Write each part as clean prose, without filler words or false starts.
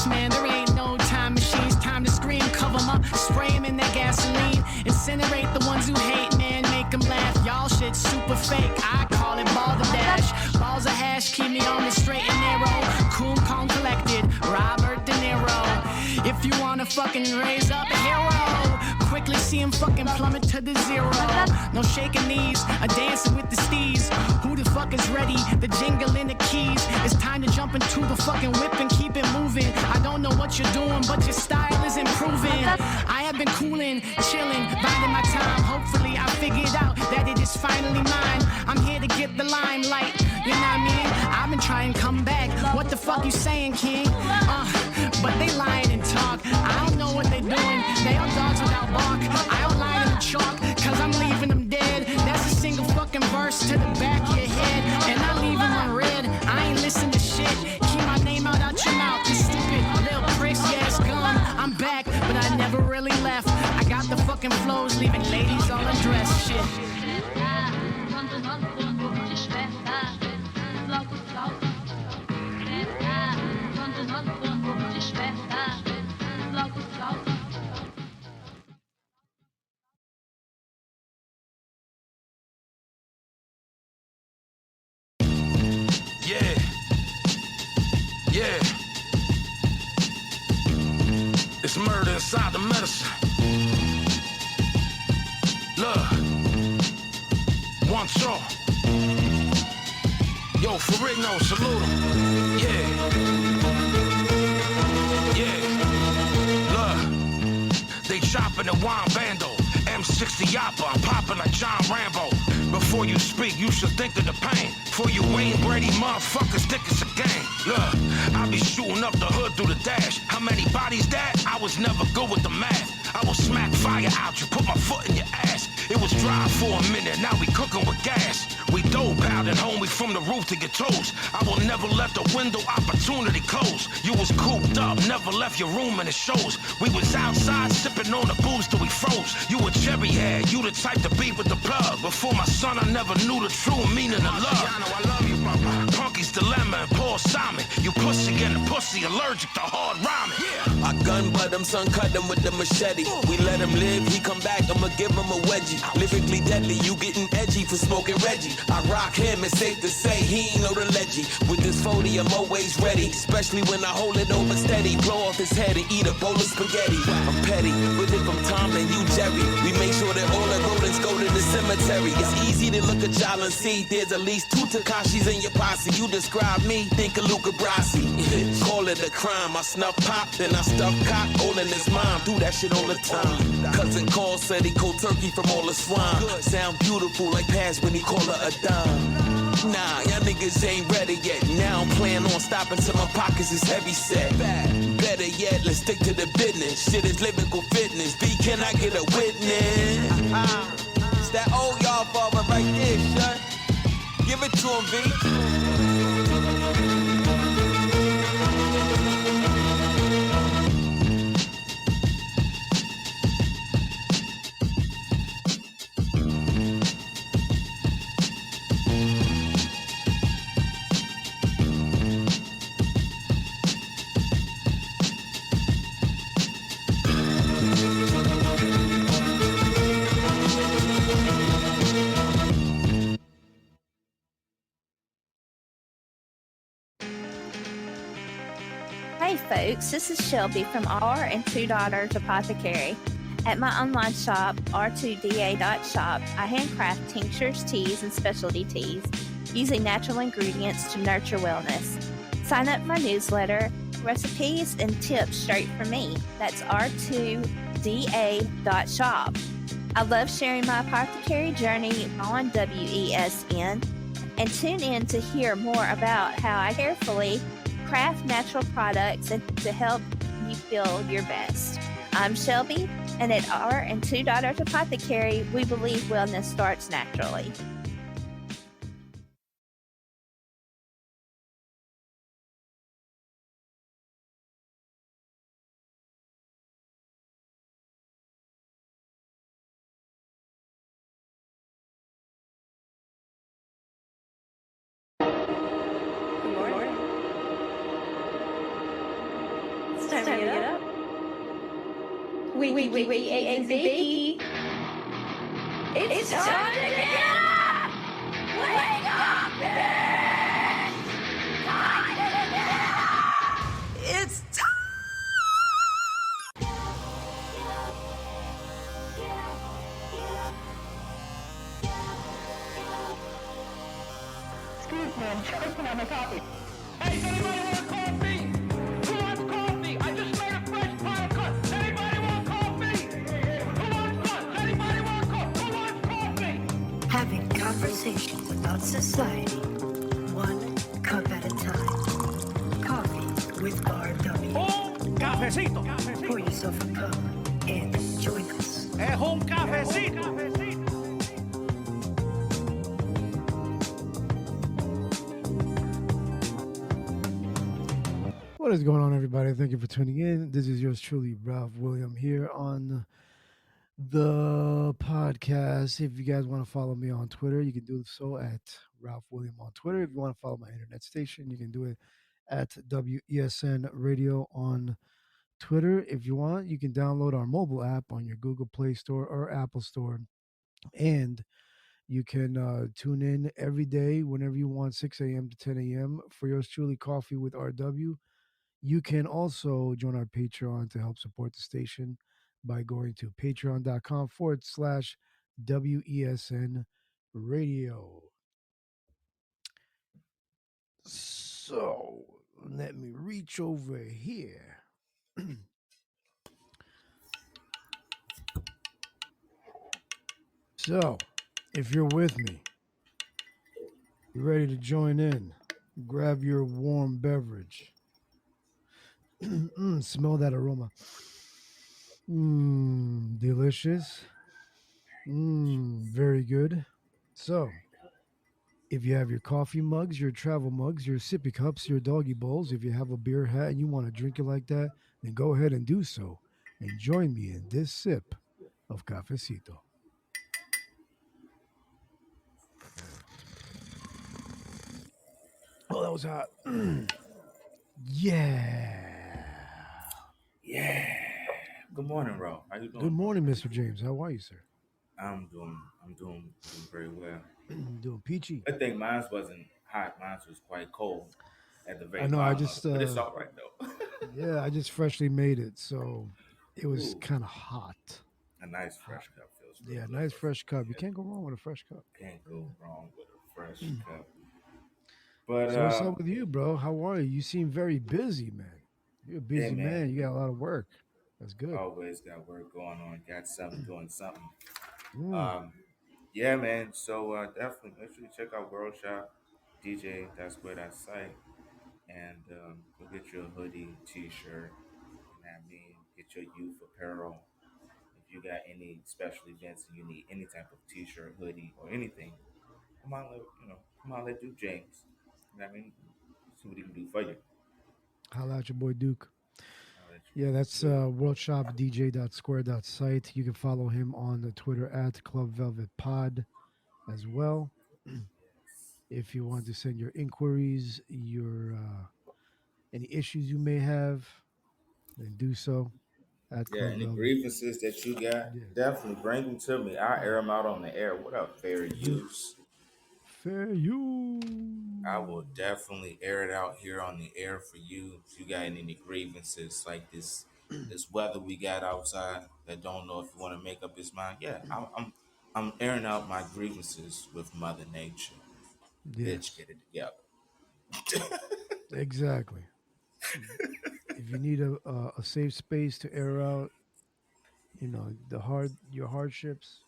ghost, man. There ain't no time machines. Time to scream, cover 'em up, spray 'em in that gasoline. Incinerate the ones who hate, man, make 'em laugh. Y'all shit super fake. I call it balderdash. Balls of hash keep me on the straight and narrow. Cool, calm, collected. Robert De Niro. If you wanna fucking raise up a hero, quickly see him fucking plummet to the zero. No shaking knees, a dancing with the steez. Who the fuck is ready? The jingle in the keys. It's time to jump into the fucking whip and keep it moving. I don't know what you're doing, but your style is improving. I have been cooling, chilling, biding my time. Hopefully I figured out that it is finally mine. I'm here to get the limelight, you know what I mean? I've been trying to come back. What the fuck you saying, king? But they lying and talk. I don't know what they doing. They are dogs without bark. I outline in chalk, cause I'm leaving them dead. That's a single fucking verse to the back of your head. And I leave them on red. I ain't listen to shit. Keep my name out your mouth, you stupid little pricks. Yeah, it's gone. I'm back, but I never really left. I got the fucking flows, leaving ladies all undressed. Shit. Yeah. It's murder inside the medicine. Look. One straw. Yo, Ferrigno, salute him. Yeah. Look. They chopping the wine bando. M60 Yappa, I'm popping like John Rambo. Before you speak, you should think of the pain. For you Wayne Brady motherfuckers think it's a game. Look, I be shooting up the hood through the dash. How many bodies that? I was never good with the math. I will smack fire out you, put my foot in your ass. It was dry for a minute, now we cooking with gas. We dough pounding, homie, from the roof to your toes. I will never let the window opportunity close. You was cooped up, never left your room and it shows. We was outside sipping on the booze till we froze. You a cherry head, you the type to be with the plug. Before my son, I never knew the true meaning of love. I love you, Papa. Punky's Dilemma and Paul Simon. You pussy and a pussy allergic to hard rhyming. Yeah. I gun butt him, son, cut him with the machete. We let him live, he come back, I'ma give him a wedgie. Lyrically deadly, you getting edgy for smoking Reggie. I rock him, it's safe to say he ain't know the leggy. With this 40, I'm always ready, especially when I hold it over steady. Blow off his head and eat a bowl of spaghetti. I'm petty, but if I'm Tom, then you Jerry. We make sure that all the rodents go to the cemetery. It's easy to look at y'all and see there's at least 2 Takashis in your posse. You describe me, think of Luca Brasi. Call it a crime, I snuff pop, then I stuff cock, all in his mom. Do that shit all the time. Cousin Carl said he cold turkey from all the swine. Sound beautiful like Paz when he call her a dime. Nah, y'all niggas ain't ready yet. Now I'm planning on stopping till my pockets is heavy set. Better yet, let's stick to the business. Shit is lyrical fitness. B, can I get a witness? It's that old y'all father right there, son. Give it to him, B. Hey folks, this is Shelby from R and Two Daughters Apothecary. At my online shop, r2da.shop, I handcraft tinctures, teas, and specialty teas using natural ingredients to nurture wellness. Sign up for my newsletter, recipes, and tips straight from me. That's r2da.shop. I love sharing my apothecary journey on WESN, and tune in to hear more about how I carefully craft natural products and to help you feel your best. I'm Shelby, and at R and Two Daughters Apothecary, we believe wellness starts naturally. Wee, A, and Z. It's time to get up! Wake up, bitch! Time to get up! It's time! Excuse me, I'm choking on my coffee. Hey, anybody want coffee? Who wants coffee? I just made a fresh pile of cups. Anybody want coffee? Who wants cups? Anybody want coffee? Who wants coffee? Having conversations about society, one cup at a time. Coffee with RW. Un cafecito. Pour yourself a cup and join us. Es un cafecito. What is going on, everybody? Thank you for tuning in. This is yours truly, Ralph William, here on the podcast. If you guys want to follow me on Twitter, you can do so at Ralph William on Twitter. If you want to follow my internet station, you can do it at WESN Radio on Twitter. If you want, you can download our mobile app on your Google Play Store or Apple Store, and you can tune in every day whenever you want, 6 a.m. to 10 a.m. for yours truly, Coffee with RW. You can also join our Patreon to help support the station by going to patreon.com/WESN radio. So let me reach over here. So if you're with me, you're ready to join in, grab your warm beverage. Smell that aroma. Delicious. Very good. So, if you have your coffee mugs, your travel mugs, your sippy cups, your doggy bowls, if you have a beer hat and you want to drink it like that, then go ahead and do so. And join me in this sip of cafecito. Oh, that was hot. Yeah. Yeah. Good morning, Ro. How you doing? Good morning, Mr. James. How are you, sir? I'm doing very well. Doing peachy. I think mine wasn't hot. Mine was quite cold at the very I know. I bottom just, of it, but it's all right though. yeah, I just freshly made it, so it was Ooh, kind of hot. a nice Hot. fresh cup feels real Yeah, good. nice fresh cup. You can't go wrong with a fresh cup. Can't go wrong with a fresh cup. But So what's up with you, bro? How are you? You seem very busy, man. You're a busy hey, man, man. You got a lot of work. That's good. always got work going on. Got something doing something. Mm. Yeah, man. So definitely make sure you check out World Shop DJ. That's where that site. And go get your hoodie, t-shirt, and I mean, get your youth apparel. If you got any special events and you need any type of t-shirt, hoodie, or anything, come on, let Duke James. You know what I mean, see what he can do for you. Holla at your boy Duke. I'll let Yeah, you that's do it. worldshopdj.square.site. You can follow him on the Twitter at Club Velvet Pod as well. If you want to send your inquiries, your any issues you may have, then do so at Yeah, Club any Velvet. grievances that you got, Yeah. definitely bring them to me. I'll air them out on the air. What up, fair use? Fair you. I will definitely air it out here on the air for you. If you got any grievances like this weather we got outside that don't know if you want to make up his mind. Yeah, I'm airing out my grievances with Mother Nature. Bitch, Yes, get it together. exactly. If you need a safe space to air out, your hardships,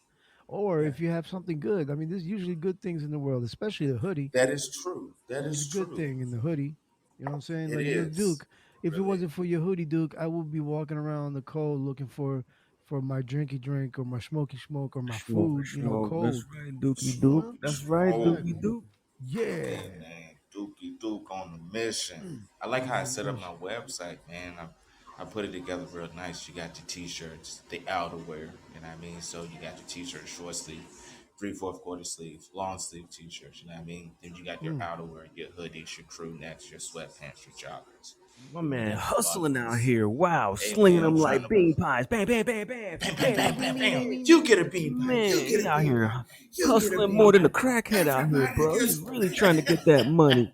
or Yeah, if you have something good. I mean, there's usually good things in the world, especially the hoodie. that is true. That There's a is good true. thing in the hoodie. You know what I'm saying? It Like, is. Duke, if it Really. wasn't for your hoodie, Duke, I would be walking around the cold looking for my drinky drink or my smoky smoke or my Smoke, food, smoke. That's cold. right, Dookie Duke. Huh? That's right, Dookie Exactly. Duke. Yeah. Hey man, Dookie Duke on the mission. I like I'm how I on a set up my mission. website, man. I put it together real nice. You got your t-shirts, the outerwear, you know what I mean? So you got your t-shirt, short sleeve, 3/4 quarter sleeve, long sleeve t-shirts, you know what I mean? Then you got your Mm. outerwear, your hoodies, your crew necks, your sweatpants, your joggers. My You man hustling out motherfuckers. here. Wow, Hey slinging man, I'm them trying like to bean pies. Bam, bam, bam, bam, bam, bam, bam, bam, bing, bam, bing, bam. bing, bing, You bing. get a bean pie. You Man, get he a out bean here pie. You get a hustling bean more than a pie. crackhead out here, Everybody bro. He's gets. really trying to get that money.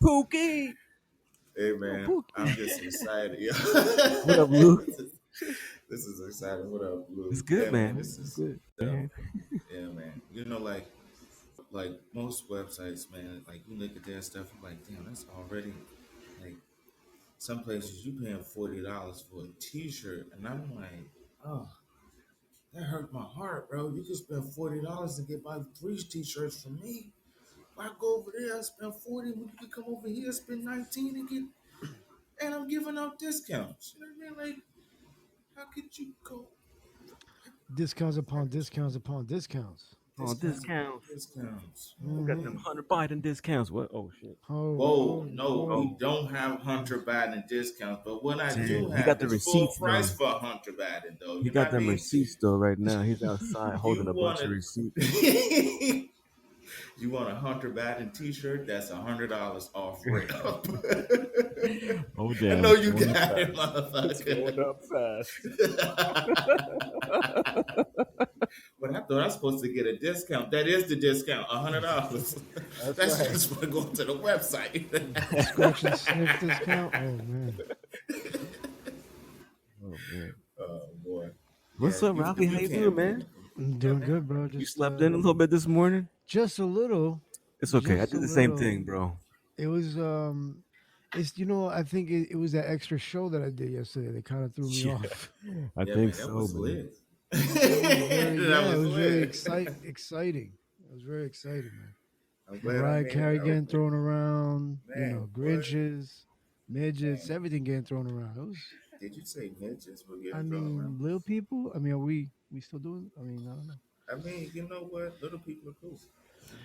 Pookie. Hey Yo, man, I'm Pookie. just excited. What up, Lou? This is exciting. What up, It's Blue? good, Yeah, man. man. This It's is good, dope. man. Yeah, man. You know, like most websites, man. Like you look at their stuff, you're like, damn, that's already like some places you paying $40 for a T-shirt, and I'm like, oh, that hurt my heart, bro. You could spend $40 and get about 3 T-shirts from me. If I go over there, I spend 40. When you can come over here, spend 19 and get, and I'm giving out discounts. You know what I mean? Like, how could you go? Discounts upon discounts upon discounts. Oh, Discounts upon discounts. discounts. We got them Hmm. Hunter Biden discounts. What? Oh shit. Oh, Whoa, oh, no, we oh. Oh, don't have Hunter Biden discounts, but what I do damn. He got have the is full receipts price though. for Hunter Biden, though. He You know got what I them mean? receipts though. Right now, he's outside holding You a want bunch of a receipts. you want a Hunter Biden T-shirt? That's $100 off rip. Oh I damn, know it's you going up got it, fast. It's motherfucker. going up fast. But I thought I was supposed to get a discount. That is the discount, $100. That's That's right. just for going to the website. Scratch and sniff discount. Oh man. Oh man. Oh boy. Yeah, What's up, you, Ralphie? if How you you can't doing, beat man? it. I'm Yeah, doing man. good, bro. You slept in a little bit this morning? Just a little. It's okay. I Just a did the same little. thing, bro. It was it's I think it was that extra show that I did yesterday that kind of threw me Yeah, off. I Yeah, think man, that so, was man. lit. It was That it was was very lit. exciting. It was very exciting, man. I'm glad I Mariah made it. Carey getting thrown around, Man, what? Grinches, midgets, Man, everything getting thrown around. It was, did you say midgets were I getting thrown around? mean, little people. I mean, are we still doing? I mean, I don't know. I mean, you know what? Little people are cool.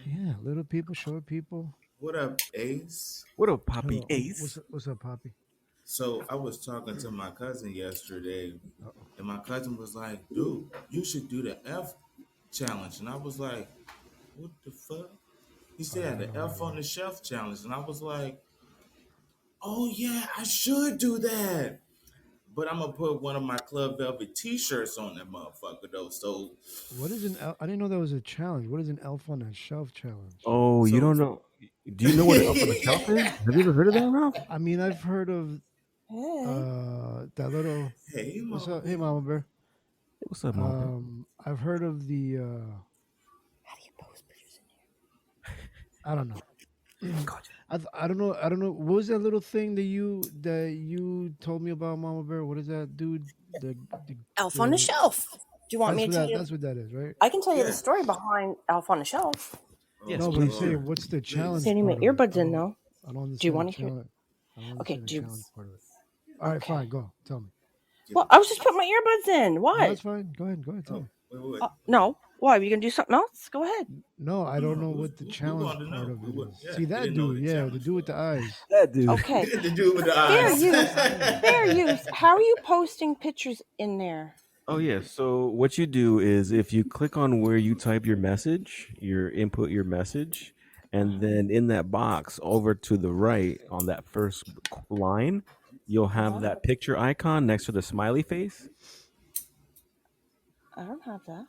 Yeah, little people, short people. What up, Ace? What up, Poppy Hello, Ace? what's up, Poppy? So I was talking to my cousin yesterday, Uh-oh. and my cousin was like, dude, you should do the F challenge. And I was like, what the fuck? He I said don't the know what F it on the is. shelf challenge. And I was like, oh yeah, I should do that. But I'm gonna put one of my Club Velvet t-shirts on that motherfucker though. So What is an elf? I didn't know that was a challenge. What is an elf on a shelf challenge? Oh, you so don't know? Do you know what an up on the shelf is? Have you ever heard of that, Ralph? I mean, I've heard of Hey. that little. hey What's mama up? Hey, bear. Mama Bear. Hey, what's up, Mom? I've heard of the. How do you post pictures in here? I don't know. Gotcha. I don't know. I don't know. What was that little thing that you told me about, Mama Bear? What is that, dude? The, Elf on the the Shelf. Do you want me to tell you? that's what that is, right? I can tell you the Yeah. story behind Elf on the Shelf. Oh Yes, No, but I'm please Lord. saying, do. what's the Please. challenge Standing my part of it? earbuds in though. I don't Do you understand the want to hear? challenge. I don't Okay, understand the do you? challenge part of it. All right, Okay. fine. Go. Tell me. Give Well, it I to was just putting my earbuds in. No, What? that's fine. Go ahead. Tell Oh, me. wait. No. Why? Are you gonna do something else? Go ahead. No, I don't No, know what the we challenge wanted to part know. of it is. Yeah, See we that didn't know dude? the Yeah, the challenge dude with for the it. eyes. That dude. Okay. The dude with the Fair eyes. use. Fair use. How are you posting pictures in there? Oh yeah. So what you do is if you click on where you type your message, your input your message, and then in that box over to the right on that first line, you'll have that picture icon next to the smiley face. I don't have that.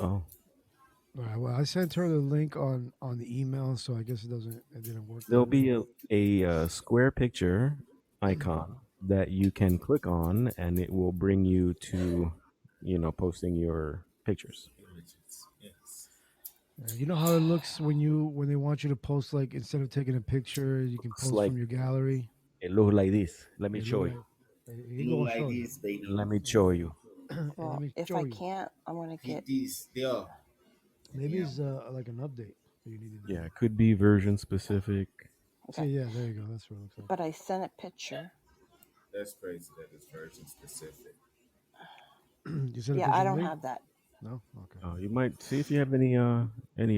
Oh. All right. Well, I sent her the link on the email, so I guess it didn't work There'll that way. be a square picture icon that you can click on, and it will bring you to, posting your pictures. Images. Yes. You know how it looks when they want you to post, like, instead of taking a picture, you can Looks post like from your gallery. it looks like this. Let me It show look you. like It he look gonna like show you. this, baby. Let me show you. And let Well, me if show I you. can't, I'm gonna get. Hit these. Yeah. Maybe Yeah. it's like an update that you need to do. Yeah, it could be version specific. See, Okay. yeah, there you go. That's what it looks like. But I sent a picture. That's crazy that it's version specific. You sent a Yeah, picture I to don't me? have that. No. Okay. You might see if you have any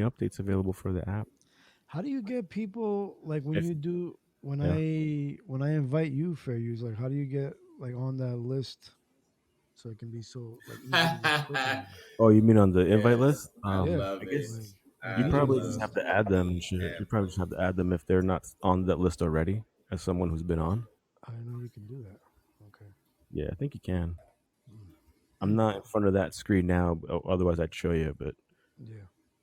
updates available for the app. How do you get people, like, when If you do when yeah. I invite you, fair use? Like, how do you get, like, on that list so it can be so, like, easy to just click on you? Oh, you mean on the invite Yes, list? I Yeah, love I it. guess like you I easy probably to just love just. have to add them and shit. You that probably just have to add them if they're not on that list already. as someone who's been on. I know you can do that. Okay. Yeah, I think you can. Mm. I'm not in front of that screen now, otherwise I'd show you. But Yeah.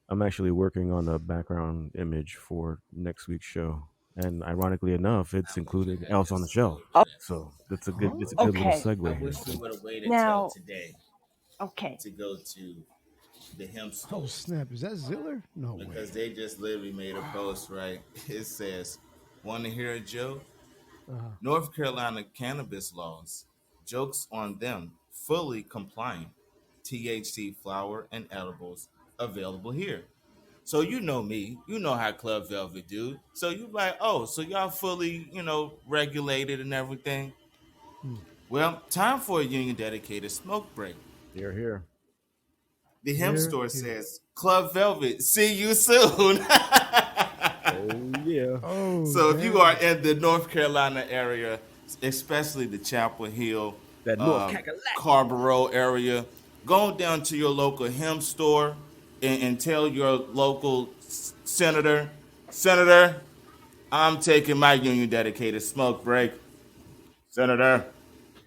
I'm actually working on a background image for next week's show, and ironically enough, it's I'm gonna check included out Else just on the a little Shelf. bit of this. So that's a good. Huh? It's a good little Okay. I segue here. wish we would have waited till Now, today okay. to go to the hemp Oh store snap! Is that Ziller? No way. because they just literally made a post, right? It says, "Want to hear a joke? Uh-huh. North Carolina cannabis laws. Jokes on them. Fully compliant. THC flower and edibles available here." So you know me, you know how Club Velvet do. So you like, oh, so y'all fully, regulated and everything. Hmm. Well, time for a union dedicated smoke break. Here. The hemp Here, store here. says, Club Velvet, see you soon. Oh yeah. Oh So if you are damn! in the North Carolina area, especially the Chapel Hill, That North Cackalack. Carborough area, go down to your local hemp store and tell your local Senator, I'm taking my union dedicated smoke break. Senator.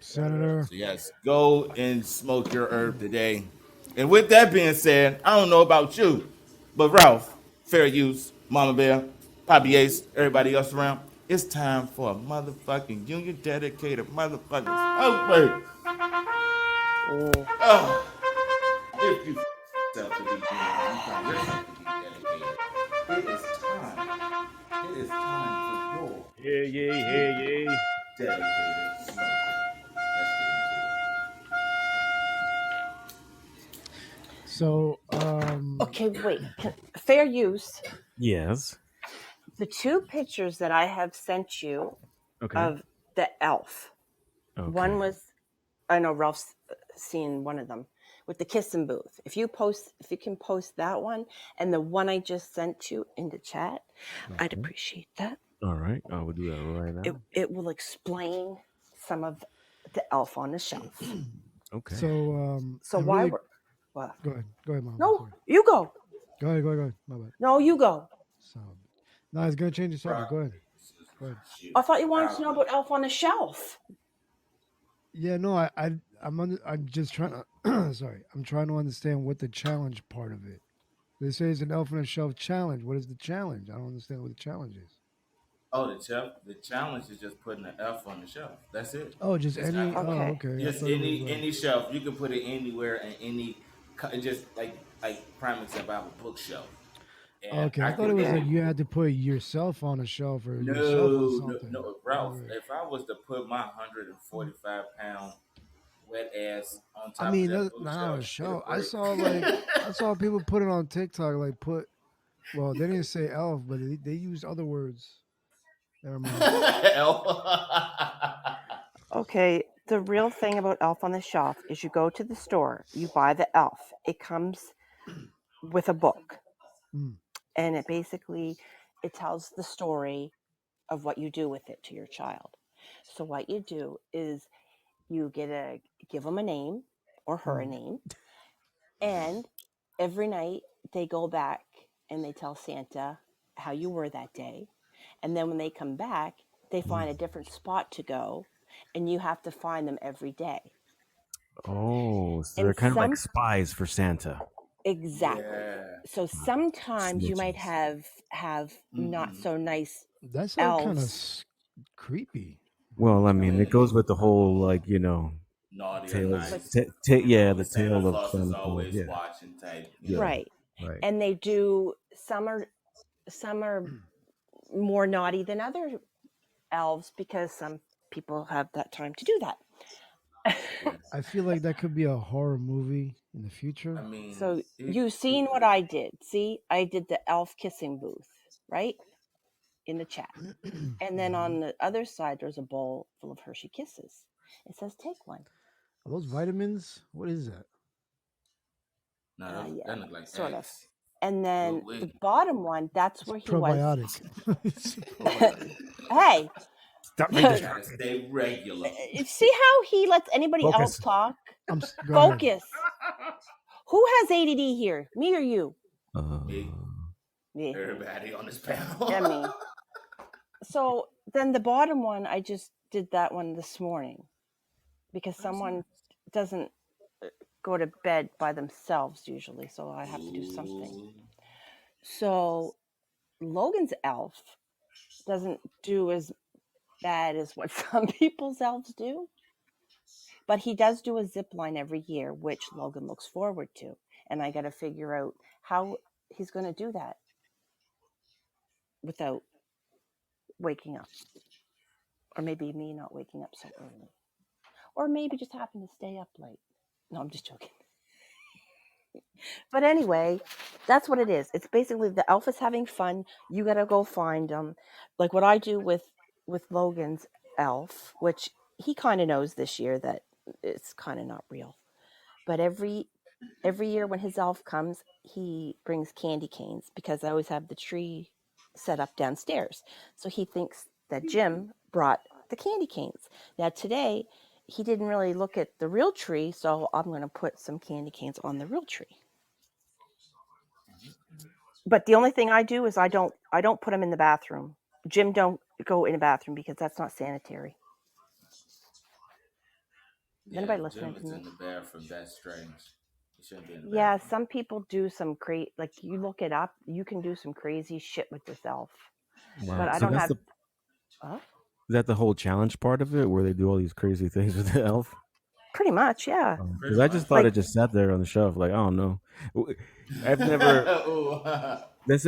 Senator. So yes, go and smoke your herb today. And with that being said, I don't know about you, but Ralph, Fair Use, Mama Bear, Poppy Ace, everybody else around, it's time for a motherfucking union dedicated motherfucking smoke break. Oh, if you yourself to be union, you find yourself to be dedicated. It is time. It is time for your Yeah. dedicated smoke break. Let's get into it. So Okay, wait. Fair use. Yes. The two pictures that I have sent you Okay. of the elf. Okay. One was, I know Ralph's seen one of them with the kissing booth. If you can post that one and the one I just sent you in the chat, I'd appreciate that. All right. I will do that right now. It will explain some of the elf on the shelf. Okay. So I'm why really- we're what? Go ahead, Mom. No, Sorry. you go. Go ahead. My bad. No, you go. So, no, it's gonna change the subject. Go ahead. I thought you wanted to know about elf on the shelf. Yeah, no, I'm just trying to. Sorry, I'm trying to understand what the challenge part of it. They say it's an elf on a shelf challenge. What is the challenge? I don't understand what the challenge is. Oh, the challenge is just putting an F on the shelf. That's it. Oh, just It's any. not- Oh, Okay. okay. I Just thought it was like- any shelf. You can put it anywhere and any. Just like prime example, I have a bookshelf. And Okay, I thought it was like you had to put yourself on a shelf or yourself on something. No, Ralph. Right. If I was to put my 145-pound wet ass on top I mean, of that that's not on a bookshelf, shelf. it'll break. I saw people put it on TikTok. Like well, they didn't say elf, but they used other words. Never mind. Okay, the real thing about elf on the shelf is you go to the store, you buy the elf. It comes with a book. Mm. And it tells the story of what you do with it to your child. So what you do is you give them a name or her a name, and every night they go back and they tell Santa how you were that day. And then when they come back, they find a different spot to go, and you have to find them every day. Oh, so And they're kind of like spies for Santa. Exactly. Yeah. So sometimes you might Snitches. have not so nice That sounds kind of elves. creepy. Well, I mean, it goes with the whole naughty or tales. nice. The Santa tale of Claus is Chronicles. always Yeah. watching type. Yeah. Right. Right. And they do some are more naughty than other elves because some people have that time to do that. I feel like that could be a horror movie in the future. I mean, So you've seen what I did. See, I did the elf kissing booth, right? In the chat. And then on the other side, there's a bowl full of Hershey Kisses. It says, take one. Are those vitamins? What is that? No, Yeah, that look like sort of. eggs. And then Ooh-wee. the bottom one, that's where he Probiotic. was. Hey, Stop Gotta stay regular. see how he lets anybody Focus. else talk? Go ahead. Focus. Who has ADD here? Me or you? Me, Me. everybody on this panel. Yeah, me. So then the bottom one, I just did that one this morning because That's someone nice. doesn't go to bed by themselves usually, so I have to do something. Ooh. So Logan's elf doesn't do as bad as what some people's elves do, but he does do a zip line every year, which Logan looks forward to. And I got to figure out how he's going to do that without waking up, or maybe me not waking up so early, or maybe just happen to stay up late. No, I'm just joking. But anyway, that's what it is. It's basically the elf is having fun. You got to go find them. Like what I do with Logan's elf, which he kind of knows this year that it's kind of not real. But every year when his elf comes, he brings candy canes because I always have the tree set up downstairs. So he thinks that Jim brought the candy canes. Now today, he didn't really look at the real tree, so I'm going to put some candy canes on the real tree. But the only thing I do is I don't put them in the bathroom. Jim don't go in the bathroom because that's not sanitary. Is Yeah, anybody Jim listening to is me? in the bathroom. That's strange. He shouldn't be in the Yeah, bathroom. some people do some great, like you look it up, you can do some crazy shit with this elf. But Wow. I So don't that's have. the Huh? is that the whole challenge part of it, where they do all these crazy things with the elf? Pretty much, yeah. Because Pretty I much. just thought Like it just sat there on the shelf. Like I don't know. I've never. Ooh. That's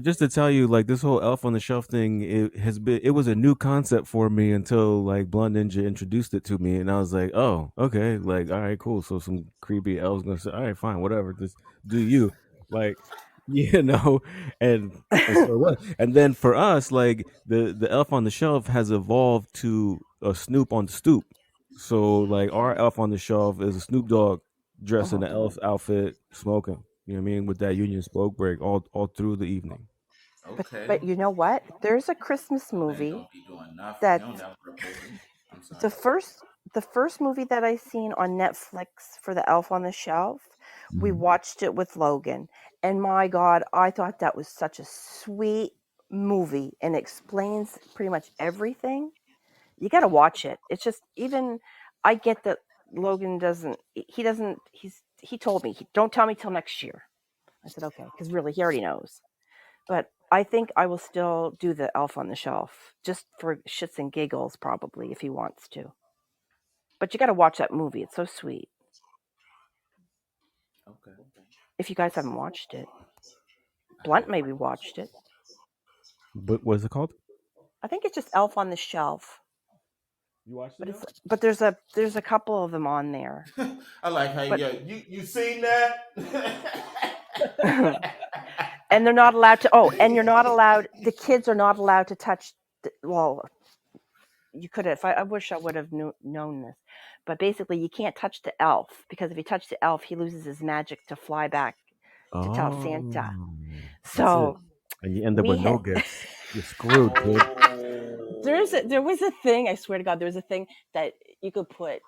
just to tell you, like this whole elf on the shelf thing. It was a new concept for me until like Blonde Ninja introduced it to me, and I was like, oh, okay, like all right, cool. So some creepy elf's gonna say, all right, fine, whatever, just do you, like, you know, and so what? And then for us, like the elf on the shelf has evolved to a Snoop on the stoop. So like our elf on the shelf is a Snoop Dogg dressed in uh-huh. an elf outfit, smoking. You know what I mean? With that Union smoke break all through the evening. Okay. But you know what? There's a Christmas My man movie don't be doing nothing. He that don't never propose. I'm sorry. the first the first movie that I seen on Netflix for the Elf on the Shelf, we Mhm. watched it with Logan. And my God, I thought that was such a sweet movie and explains pretty much everything. You got to watch it. It's just even I get that Logan doesn't he told me, don't tell me till next year. I said okay, cuz really he already knows. But I think I will still do the Elf on the Shelf just for shits and giggles probably if he wants to. But you got to watch that movie. It's so sweet. Okay. If you guys haven't watched it. I Blunt haven't. maybe watched it. But what's it called? I think it's just Elf on the Shelf. You watched But it? it's but there's a couple of them on there. I like how But you seen that? and they're not allowed to. Oh, and you're not allowed. The kids are not allowed to touch. Well, you could have. I wish I would have known this, but basically, you can't touch the elf because if you touch the elf, he loses his magic to fly back to tell Oh, Santa. that's it. So And you end up with we no had. gifts. You're screwed, kid. There was a thing. I swear to God, there was a thing that you could put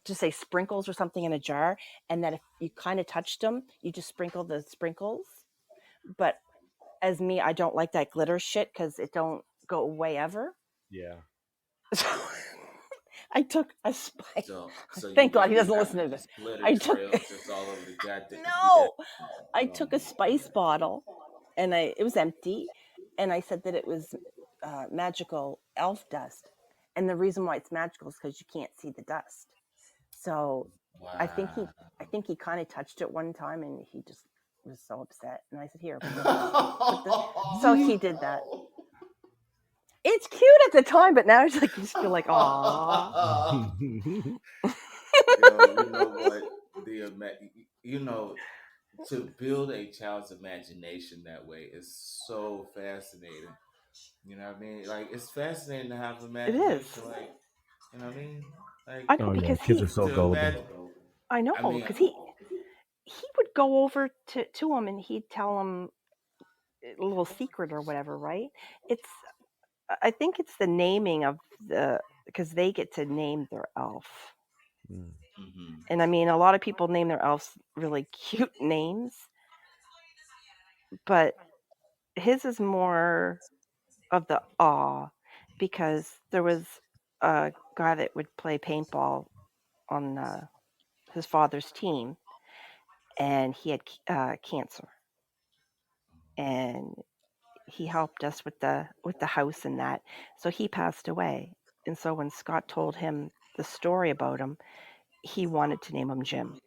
to say sprinkles or something in a jar, and that if you kind of touched them, you just sprinkle the sprinkles. But as me, I don't like that glitter shit because it don't go away ever. Yeah. So I took a spice. So you Thank God he just be doesn't listen having to this. just glitter I took trails just all over the goddamn. Yeah. no. I Oh took a my spice bottle, and it was empty, and I said that it was magical elf dust, and the reason why it's magical is because you can't see the dust. So I think he Wow. I think he kind of touched it one time, and he just was so upset. And I said, "Here, put the." So he did that. It's cute at the time, but now it's like you just feel like, "Aw." Yo, you know what? You know, to build a child's imagination that way is so fascinating. You know what I mean? Like it's fascinating to have It is. imagination. Like you know what I mean? Like I know Oh yeah, because kids are so to gullible. imagine. I know I mean, because he would go over to him and he'd tell him a little secret or whatever, right? It's I think it's the naming of the because they get to name their elf. Mm. hmm And I mean, a lot of people name their elves really cute names, but his is more of the awe because there was a guy that would play paintball on his father's team, and he had cancer, and he helped us with the house and that. So he passed away, and so when Scott told him the story about him, he wanted to name him Jim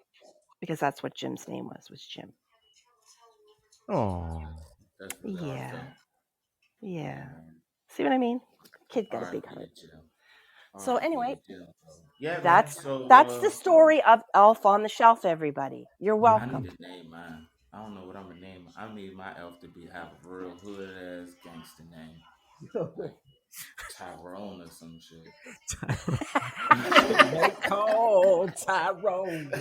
because that's what Jim's name was Jim. Oh, That's really Yeah, heartfelt. Yeah, yeah. man. See what I mean? Kid got a big R.I.P. heart. to Jim. So R.I.P. anyway, to Jim. Bro. Yeah, man. that's So that's the story of Elf on the Shelf. Everybody, you're I need welcome. to name mine. I don't know what I'm gonna name. I need my elf to be have a real hood ass gangster name, like Tyrone or some shit. Tyrone. They call Tyrone.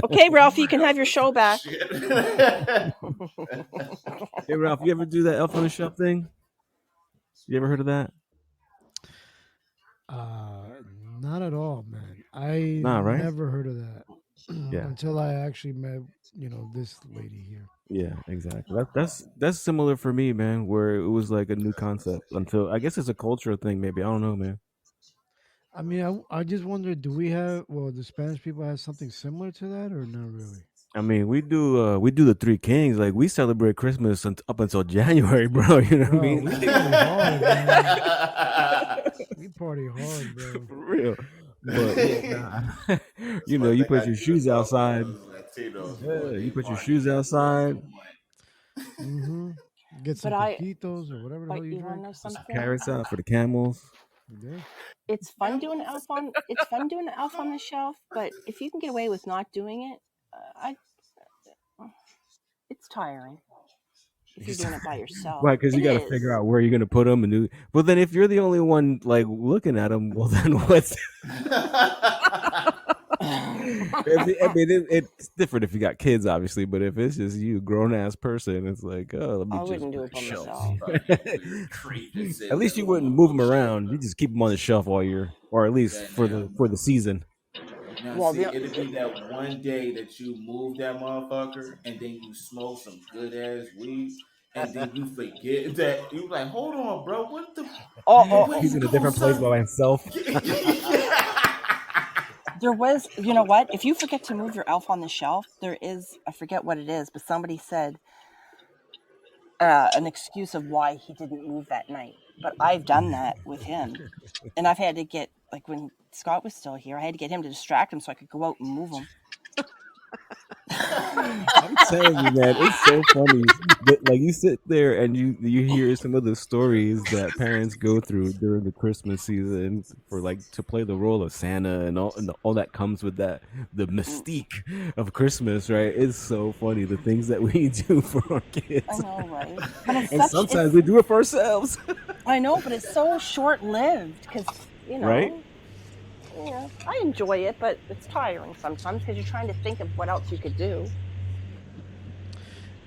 Okay, Ralph, you can have your show back. Shit. Hey Ralph, you ever do that Elf on the Shelf thing? You ever heard of that? Not at all, man. I Nah, right? never heard of that Yeah, until I actually met, this lady here. yeah, exactly. That's similar for me, man. Where it was like a new concept until I guess it's a cultural thing. Maybe I don't know, man. I mean, I just wonder, do we have, well, the Spanish people have something similar to that or not really? I mean, we do the Three Kings. Like we celebrate Christmas up until January, bro. You know what I Bro, mean? we party hard, man. We party hard, bro. For real. But yeah, nah. That's You know, one you thing put I your do shoes love about outside. us Latinos, boy. Yeah, you We put your party shoes January for outside. a month. Mm-hmm. Get But some coquitos or whatever the but hell you you want drink. to know Put some something? carrots out for the camels. Yeah. It's fun doing Elf on the Shelf, but if you can get away with not doing it, I it's tiring if you're doing it by yourself. Right, because It you got to is. figure out where you're gonna put them, and do. But then if you're the only one like looking at them, well, then what's? I mean, it's different if you got kids, obviously. But if it's just you, grown ass person, it's like, oh, let me I just wouldn't do put it a by shelf. myself. Probably get a weird creep that At sits least at you the wouldn't move bottom them and shit. around. You just keep them on the shelf all year, or at least That for now. the season. Now, Well, see, the it'll be that one day that you move that motherfucker and then you smoke some good ass weed and then you forget that. You like, hold on, bro. What the? Where He's you in a go, different place son? by himself. there was, you know what? If you forget to move your Elf on the Shelf, there is, I forget what it is, but somebody said an excuse of why he didn't move that night. But I've done that with him, and I've had to get, like, when Scott was still here, I had to get him to distract him so I could go out and move him. I'm telling you, man, it's so funny that like you sit there and you hear some of the stories that parents go through during the Christmas season for like to play the role of Santa and all that comes with that the Mm, mystique of Christmas, right? It's so funny the things that we do for our I kids, know, right? But it's and such, sometimes we do it for ourselves, I know, but it's so short lived because, you right? know, yeah, I enjoy it, but it's tiring sometimes because you're trying to think of what else you could do.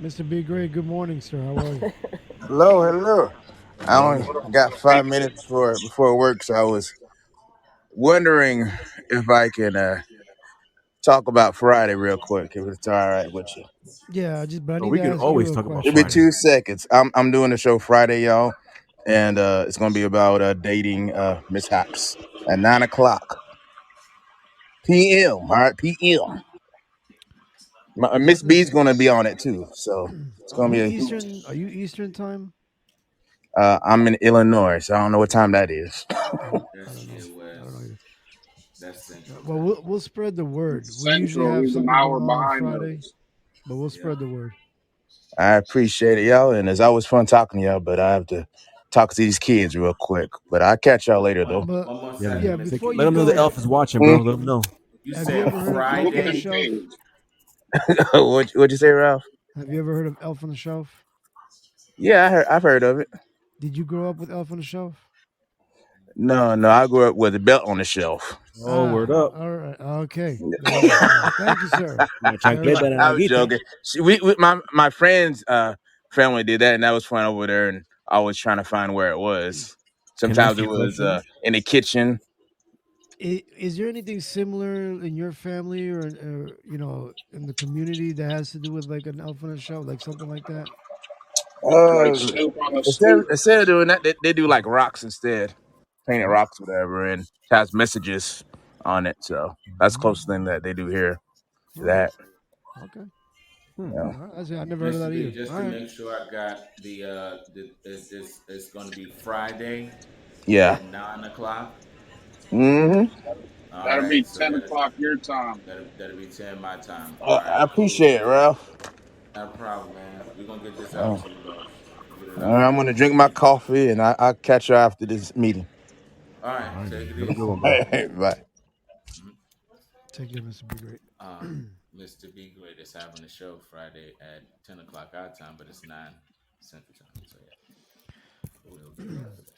Mr. B. Gray, good morning, sir. How are you? Hello, hello. I only Hello. got 5 minutes before work, so I was wondering if I can talk about Friday real quick, if it's all right with you. But I Oh, need we to can ask you always a talk about Give me question. Friday. 2 seconds. I'm doing the show Friday, y'all, and it's gonna be about dating mishaps at 9 o'clock p.m. All right, p.m. Is Miss that B's this? gonna be on it too, so it's Are gonna you be a hoot. Eastern? Are you Eastern time? I'm in Illinois, so I don't know what time that is. I That don't know. shit I don't know was. either. That's Central Well, Time. we'll spread the word. We usually Central. have He's an something hour going on behind Friday, us. but we'll Yep. spread the word. I appreciate it, y'all, and it's always fun talking to y'all. But I have to talk to these kids real quick. But I'll catch y'all later, though. But One more Yeah, yeah, man. second, Mr. Take before it. Let you them know the go, B. elf is watching, Hmm? bro. Let them know. You have you said ever heard of Elf on the Look at Friday. the Shelf? page. What'd you say, Ralph? Have you ever heard of Elf on the Shelf? Yeah, I've heard of it. Did you grow up with Elf on the Shelf? No, no, I grew up with a belt on the shelf. Oh, word up. All right. Okay. There you go. All right. Thank you, sir. Una Very chancleta good. en la I was guita. joking. My friend's family did that, and that was fun over there. And I was trying to find where it was. Can I Sometimes ask it you a was question? in the kitchen. Is there anything similar in your family or in the community that has to do with like an Elf on the Shelf, like something like that? Uh, Like Snoop on the instead, stoop. instead of doing that, they do like rocks instead, painted rocks, whatever, and has messages on it. So that's the closest thing that they do here to Oh, that. okay. Yeah. All right. I see. I never heard of Mr. that B, either. just All to right. make sure I got it's going to be Friday Yeah. at 9 o'clock. Hmm. All That'll be right, so 10 o'clock your time. that'll be 10 my time. All I right, cool. appreciate it, Ralph. Not a problem, man. We're gonna get this out Uh, to you, boss. Get it all right, out. I'm gonna drink my coffee, and I'll catch you after this meeting. All All right, right, take man. it Have a easy. good one, bro. Bye. Mhm. Take care, Mr. Big Great. Mr. B Great is having a show Friday at 10 o'clock our time, but it's 9 Central Time. So yeah, we'll be there for that.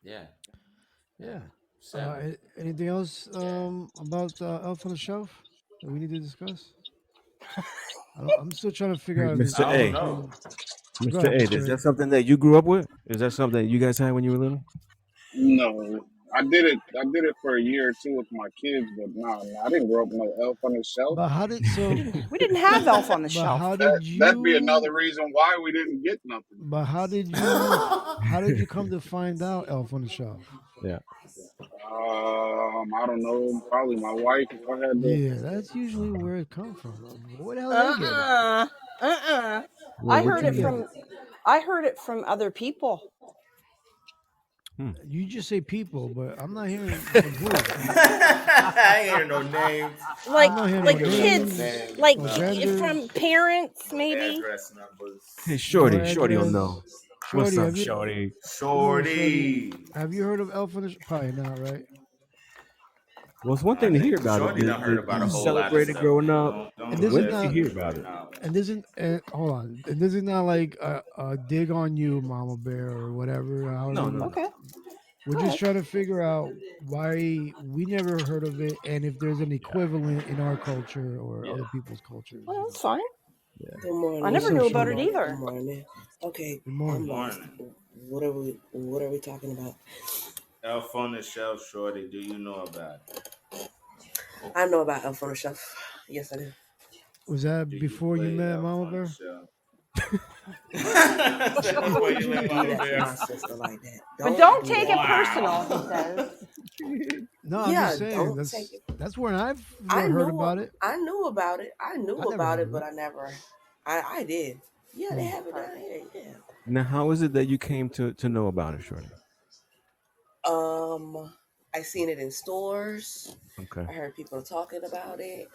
Yeah, yeah. Yeah. Seven. Anything else Yeah. about Elf on the Shelf that we need to discuss? I'm still trying to figure Hey, out if Mr. it's I don't A, know. anything. Go Mr. ahead, A, is Mr. A. that something that you grew up with? Is that something you guys had when you were little? No, I did it. I did it for a year or two with my kids, but no, I didn't grow up with no Elf on the Shelf. But how did We so? didn't have Elf on the But Shelf. how did That'd be you? another reason why we didn't get nothing. But how did you? How did you come to find out Elf on the Shelf? Yeah. I don't know. Probably my wife. If I had to. Yeah, that's usually where it comes from. Where the hell they get it? Uh-uh. Uh-uh. Well, where'd you get it? I heard it from other people. You just say people, but I'm not hearing like who. I ain't hearing no names. Like I'm not hearing like no kids, names, like no from genders, parents maybe. Address numbers. Hey, no Shorty will address. know. What's Shorty, up, have you? Shorty? Come on, Shorty. Shorty. Have you heard of Elf on the? Probably not, right? Well, it's one I thing to think hear about it. Shorty done heard Did about you a whole lot of celebrate it stuff. growing up? Don't And do this is When did that. you not. hear about it? No. And this isn't. Hold on. And this is not like a dig on you, Mama Bear, or whatever. No, However, no, no. Okay. we're just trying to figure out why we never heard of it, and if there's an equivalent in our culture or Yeah. other people's cultures. Well, that's fine. Good morning. I never What's up, knew about it Shorty? Good either. morning. Okay, Good I'm morning. lost. Morning. What are we talking about? Elf on the Shelf, Shorty. Do you know about it? I know about Elf on the Shelf. Yes, I do. Was that Do you before you play met Elf Mama on the Bear? Shelf? Why Before would you you met do Mama that to Bear. my sister like that? But don't do take that. it personal, he says. No, I'm Yeah, just saying don't that's take it. that's where I've I heard knew. about it. I knew about it. I knew I never about heard it, of but it. I never. I did. Yeah, they Hmm. have it down here. Yeah. Now, how is it that you came to know about it, Shorty? I seen it in stores. Okay. I heard people talking about it.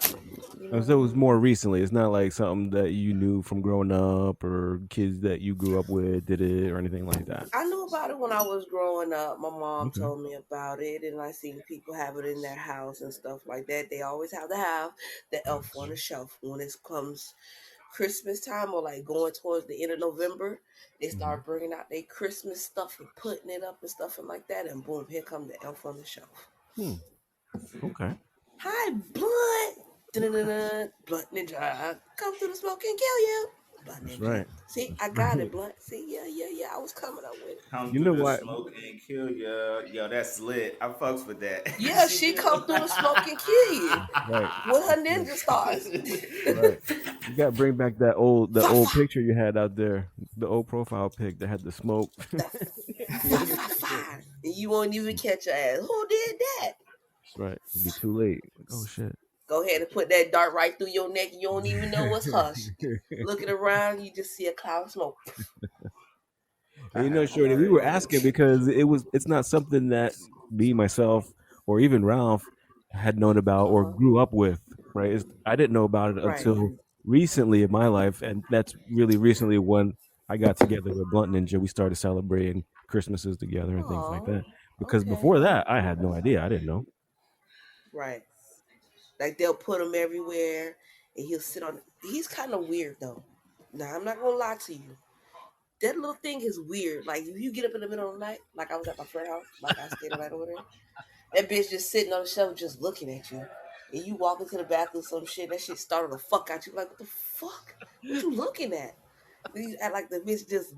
You Oh, so it was know. more recently. It's not like something that you knew from growing up or kids that you grew up with did it or anything like that. I knew about it when I was growing up. My mom Okay. told me about it, and I seen people have it in their house and stuff like that. They always have to have the Elf on the Shelf when it comes Christmas time or like going towards the end of November. They start bringing out their Christmas stuff and putting it up and stuff and like that, and boom, here come the Elf on the Shelf. Okay. Hi, Blunt. Dun-dun-dun-dun. Blunt Ninja, come through the smoke and kill you. Blunt That's Ninja. right. See, I got it, Blunt. See, yeah. I was coming up with it. Come You through know the what? smoke and kill ya. Yo, that's lit. I fucks with that. Yeah, she come through the smoke and kill you Right. with her ninja stars. Right. You got to bring back the old picture you had out there, the old profile pic that had the smoke. And you won't even catch your ass. Who did that? That's right. It'd be too late. Like, oh shit. Go ahead and put that dart right through your neck. You don't even know what's hush. Looking around, you just see a cloud of smoke. And you know, Shorty, we were asking because it's not something that me, myself, or even Ralph had known about or grew up with, right? I didn't know about it Right. until recently in my life, and that's really recently when I got together with Blunt Ninja. We started celebrating Christmases together and things like that. Because before that, I had no idea. I didn't know. Right. Like they'll put him everywhere, and he'll sit on. He's kind of weird though. Now I'm not gonna lie to you. That little thing is weird. Like if you get up in the middle of the night, like I was at my friend's house, like I stayed the night over there. That bitch just sitting on the shelf, just looking at you, and you walk into the bathroom, some shit. That shit startled the fuck out you. Like what the fuck? What you looking at? You act like the bitch just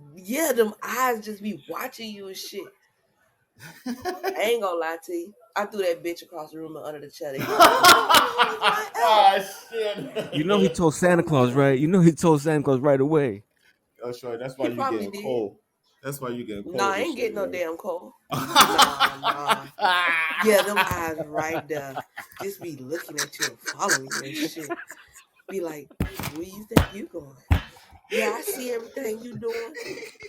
them eyes just be watching you and shit. I ain't gonna lie to you. I threw that bitch across the room and under the chair. Shit. You know he told Santa Claus, right? You know he told Santa Claus right away. Oh, sure. That's why He you probably getting did. cold. That's why you getting cold. Nah, I this ain't year, getting no yo. damn cold. Nah. Yeah, them eyes right there. Just be looking at you and following you and shit. Be like, where you think you going? Yeah, I see everything you doing.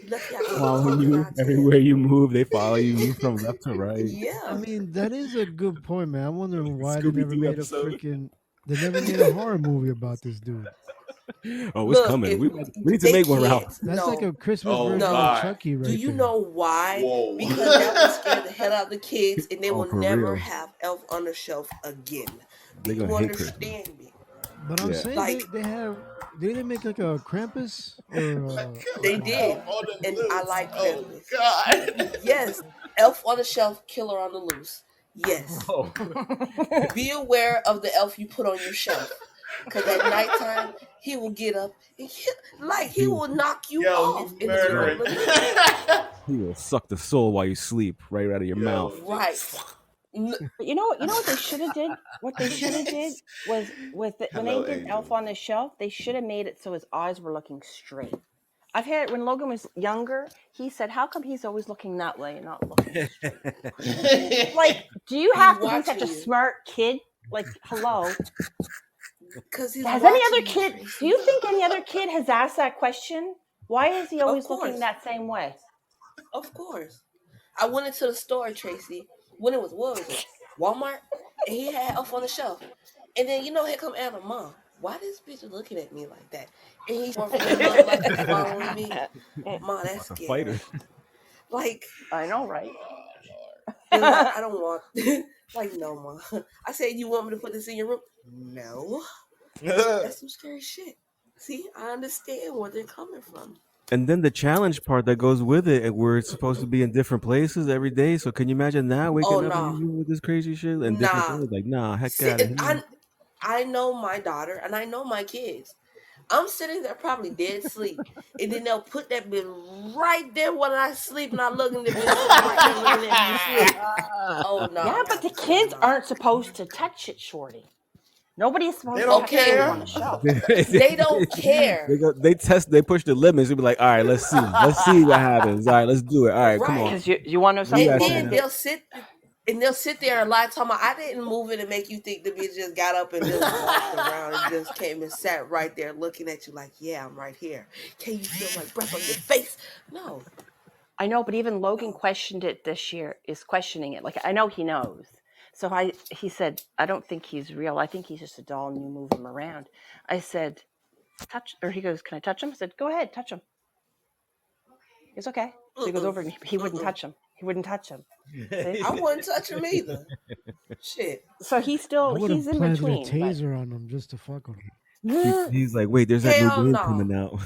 Lucky I can't Following talk you around 10. everywhere you move, they follow you from left to right. Yeah. I mean, that is a good point, man. I'm wondering why they Scooby never Doo made episode. they never made a horror movie about this dude. Oh, it's Look, coming. if We need to they make one, Ralph. kids, That's like no. a Christmas Oh version of No. God. Chucky, right Do you there. know why? Whoa. Because that would scare the hell out of the kids and they Oh, will for never real. have Elf on the Shelf again. Do They're you gonna hate Christmas. understand me? But I'm Yeah. saying Like, they didn't make like a Krampus or they like did. Elf on the And I loose. like Oh Krampus. God. Yes. Elf on the Shelf, Killer on the Loose. Yes. Oh. Be aware of the elf you put on your shelf. Because at nighttime, he will get up and he will knock you Yo, off he in the middle murdering. of the night. He will suck the soul while you sleep right out of your mouth. Right. But you know what they should have did? What they should have did was with it, when they Hello, did Angel. Elf on the Shelf, they should have made it so his eyes were looking straight. I've had when Logan was younger, he said, "How come he's always looking that way and not looking straight?" Like, do you have to be such a watching you. smart kid? Like, hello. Because he's Has any watching other you, kid? Tracy. Do you think any other kid has asked that question? Why is he always course. looking that same way? Of course. I went into the store, Tracy, when it was, what was it? Walmart? And he had Elf on the Shelf. And then, here come Anna, Mom, why this bitch looking at me like that? And he's Mom like he's following me. Mom, that's Like a scary. fighter. Like, I know, right? they're like, I don't want, like, no, Mom. I said, you want me to put this in your room? No. That's some scary shit. See, I understand where they're coming from. And then the challenge part that goes with it, and we're supposed to be in different places every day. So can you imagine that waking up and you with this crazy shit and different Nah. things? Like, nah, heck See, out of here. I know my daughter and I know my kids. I'm sitting there probably dead asleep, and then they'll put that bit right there when I sleep, and I look in the bit right there looking at you sleep. Oh no! Yeah, but the kids aren't supposed to touch it, Shorty. Nobody's supposed They to don't touch care. it on the shelf. They don't care. They push the limits. They be like, all right, let's see what happens. All right, let's do it. All right, come on. Because you want to know something? And guys then said they'll sit there and lie, talking about, I didn't move it and make you think the bitch just got up and just walked around and just came and sat right there looking at you like, yeah, I'm right here. Can you feel my breath on your face? No. I know, but even Logan questioned it this year, is questioning it. Like, I know he knows. So he said, I don't think he's real. I think he's just a doll and you move him around. I said, he goes, can I touch him? I said, go ahead, touch him. It's okay. So he goes over and he wouldn't touch him. He wouldn't touch him. See? I wouldn't touch him either. Shit. So he's in planted between. a taser on him just to fuck with him. he's like, wait, there's that Hell new game no. coming out.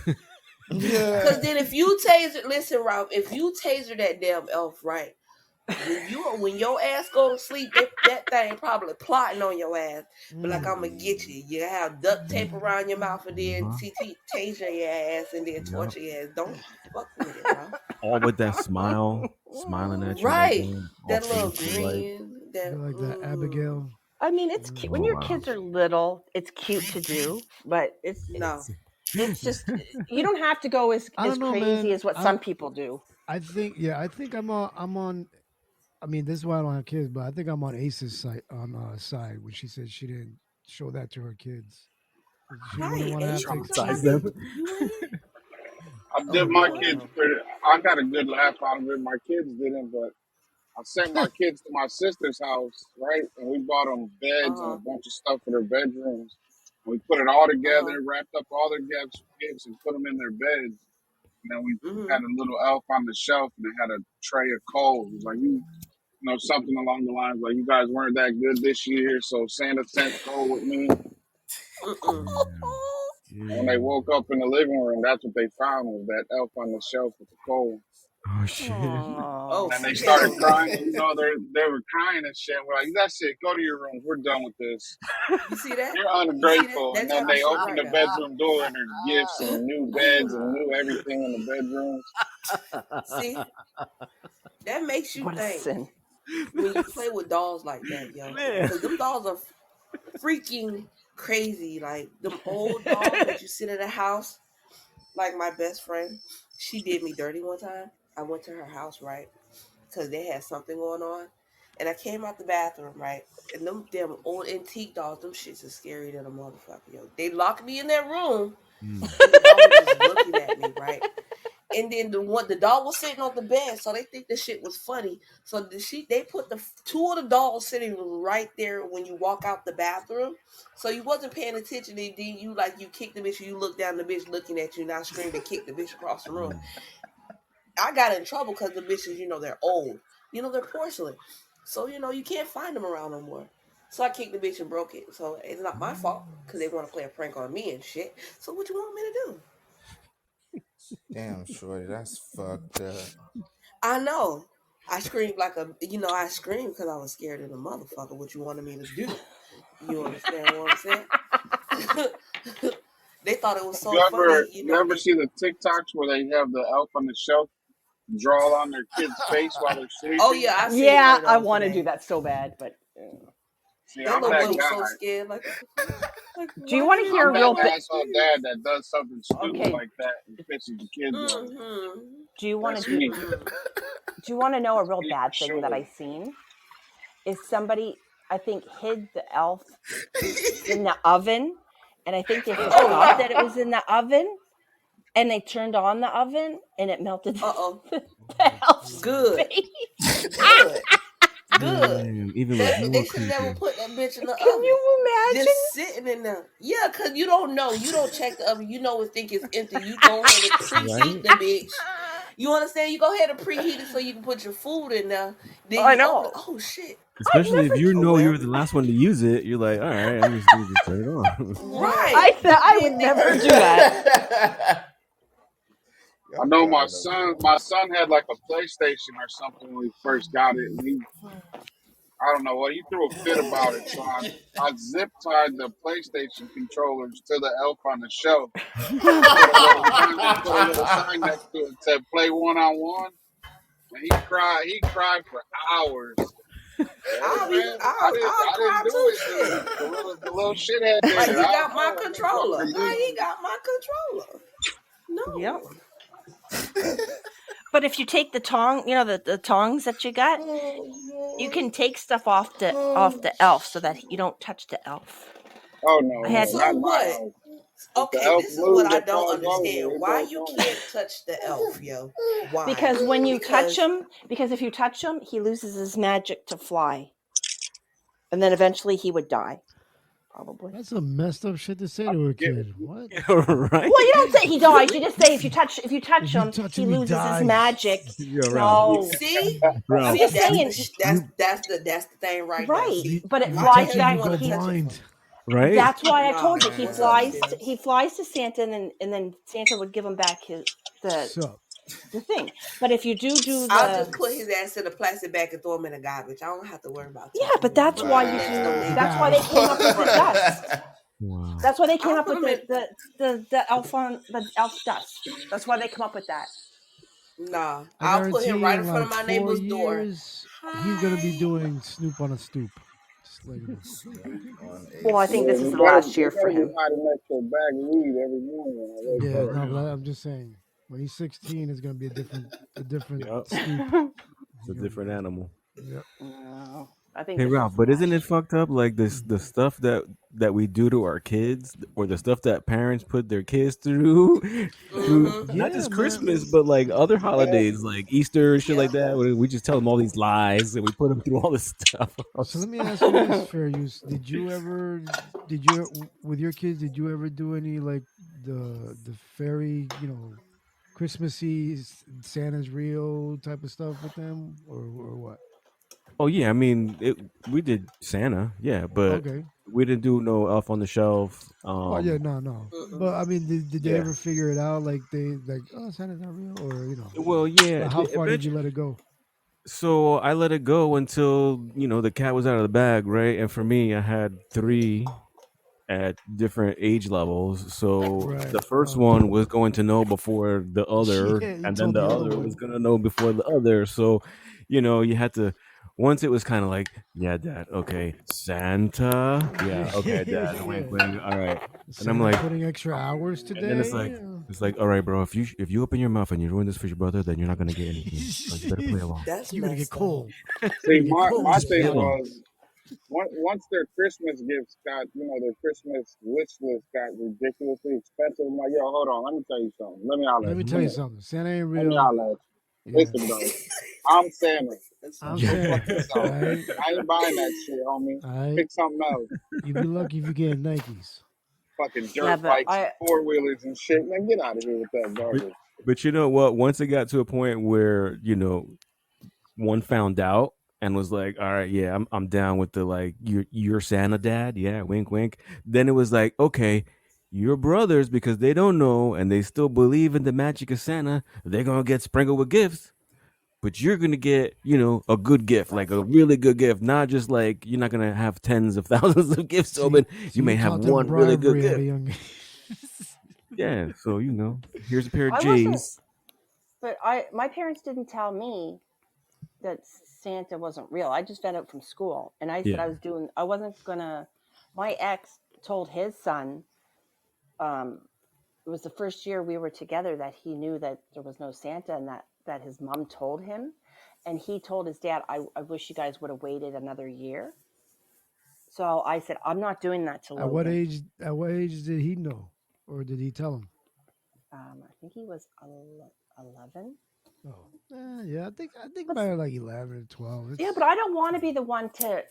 Because then if you taser, listen, Ralph, if you taser that damn elf, right, when your ass go to sleep, that thing probably plotting on your ass. But like, I'm gonna get you. You have duct tape around your mouth and then taser your ass and then torture your ass. Don't fuck with it, bro. All with that smile, smiling at you. Right. Like That little fancy, like, grin. That, Like that Abigail. I mean, it's cute. When your kids are little, it's cute to do, but it's just, you don't have to go as know, crazy man. as what some people do. I think I'm on. I mean, this is why I don't have kids, but I think I'm on Ace's side when she said she didn't show that to her kids. She wouldn't want to have to traumatize them. I did my kids. I got a good laugh out of it. My kids didn't, but I sent my kids to my sister's house, right? And we bought them beds and a bunch of stuff for their bedrooms. We put it all together, wrapped up all their gifts, and put them in their beds. And then we had a little elf on the shelf, and it had a tray of coal. It was like, something along the lines like, you guys weren't that good this year, so Santa sent coal with me. And when they woke up in the living room, that's what they found, was that elf on the shelf with the coal. Oh shit! Oh, and they started crying. They were crying and shit. We're like, that's it. Go to your rooms. We're done with this. You see that? You're ungrateful. And then they opened the bedroom door and there's gifts and new beds and new everything in the bedrooms. See, that makes you What a think. sin. when you play with dolls like that, yo, Man. because them dolls are freaking crazy. Like them old dolls that you sit in a house. Like my best friend, she did me dirty one time. I went to her house, right? Because they had something going on. And I came out the bathroom, right? And them damn old antique dolls, them shits is scary than a motherfucker, yo. They locked me in that room, Mm. and the doll was just looking at me, right? And then the doll was sitting on the bed, so they think the shit was funny. So they put the two of the dolls sitting right there when you walk out the bathroom. So you wasn't paying attention, and then you kick the bitch, and you look down, the bitch looking at you, now screaming, kick the bitch across the room. I got in trouble because the bitches, they're old. They're porcelain. So, you can't find them around no more. So I kicked the bitch and broke it. So it's not my fault because they want to play a prank on me and shit. So what you want me to do? Damn, shorty, that's fucked up. I know. I screamed I screamed because I was scared of the motherfucker. What you wanted me to do? You understand what I'm saying? They thought it was so funny, You ever see the TikToks where they have the elf on the shelf draw on their kid's face while they're Oh sleeping? yeah, I've seen Yeah, one of I those want to today. do that so bad, but See, That I'm little that boy was so guy. scared. Like, what the fuck? Like, do you why want did to he hear I'm a do that real that? asshole dad that does something stupid okay? like that and pisses the kids off. Mm-hmm. Do you want to That's me. do you want to know a real Me for bad thing that sure. I seen? Is somebody I think hid the elf in the oven, and I think they Oh forgot no. that it was in the oven, and they turned on the oven, and it melted Uh-oh. the elf's Good. face. Good. Good. Man, even was They more should have never creepy. put that bitch in the Can oven. you imagine? Just sitting in there. Yeah, because you don't know. You don't check the oven. You know it think it's empty. You go ahead and preheat Right? the bitch. You understand? You go ahead and preheat it so you can put your food in there. Then I you open it. know. Oh shit. I've Especially if never. you Oh know well. you're the last one to use it, you're like, all right, I'm just gonna just turn it on. Right. I would never do that. I Y'all know my wild up, son. man. My son had like a PlayStation or something when he first got it, and I don't know what he threw a fit about it. So I zip tied the PlayStation controllers to the elf on the shelf and put a little sign next to it that said "Play one on one." And he cried. He cried for hours. Hey man, I'll I didn't cry do too, it. shit. The little shithead did Like it. he I got don't my know. I'm just controller. fucking How with he you. got my controller? Yep. No. But if you take the tong, the tongs that you got, you can take stuff off the elf so that you don't touch the elf. Oh no, I had no, So not my what? house. If the Okay, elf this is what moves I or don't falls over, understand. it Why goes you on. can't touch the elf, yo? Why? Because when you touch Because him, if you touch him, he loses his magic to fly, and then eventually he would die, probably. That's a messed up shit to say I to a forget. kid. What? Right? Well, you don't say he dies. You just say if you touch If you him, touch he him, he loses his dies. magic. Yo, Ralph. No, see, I'm Ralph. just that's saying. the that's the thing right there. Right, See, but it If you I flies touch tell him, you you back. want go to touch it blind. from. Right? That's why I Nah, told you what's up, Phil? he flies to Santa, and then Santa would give him back Sup? the thing. But if you do I'll just the put his ass in a plastic bag and throw him in the garbage. I don't have to worry about yeah, touching but him. that's Put him why in the you next do. The That's donation why they guy. came up with the right. dust. Wow. That's why they came I'll up put with him in. the elf dust. That's why they come up with that. Nah, I I'll put guarantee him you, right in in front of like my 4 neighbor's door. years, he's gonna be Hi. doing Snoop on a stoop. Just let you know. Snoop on a Well, I think Yeah, this is we the stool. gotta last we year for gotta be him. hiding next to a bag of weed every morning when I wake Yeah, up. no, For but real. I'm just saying, when he's 16, it's gonna be a different Yep. Snoop. It's a different animal. Yep. No, I think Hey this is Ralph, the but last isn't it year. fucked up? Like this, the stuff that we do to our kids, or the stuff that parents put their kids through, through Mm-hmm. not Yeah, just man. Christmas, but like other Yeah. holidays, like Easter, shit Yeah. like that. Where we just tell them all these lies and we put them through all this stuff. So let me ask you this, Fair Use. With your kids, did you ever do any like the fairy, Christmassy Santa's real type of stuff with them, or what? Oh yeah, I mean, we did Santa, yeah, but Okay. we didn't do no Elf on the Shelf. Oh yeah, no. Mm-mm. But I mean, did they Yeah. ever figure it out? Like oh, Santa's not real, or Well, yeah. like how far did you Eventually, let it go? so I let it go until the cat was out of the bag, right? And for me, I had three at different age levels. So Right. the first Okay. one was going to know before the other, Yeah, you and then told the the other other was one. going to know before the other. So, you had to once it was kind of like, yeah, Dad, okay, Santa, yeah, okay, Dad, wink, wink, all right, and I'm Santa like, putting extra hours and then today. it's like, all right, bro, if you open your mouth and you ruin this for your brother, then you're not gonna get anything. So you better play along. That's You're gonna get messed up. cold. You're See, gonna get cold my in Just play thing December. along. was once their Christmas gifts got, their Christmas wish list got ridiculously expensive. I'm like, yo, hold on, let me tell you something. Let me holler Let at me you. tell you something. Santa ain't Let me real. holler at you. Yeah, Listen, though, I'm Santa. That's I'm funny. Go fuck Santa. All yourself. right, I ain't buying that shit, homie. all right. Pick something else. You'd be lucky if you get Nikes. Fucking Yeah, dirt but bikes and four wheelers and shit. Man, get out of here with that But, garbage. but you know what? Once it got to a point where one found out and was like, "All right, yeah, I'm down with the like you're Santa dad, yeah, wink wink." Then it was like, "Okay, your brothers because they don't know and they still believe in the magic of Santa, they're gonna get sprinkled with gifts." But you're gonna get, a good gift, like a really good gift, not just like you're not gonna have tens of thousands of gifts See, open. so You you may have taught them one really good bribery at a gift. young age. Yeah, so here's a pair of I wasn't. J's. But my parents didn't tell me that Santa wasn't real. I just found out from school, and I said Yeah. I wasn't gonna. My ex told his son, um, it was the first year we were together that he knew that there was no Santa, and that his mom told him, and he told his dad, I wish you guys would have waited another year. So I said, I'm not doing that to At what Logan. age? At what age did he know, or did he tell him? I think he was 11. Oh, yeah. I think But by like 11 or 12. yeah, It's but I don't want to be the one to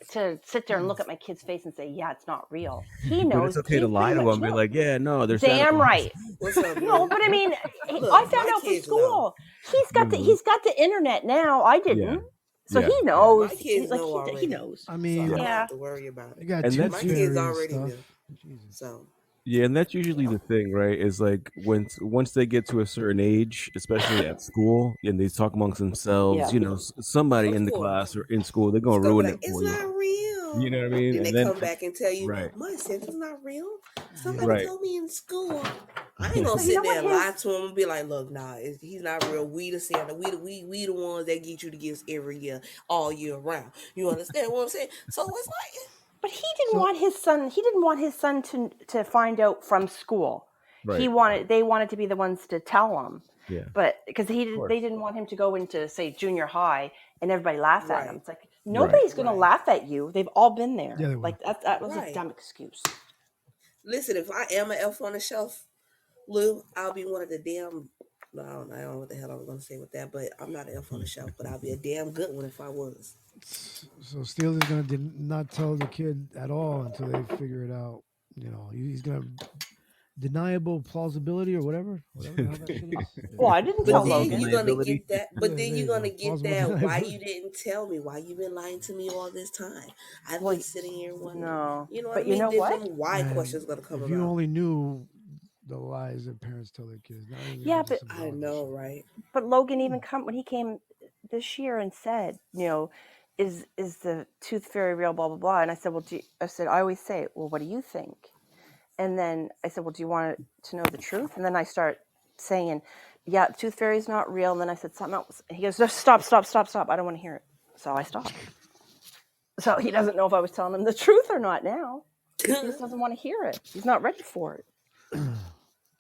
sit there and look at my kid's face and say, yeah, it's not real. He But it's knows. okay He to lie pretty to much them. Be knows. like, yeah, no, they're Santa Damn Claus. right. What's up, No, Blue? but I mean, I Look, found my out from kids know. school. He's got the internet now. I Yeah, didn't, so yeah, he yeah, My knows. kids Like know he already, knows. I so I mean, don't yeah. have Yeah, to worry about you it. got And tooth that's My kids fairy and already stuff. knew. Jesus. So Yeah, and that's usually the thing, right? Is like once they get to a certain age, especially at school, and they talk amongst themselves, yeah. somebody of in the course, class or in school, they're it's gonna gonna be ruin like, it it's for you. not You real. know what I mean? Then they And then, come back and tell you, right, my Santa's not real. Somebody Yeah. right, told me in school. I ain't gonna So you know sit what there and lie his to him and be like, look, nah, he's not real. We the Santa. We the ones that get you the gifts every year, all year round. You understand what I'm saying? So it's like, But he didn't So want his son. He didn't want his son to find out from school. He right, wanted. They wanted to be the ones to tell him, yeah, but because of course, they didn't want him to go into say junior high and everybody laugh at him. right, It's like right. nobody's gonna right, laugh at you. They've all been yeah, there. they will. Like that was a right. dumb excuse. Listen, if I am an elf on the shelf, Lou, I'll be one of the damn. No, I don't know what the hell I was gonna say with that, but I'm not an elf on the shelf, but I'll be a damn good one if I was. So Steele is gonna not tell the kid at all until they figure it out. He's gonna deniable plausibility or whatever the hell that shit is. Well, Yeah, I didn't But tell then Plausible Logan. you're gonna deniability. get that. But yeah, then there you're you gonna go. get Plausible that. Why deniability. you didn't tell me? Why you been lying to me all this time? I've Well, been sitting here wondering. no, You know what I but you mean? know Then what? them why Man, questions gonna come if you about. only knew the lies that parents tell their kids, now you're gonna Yeah, get into but some I political know, shit. right? Logan even come when he came this year and said, is the tooth fairy real? Blah blah blah. And I said, well, I said I always say, well, what do you think? And then I said, well, do you want to know the truth? And then I start saying, yeah, the tooth fairy is not real. And then I said something else. He goes, just stop, stop, stop, stop. I don't want to hear it. So I stopped. So he doesn't know if I was telling him the truth or not now. He just doesn't want to hear it. He's not ready for it.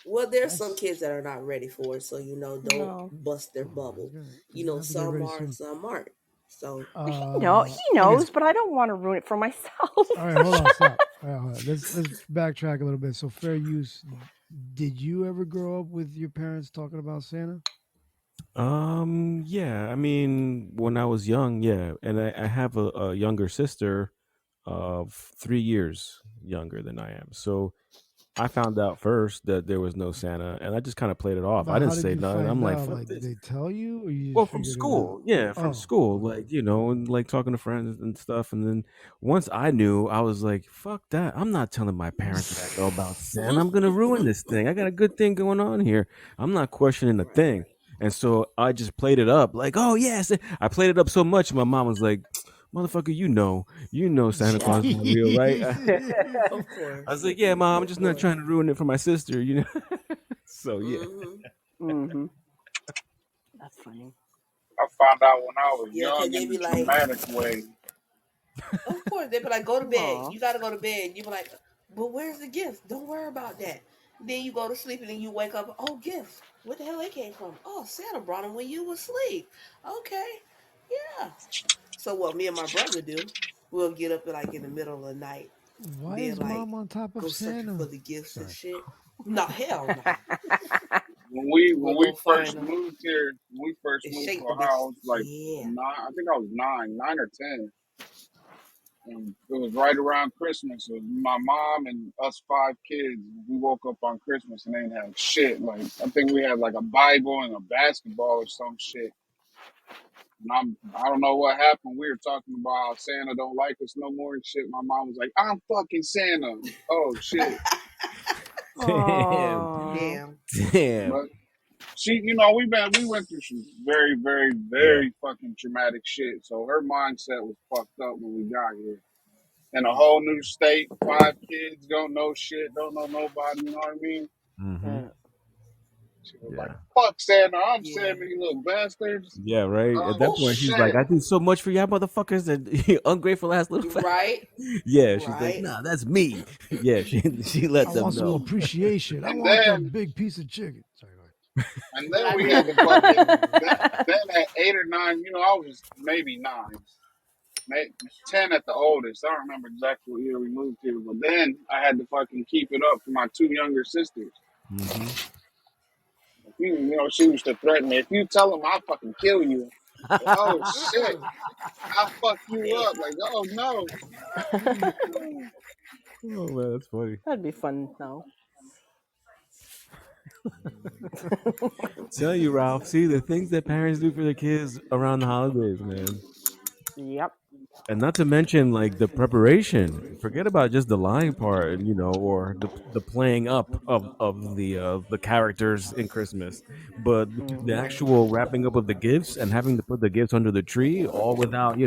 Well, there's some That's kids that are not ready for it, so don't No. bust their he's bubble. gonna he's gonna have to get Some ready are, soon. some aren't. So He I guess. knows, but I don't want to ruin it for myself. All right, hold on, stop. All right, hold on. Let's backtrack a little bit. So, fair use. Did you ever grow up with your parents talking about Santa? Yeah. I mean, when I was young, yeah, and I have a younger sister of 3 years younger than I am. So I found out first that there was no Santa, and I just kind of played it off. I But didn't how did say you nothing. I'm find like, out? "Fuck Like, did this." they tell you, or you Well, just from figured it out? school, yeah, from Oh, school, okay. like and like talking to friends and stuff. And then once I knew, I was like, "Fuck that! I'm not telling my parents that I know about Santa. I'm gonna ruin this thing. I got a good thing going on here. I'm not questioning a right, thing." And so I just played it up, like, "Oh yes," I played it up so much. My mom was like, "Motherfucker, you know Santa Yeah. Claus is not real, right?" of I was course, like, "Yeah, mom, I'm of just not course. trying to ruin it for my sister." So yeah. Hmm. Mm-hmm. That's funny. I found out when I was Yeah, because young they in a be like, traumatic way. of course, they be like, go to bed. Aw. You gotta go to bed. You be like, but where's the gift? Don't worry about that. Then you go to sleep and then you wake up. Oh, gifts. Where the hell they came from? Oh, Santa brought them when you was asleep. Okay, yeah. So what me and my brother do, we'll get up like in the middle of the night, Why then is like mom on top of go searching for Santa? the gifts and Sorry. shit. No, hell no. When We'll we go find first them moved here, when we first and moved to shake the a house, bitches. like Yeah. nine, I think I was nine or 10. And it was right around Christmas. It was my mom and us 5 kids. We woke up on Christmas and they didn't have shit. Like I think we had like a Bible and a basketball or some shit. And I don't know what happened. We were talking about how Santa don't like us no more and shit. My mom was like, "I'm fucking Santa." Oh shit! Damn. Aw. Damn. Damn. But she, we went through some very, very, Yeah. very fucking traumatic shit. So her mindset was fucked up when we got here. In a Yeah. whole new state, 5 kids, don't know shit, don't know nobody, you know what I mean? Mm-hmm. Yeah. She was like, Yeah. fuck Santa, I'm Yeah. Santa, you little bastards. Yeah, right. At that Oh point, she's like, shit. "I do so much for y'all motherfuckers, and ungrateful ass little." Right. Yeah, she's like, Right. "Nah, that's me." Yeah, she I let That's them want some know. me. appreciation. I And want the then big piece of chicken. Sorry, go and But then I we had remember to growing up. fucking then at 8 or 9, I was maybe 9. 10 at the oldest. I don't remember exactly what year we moved here, but then I had to fucking keep it up for my 2 younger sisters. Mm-hmm. She used to threaten me. If you tell them, I'll fucking kill you. Like, oh shit, Mm-mm. I'll fuck you Damn. up. Like, oh no. Oh man, that's funny. That'd be fun though. Tell you, Ralph. See the things that parents do for their kids around the holidays, man. Yep. And not to mention like the preparation. Forget about just the lying part, or the playing up of the characters in Christmas, but the Hmm. actual wrapping up of the gifts and having to put the gifts under the tree, all without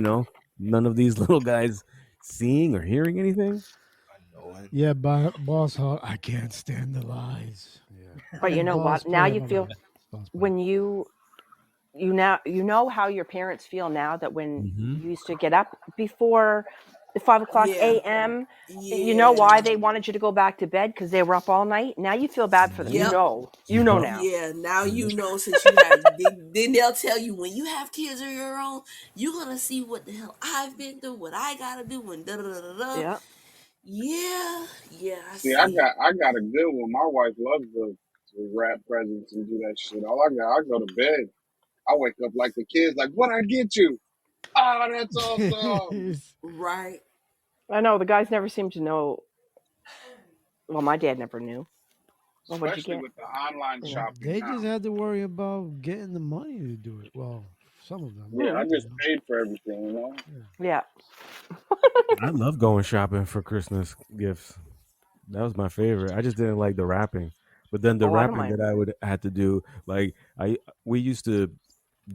none of these little guys seeing or hearing anything. Annoying. Yeah, boss hog. I can't stand the lies. Yeah. But you And know boss what? Now player, you my feel bad. Boss player. when you know how your parents feel now that when Mm-hmm. you used to get up before 5 o'clock Yeah. a.m. You know why Yeah. they wanted you to go back to bed because they were up all night. Now you feel bad for them. Mm-hmm. Yep. You know Yep. now. Yeah. Now Yep. you know since you have then they'll tell you when you have kids of your own, you're gonna see what the hell I've been through, what I gotta do, and da da da da da. Yeah. Yeah. Yeah, I See, I see. got I got a good one. My wife loves to wrap presents and do that shit. I go to bed. I wake up like the kids, like, what I get you? Oh, that's awesome. Right. I know the guys never seem to know. Well, my dad never knew. Well, what'd you Especially get? with the online You know. shopping They just now. had to worry about getting the money to do it. Well, some of them, Yeah, not I Mm. all of just them. paid for everything, Yeah. Yeah. I love going shopping for Christmas gifts. That was my favorite. I just didn't like the wrapping. But then the Oh, I don't wrapping that mind. I would had to do, like we used to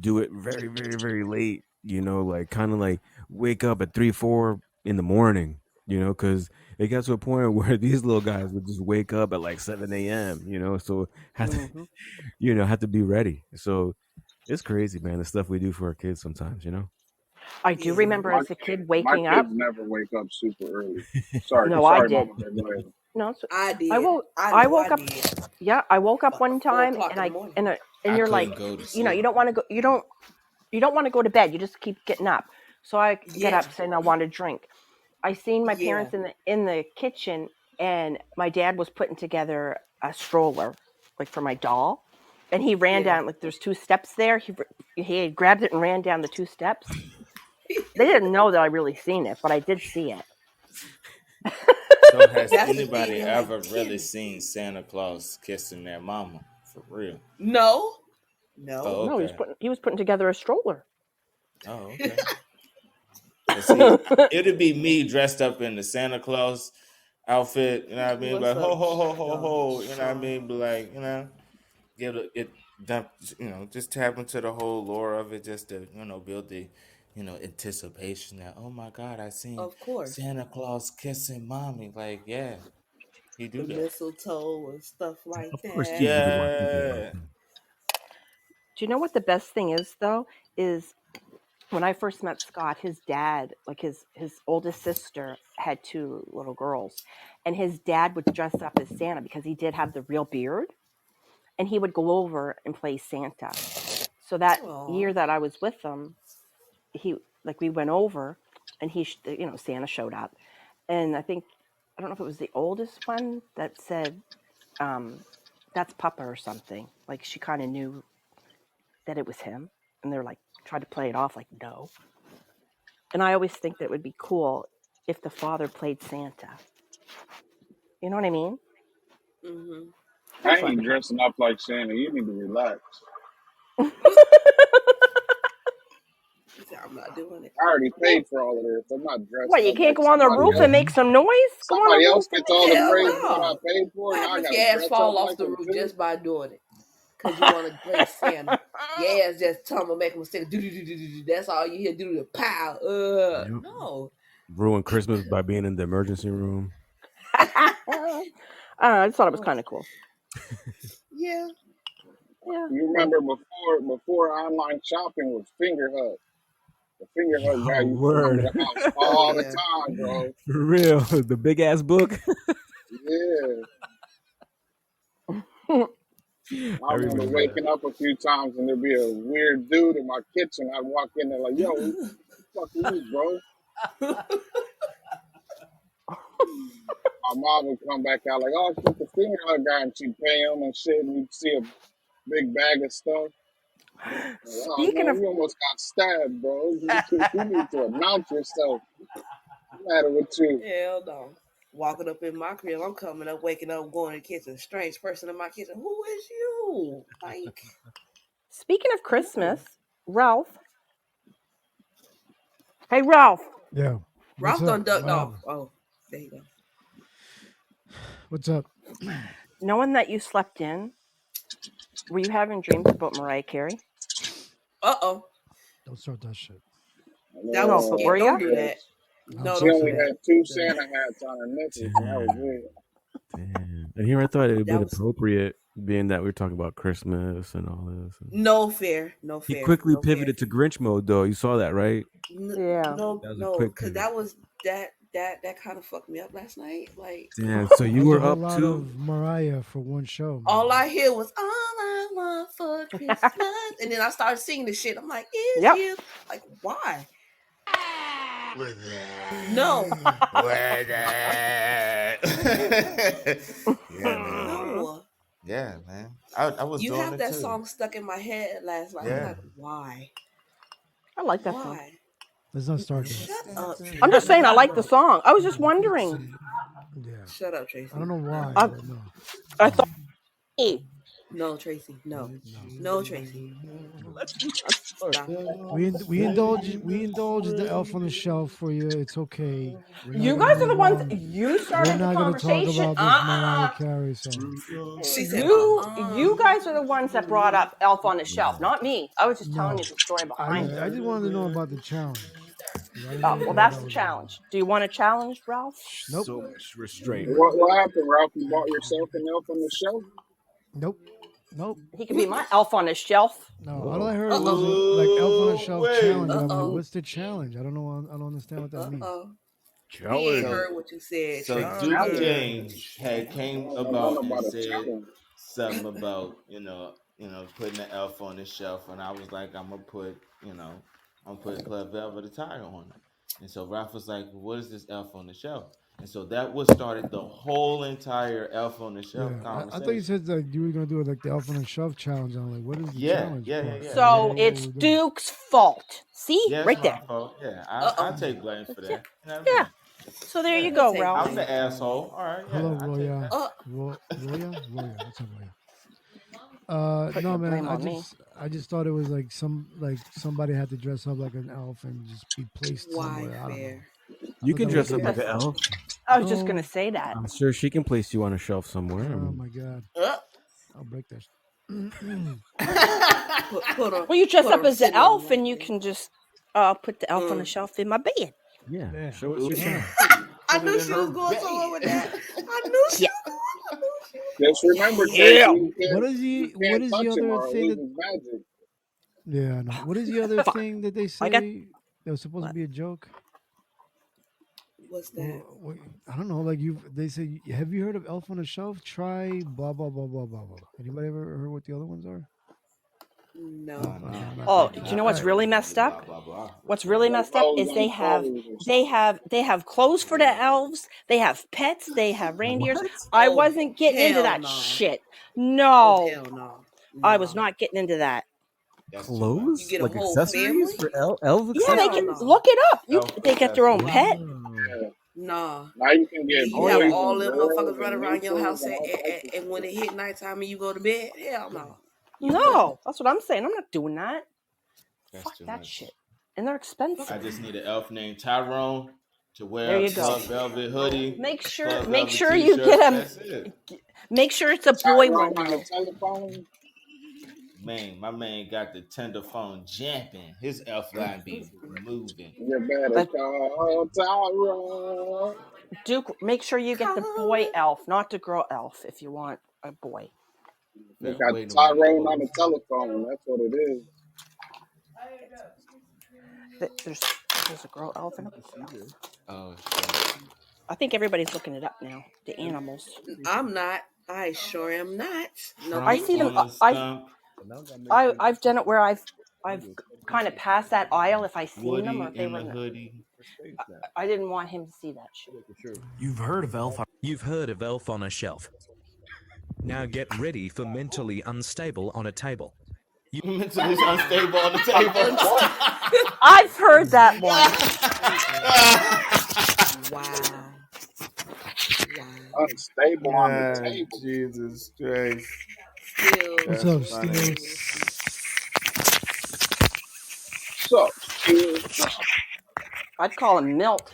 do it very, very, very late, like kind of like wake up at 3, 4 in the morning, because it got to a point where these little guys would just wake up at like 7 a.m., so had to, Hmm. had to be ready. So it's crazy, man, the stuff we do for our kids sometimes. I do Yeah. remember as a kid My waking up. kids never wake up super early. No, I Sorry, did. Mama Bear, go ahead. No, I I did. woke. I I know I woke up. did. Yeah, I woke up About one four time, o'clock and in the morning. and I you're couldn't like, go to you sleep. don't want to go. You don't want to go to bed. You just keep getting up. So I get Yeah. up saying I want a drink. I seen my Yeah. parents in the kitchen, and my dad was putting together a stroller, like for my doll, and he ran Yeah. down like there's 2 steps there. He had grabbed it and ran down the 2 steps. They didn't know that I really seen it, but I did see it. So has That's the thing. anybody They're like ever really kids. seen Santa Claus kissing their mama? For real? No. No. Oh, No, okay. he was putting together a stroller. Oh, okay. But see, it'd be me dressed up in the Santa Claus outfit, you know what I mean? What's Like ho up, ho ho ho ho, you know what I Sean? mean? Be like, get it dump, just tap into the whole lore of it, just to build the anticipation that, oh my God, I seen Of course. Santa Claus kissing mommy. Like, yeah, he The do that. mistletoe and stuff like Of course, that. kids would want to think about Yeah. that. Do you know what the best thing is though? is when I first met Scott, his dad, like his oldest sister, had 2 little girls, and his dad would dress up as Santa because he did have the real beard, and he would go over and play Santa. So that year that I was with him, we went over, and Santa showed up, and I don't know if it was the oldest one that said, "That's Papa" or something. Like she kind of knew that it was him, and they're like tried to play it off like no. And I always think that it would be cool if the father played Santa. You know what I mean? Mm-hmm. I ain't dressing up like Santa. You need to relax. I'm not doing it. I already paid for all of this. I'm not dressing What, you up can't like go on the somebody roof else. and make some noise? Go on Somebody the else roof and gets make all the Hell praise for what I no. paid for. What Now I happens if gotta your ass dress fall up off like the them roof too. just by doing it? Because you want to play Santa. Your ass just tumble, make a mistake. That's all you hear. Do the pow. Yep. No. Ruin Christmas by being in the emergency room. I just thought it was kind of cool. Yeah. Yeah. You remember before online shopping was Finger Hut. The Finger Hut guy Oh, used to come to word. the house Oh, all the yeah. time, bro. For real. The big ass book. Yeah. I remember Everybody waking up a few times and there'd be a weird dude in my kitchen. I'd walk in there like, yo, who the fuck are you, bro? My mom would come back out like, oh, it's just the Finger Hut guy, and she'd pay him and shit, and you'd see a big bag of stuff. Like, oh Speaking man, of you almost got stabbed, bro. You need to announce yourself. What's the matter with you? Hell no. Walking up in my crib, I'm coming up, waking up, going to the kitchen. Strange person in my kitchen. Who is you? Like, speaking of Christmas, Ralph. Hey, Ralph. Yeah. What's Ralph up? done ducked What off. happened? Oh, there you go. What's up? Knowing that you slept in, were you having dreams about Mariah Carey? Uh-oh. Don't start that shit. That No, was but No, were scary. you? Don't do that. No, she don't Don't do only say that. had 2 Don't do that. Santa hats on her nipples, and that was Damn. it. Damn. And here I thought it would be That was appropriate, being that we are talking about Christmas and all this. no fair. No He fair. quickly No pivoted to Grinch mode, though. You saw that, right? Yeah. No, That was a no, quick because pivot. that was that kind of fucked me up last night. Like, Damn. So you That's a were whole up lot too? of Mariah for one show, man. all I hear was "All I want for Christmas," and then I started singing this shit. I'm like, "Is Yep. you like why?" No, Yeah, man. no. Yeah, man. I was You doing have it that too. song stuck in my head last night. I'm Yeah. like, why? I like that song. Why? Let's not start that. Shut up. I'm just saying I like the song. I was just wondering. Yeah. Shut up, Tracy. I don't know why, I, but no. I thought, hey, No, Tracy. No. No. No, Tracy. Stop it. We indulge the elf on the shelf for you. It's okay. We're not you gonna guys are the move ones. on. You We're started the not gonna talk conversation. about this Mariah Carey song. She said, You guys are the ones that brought up Elf on the Shelf, not me. I was just telling No. you the story I behind it. just wanted to know about the challenge. I didn't Oh, know well, what that's that the was challenge. Do you want a challenge, Ralph? Nope. So much restraint. What happened, Ralph? You bought yourself an elf on the shelf? Nope. Nope. He could be my elf on the shelf. No, all I heard was like elf on the shelf challenge. I'm like, what's the challenge? I don't know. I don't understand what that means. He ain't So, heard what you said, so Tracy. Duke He ain't heard what you James said. had came I don't know about and about a said challenge. something about putting the elf on the shelf, and I was like, I'm gonna put Club Velvet attire on it. And so Ralph was like, what is this elf on the shelf? And so that what started the whole entire elf on the shelf Yeah, conversation. I thought you said that you were gonna do like the elf on the shelf challenge. I'm like, what is the challenge? part? So What it's we're doing? Duke's fault. See? Yeah, Right it's my there. fault. Yeah, I take blame for that. You know what I Yeah. mean? So there you Yeah. go, Take Ralph. I'm the asshole. All right, Hello, yeah, I take Roya. that. Roya. What's up, Roya? Putting No, the man. blame on me. I just thought it was like somebody had to dress up like an elf and just be placed Why somewhere. I don't know. fair? You can that dress was up like fair. an elf. I was just gonna say that. I'm sure she can place you on a shelf somewhere. I Oh mean, my god. I'll break that. Put Well, you dress put up her as the sitting elf, on and you can just put the elf on the shelf in my bed. yeah. Yeah. Show us your talent. I knew she was going somewhere with that. I knew she was Just remember, Yeah. Tracy, you What can't is the touch him other or thing lose that his magic. Yeah, I know. What is the other Fine. thing that they I got say that was supposed to what? be a joke? What's that? I don't know. Like they say, have you heard of Elf on a Shelf? Try blah blah blah blah blah blah. Anybody ever heard what the other ones are? No. No, No. not Oh, good. do I you know All what's right. really heard messed blah up? blah blah. What's really Like messed up is clothes on clothes or something. they have clothes for the elves, they have pets, they have reindeers. What? I Oh, wasn't getting into hell that no. shit. Oh, No, hell no. I was No. not getting into that. That's too much. You Clothes get a like whole accessories family? for elf Yeah, they Hell can accessories. no. look it up. Elf They get their own accessories. pet. Wow. Yeah. Nah. Now you can get You Oh have boys yeah. all and them girls motherfuckers and running around your nymphs house, and all types of and when shit. it hit nighttime and you go to bed, hell no. You couldn't. No, that's what I'm saying. I'm not doing that. That's Fuck too that much. shit. And they're Fuck I expensive. just need an elf named Tyrone to There wear a you go. club velvet hoodie, club Make velvet sure you t-shirts. get him. That's it. Make sure it's a boy Tyrone one on the though. telephone. Man, my man got the tender phone jamping. His elf line be moving. You better But call Tyrone. Duke, make sure you get the boy Call elf, not the girl elf, if you want a boy. They Felt got waiting around the Tyrone on corner. the telephone. That's what it is. There's a girl elf and a boy elf. Oh shit. I think everybody's looking it up now. The animals. I'm not. I sure am not. No, I Trump thank see them. you. on a stump. I've done it where I've kind of passed that aisle if I seen them or Woody if they in were the in the, hoodie. I didn't want him to see that shit. You've heard of Elf on a Shelf. Now get ready for mentally unstable on a table. Mentally unstable on the table. I've heard that one. Wow. Unstable on the table. Jesus Christ. Still. What's That's up, funny. Steel? Sup, Steve? I'd call him Milt.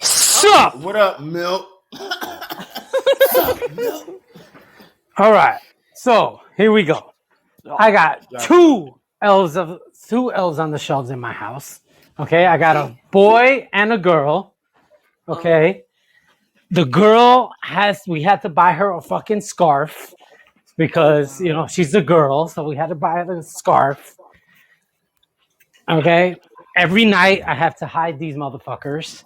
Sup? What up, Milk? Sup, Milk? All right. So here we go. I got two elves on the shelves in my house. Okay, I got a boy and a girl. Okay, the girl we had to buy her a fucking scarf because she's a girl, so we had to buy her the scarf. Okay, every night I have to hide these motherfuckers,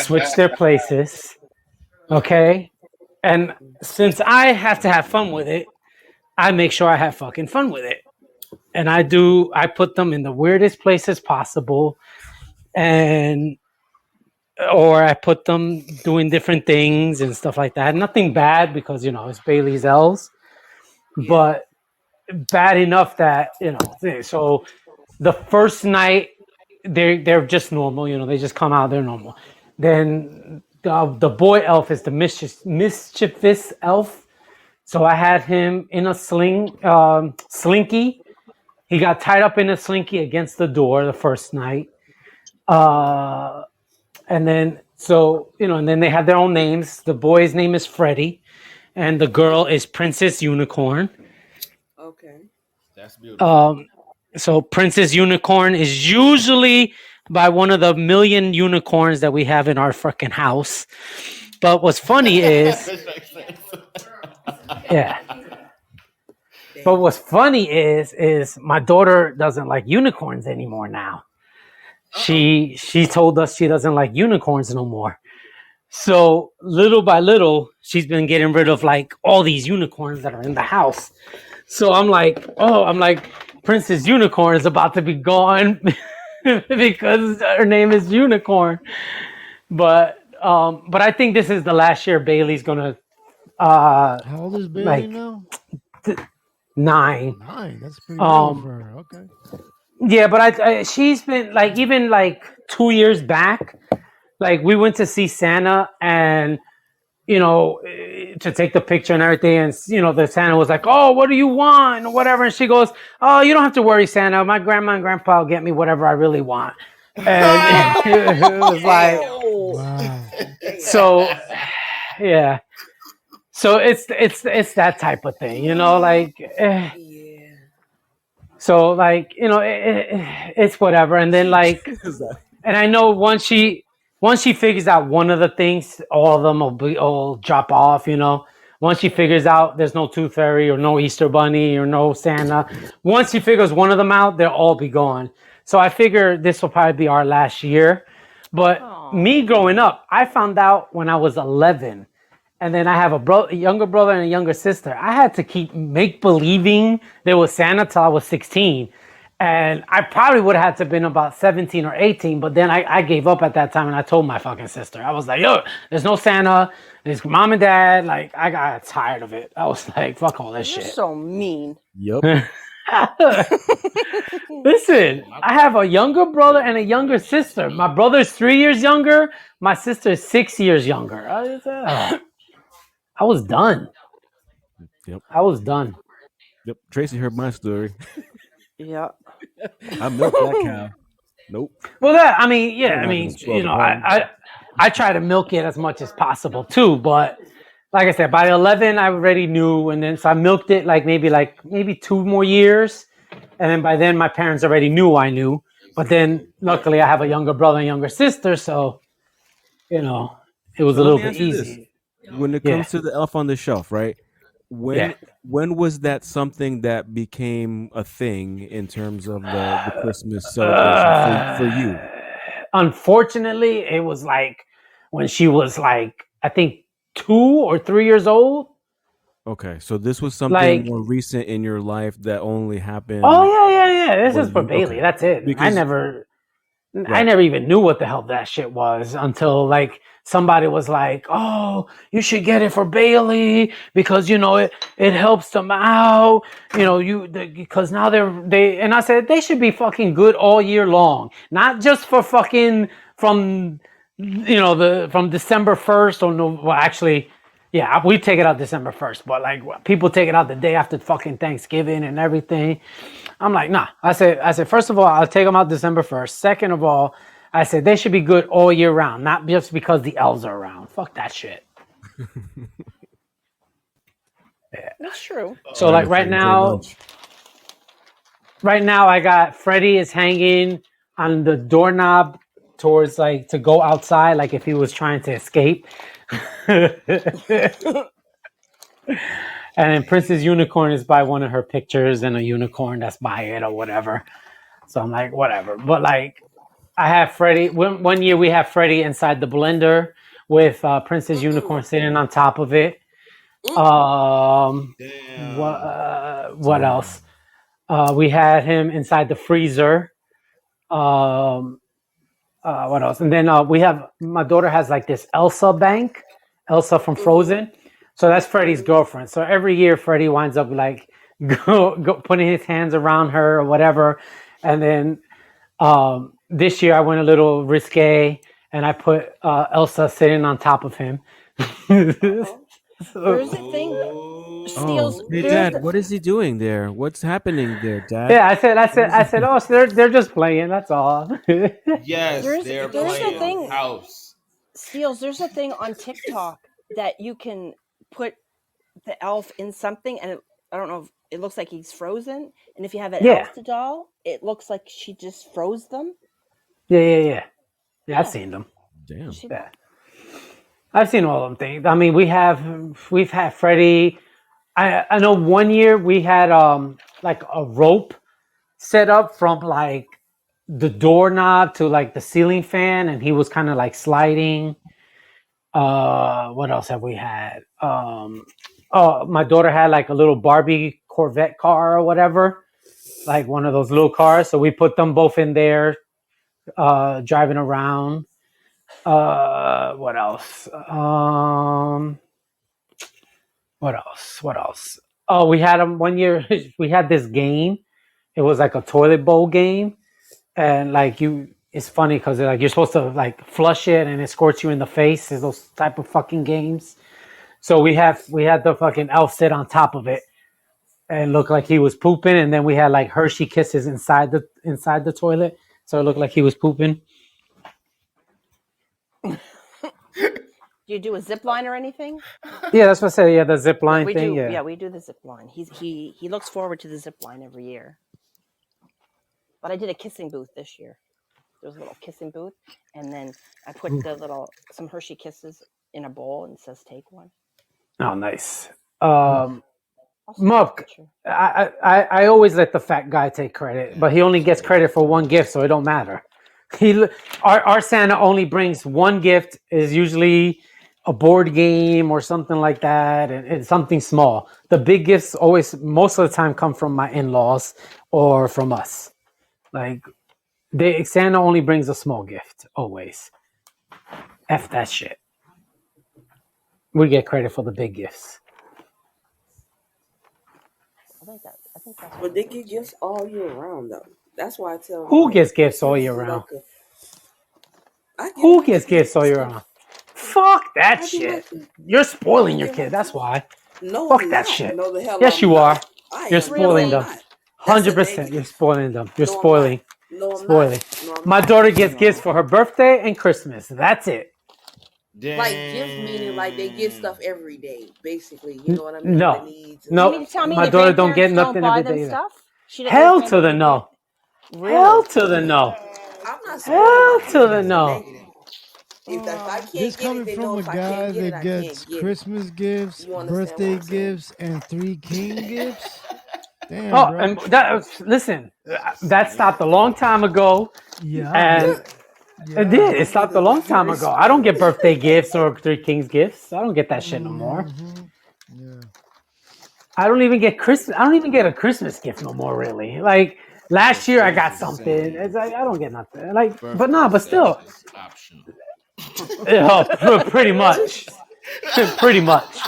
switch their places. Okay, and since I have to have fun with it, I make sure I have fucking fun with it. And I put them in the weirdest places possible. Or I put them doing different things and stuff like that. Nothing bad because, it's Bailey's elves. Yeah. But bad enough that, so the first night they're just normal, they just come out, they're normal. Then the boy elf is the mischievous elf. So I had him in a slinky. He got tied up in a slinky against the door the first night. And then, and then they have their own names. The boy's name is Freddie, and the girl is Princess Unicorn. Okay. That's beautiful. So Princess Unicorn is usually by one of the million unicorns that we have in our fucking house. But what's funny is, yeah. But what's funny is my daughter doesn't like unicorns anymore now. She told us she doesn't like unicorns no more. So little by little, she's been getting rid of like all these unicorns that are in the house. So I'm like, Princess Unicorn is about to be gone because her name is Unicorn. But I think this is the last year Bailey's gonna. How old is Bailey now? 9. 9. That's pretty young for her. Okay. Yeah, but she's been like even like 2 years back. Like we went to see Santa and to take the picture and everything, and the Santa was like, "Oh, what do you want?" or whatever, and she goes, "Oh, you don't have to worry, Santa. My grandma and grandpa will get me whatever I really want." And it was like, wow. So yeah. So it's that type of thing, like. Yeah. So like it's whatever, and then like, and I know once she figures out one of the things, all of them will drop off, Once she figures out there's no Tooth Fairy or no Easter Bunny or no Santa, once she figures one of them out, they'll all be gone. So I figure this will probably be our last year. But me growing up, I found out when I was 11. And then I have a younger brother and a younger sister. I had to keep make believing there was Santa till I was 16. And I probably would have had to have been about 17 or 18, but then I gave up at that time and I told my fucking sister. I was like, yo, there's no Santa. There's mom and dad. Like, I got tired of it. I was like, fuck all this You're shit. so mean. Yep. Listen, I have a younger brother and a younger sister. My brother's 3 years younger. My sister is 6 years younger. I was done. Yep. I was done. Yep. Tracy heard my story. Yeah. I milked that cow. Nope. Well, that I mean, yeah, We're I not mean, gonna spoil you the know, party. I try to milk it as much as possible too. But like I said, by 11, I already knew, and then so I milked it maybe 2 more years, and then by then my parents already knew I knew. But then luckily I have a younger brother and younger sister, so you know it was So a let little me bit ask you this: easy. when it Yeah, comes to the elf on the shelf, right? yeah. When was that something that became a thing in terms of the Christmas celebration for Uh, you? Unfortunately, it was like when she was like I think 2 or 3 years old. Okay, so this was something Like, more recent in your life that only oh happened yeah. This is when for you Bailey. okay. That's it. Because I right. never even knew what the hell that shit was until like somebody was like, "Oh, you should get it for Bailey because you know it helps them out. You know, because now they." And I said they should be fucking good all year long, not just for fucking from from December 1st or no. Well, actually, yeah, we take it out December 1st, but like people take it out the day after fucking Thanksgiving and everything. I'm like, nah. I said, first of all, I'll take them out December 1st. Second of all, I said they should be good all year round, not just because the elves are around. Fuck that shit. That's true. So Time like to feed her lunch. right now, I got Freddie is hanging on the doorknob towards like to go outside, like if he was trying to escape. And then Princess Unicorn is by one of her pictures and a unicorn that's by it or whatever. So I'm like, whatever. But like, I have Freddie. One year we have Freddie inside the blender with Princess Unicorn sitting on top of it. What Damn. else? We had him inside the freezer. What else? And then we have my daughter has like this Elsa bank, Elsa from Frozen. So that's Freddie's girlfriend. So every year Freddie winds up like go putting his hands around her or whatever. And then this year I went a little risque and I put Elsa sitting on top of him. There's a thing, Steels. Oh, hey There's Dad, what is he doing there? What's happening there, Dad? Yeah, What is he? oh, so they're just playing. That's all. Yes, they're there's a playing thing, house. Steels. There's a thing on TikTok that you can put the elf in something, and I don't know. If, it looks like he's frozen, and if you have an Yeah, elf doll, it looks like she just froze them. yeah. Yeah. I've seen them. Damn. Yeah, I've seen all of them things. I mean, we've had Freddie. I know one year we had like a rope set up from like the doorknob to like the ceiling fan, and he was kind of like sliding. What else have we had? Oh, my daughter had like a little Barbie Corvette car or whatever, like one of those little cars. So we put them both in there, driving around. What else? What else? Oh, we had them one year. We had this game. It was like a toilet bowl game, and like it's funny because like you're supposed to like flush it and it squirts you in the face. Is those type of fucking games. So we had the fucking elf sit on top of it and look like he was pooping, and then we had like Hershey kisses inside the toilet, so it looked like he was pooping. Do you do a zip line or anything? Yeah, that's what I said. Yeah, the zip line we thing. do. Yeah. We do the zip line. He looks forward to the zip line every year. But I did a kissing booth this year. There was a little kissing booth, and then I put some Hershey Kisses in a bowl and it says take one. Oh, nice. Muff. I'll send you a Muck, picture. I always let the fat guy take credit, but he only gets credit for one gift, so it don't matter. Our Santa only brings one gift, is usually a board game or something like that, and something small. The big gifts always, most of the time, come from my in-laws or from us. Like Santa only brings a small gift always. F that shit. We get credit for the big gifts. I think that's But what they it get is, gifts right? all year round though. That's why I tell them Who like gets gifts all Christmas year is round? like a. I give Who my gets kids gifts all year stuff. round? Fuck that I give my shit. kids. You're spoiling I your give my kid. That's kids. why. No, Fuck I'm that not. shit. No, the hell Yes, I'm you are. not. I You're am. No, spoiling I'm Really? them. not. That's a 100%. You're negative. spoiling them. You're No, I'm not. spoiling. No, I'm not. Spoiling. No, I'm My not. daughter gets gifts No. for her birthday and Christmas. That's it. Like gift meaning like they get Damn. stuff every day, basically. You know what I mean? The No. needs and You No. mean to stuff tell like me My the that. daughter don't get grandparents don't nothing buy every them day either. stuff? Your Hell to the grandparents don't. no. Hell Really? to the no. I'm not spoiling Hell my to kids. the That's a no. negative. If I This can't get it, coming they from know a if I can't guy get it, that I gets can't get it. Christmas gifts, You understand what birthday I'm saying? gifts, and 3 king gifts. Damn, Oh, bro. and listen, that stopped a long time ago, Yeah. and it Yeah. did. It My stopped kids a are long time very ago. I don't get spoiled. birthday gifts or Three Kings gifts. I don't get that shit no more. Mm-hmm. Yeah. I don't even get Christmas. I don't even get a Christmas gift no more. Really, like So last year I Phil's got is something. saying It's like I don't get nothing. Like, but birthday no, but sex still, is optional. pretty much, pretty much.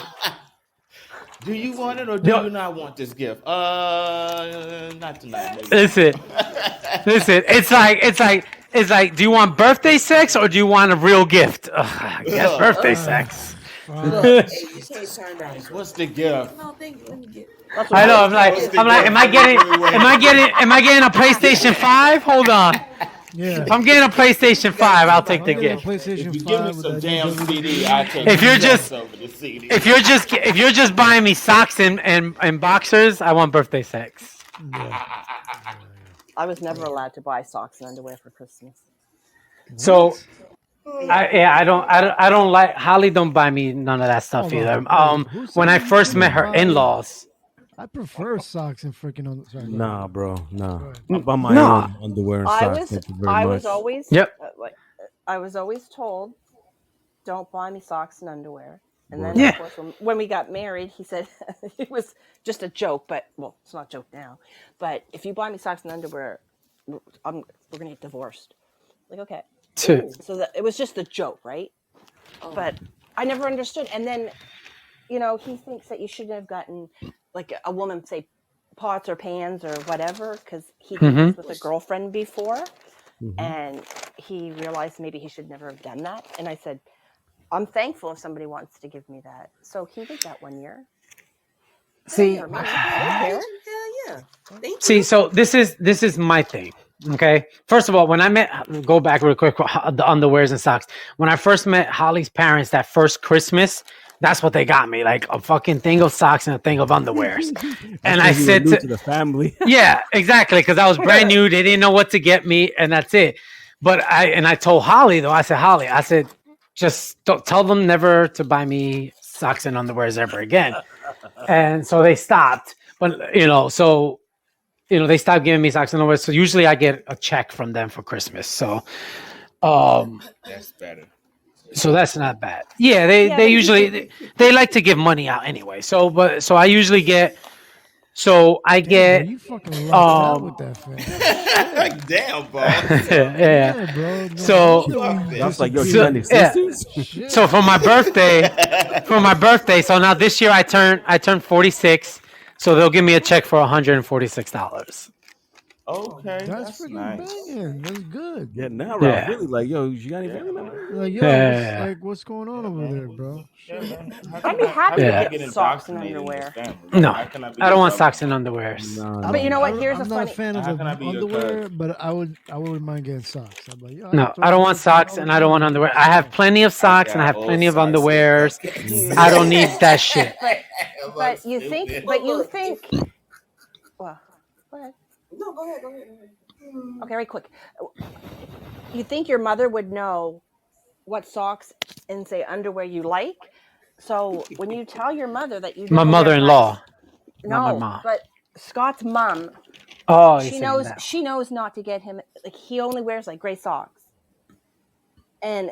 Do you want it or do No, you not want this gift? Not tonight, maybe listen, tomorrow. listen. It's like. Do you want birthday sex or do you want a real gift? I guess birthday sex. Look, Fuck. hey, you can't Jesus turn down Christ, birthday what's the sex. gift? No, thank you. Let me get. That's what I know. boys I'm can't like, What's do. the I'm like, gift? Let me am I getting a PlayStation 5? Hold on. Yeah. If I'm getting a PlayStation You gotta 5, I'll think If take about the I'm that getting a real gift. quick. If PlayStation you give me 5 with some that new damn CD, I WWE, take If the you're sex just over the CD. buying me socks and boxers, I want birthday sex. yeah. I was never allowed to buy socks and underwear for Christmas. So What? Yeah. I don't like Holly. Don't buy me none of that stuff Hold either. on. Wait, who When I said you first met couldn't her buy? in-laws, I prefer socks and freaking on. Sorry, go ahead. Nah, bro. Go Nah. ahead. I buy my no, own underwear and I socks. was Thank you very I was much. always yep. I was always told, don't buy me socks and underwear. And then, Word. of Yeah. course, when we got married, he said it was just a joke, but well, it's not a joke now. But if you buy me socks and underwear, we're gonna get divorced. Like, okay, Too. so that it was just a joke, right? Oh, But I never understood. And then, he thinks that you shouldn't have gotten like a woman say pots or pans or whatever because he did Mm-hmm. this with a girlfriend before, Mm-hmm. and he realized maybe he should never have done that. And I said, I'm thankful if somebody wants to give me that. So he did that one year. See, For me, that's I good, don't care. Agent. Hell yeah. Thank see. you. So this is my thing. Okay. First of all, when I met, go back real quick, the underwears and socks. When I first met Holly's parents that first Christmas, that's what they got me, like a fucking thing of socks and a thing of underwears. That's And I because you were said new to, to the family. yeah, exactly, because I was brand new. They didn't know what to get me, and that's it. But I told Holly though. I said, Holly, I said, just don't tell them never to buy me socks and underwears ever again. And so they stopped. But they stopped giving me socks and underwear. So usually I get a check from them for Christmas. So That's better. so that's not bad. Yeah, Yeah, they but usually they like to give money out anyway. So I usually get. So I Damn, bro, get. you fucking lucked out with Um. that fam. Shit. Damn, boss. Yeah. Yeah, bro. No So wonder we That's like, yo, you so got any disappeared. yeah. sisters? Shit. So for my birthday. So now this year I turned 46. So they'll give me a check for $146. Okay, That's that's freaking nice. banging. That's good. Yeah, now Ralph Yeah. really like, yo, you got any Yeah, family man. members? Like, yo, Yeah. what's going on over there, bro? Yeah, Shit. man. I'd be How happy can to I Yeah. get get socks and indoctrinated in this underwear. family? No, How can I be I your don't want brother? socks and underwears. No, I But you don't. know no. what? Here's a I'm not a funny. fan of How the can I be your underwear, cousin? but I wouldn't mind getting socks. I'm like, yo, I No, throw I my don't want shirts on socks all the and I don't want time. underwear. I have plenty of I socks and I got have old plenty of socks too. underwears. Do you I don't think? need that shit. But Am I you think? stupid? But But you look, if think? Well, go ahead. no, go ahead, go ahead. Okay, right quick. You think your mother would know what socks and say underwear you like, So when you tell your mother that you My don't wear mother-in-law, pants, not my no, mom. but Scott's mom, Oh, you're saying that. she knows not to get him, like, he only wears like gray socks. And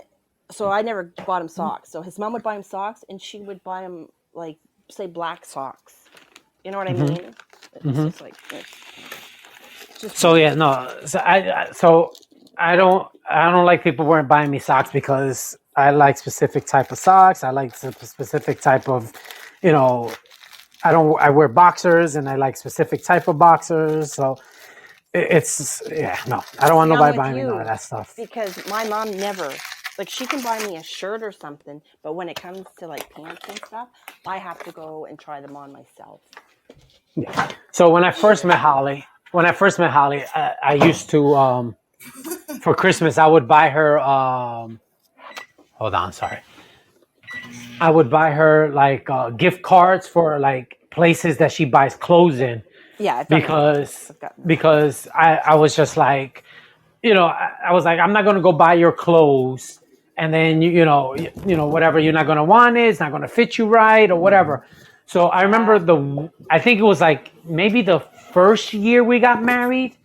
so I never bought him socks. So his mom would buy him socks, and she would buy him, like, say, black socks. You know what I mean? It's just like, it's just So yeah, weird. no. So I don't like people wearing buying me socks because I like specific type of socks. I like specific type of, you know, I wear boxers and I like specific type of boxers. So it's yeah, no. I don't want See, I'm nobody with buying me none of you that stuff. because my mom never, like, she can buy me a shirt or something, but when it comes to like pants and stuff, I have to go and try them on myself. Yeah. So when I first met Holly, I used to for Christmas I would buy her hold on, sorry. I would buy her like gift cards for like places that she buys clothes in Yeah, I've done that. because I've gotten that. I was just like, you know, I was like, I'm not gonna go buy your clothes and then you know whatever you're not gonna want it, it's not gonna fit you right or whatever. So I remember I think it was like maybe the first year we got married.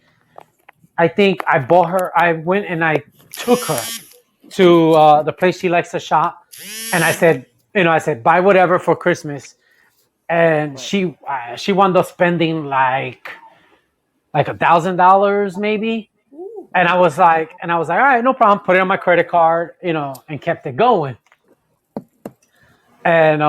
I think I went and I took her to the place she likes to shop, and I said, buy whatever for Christmas, and she wound up spending like $1,000 maybe, and I was like, all right, no problem, put it on my credit card, and kept it going, and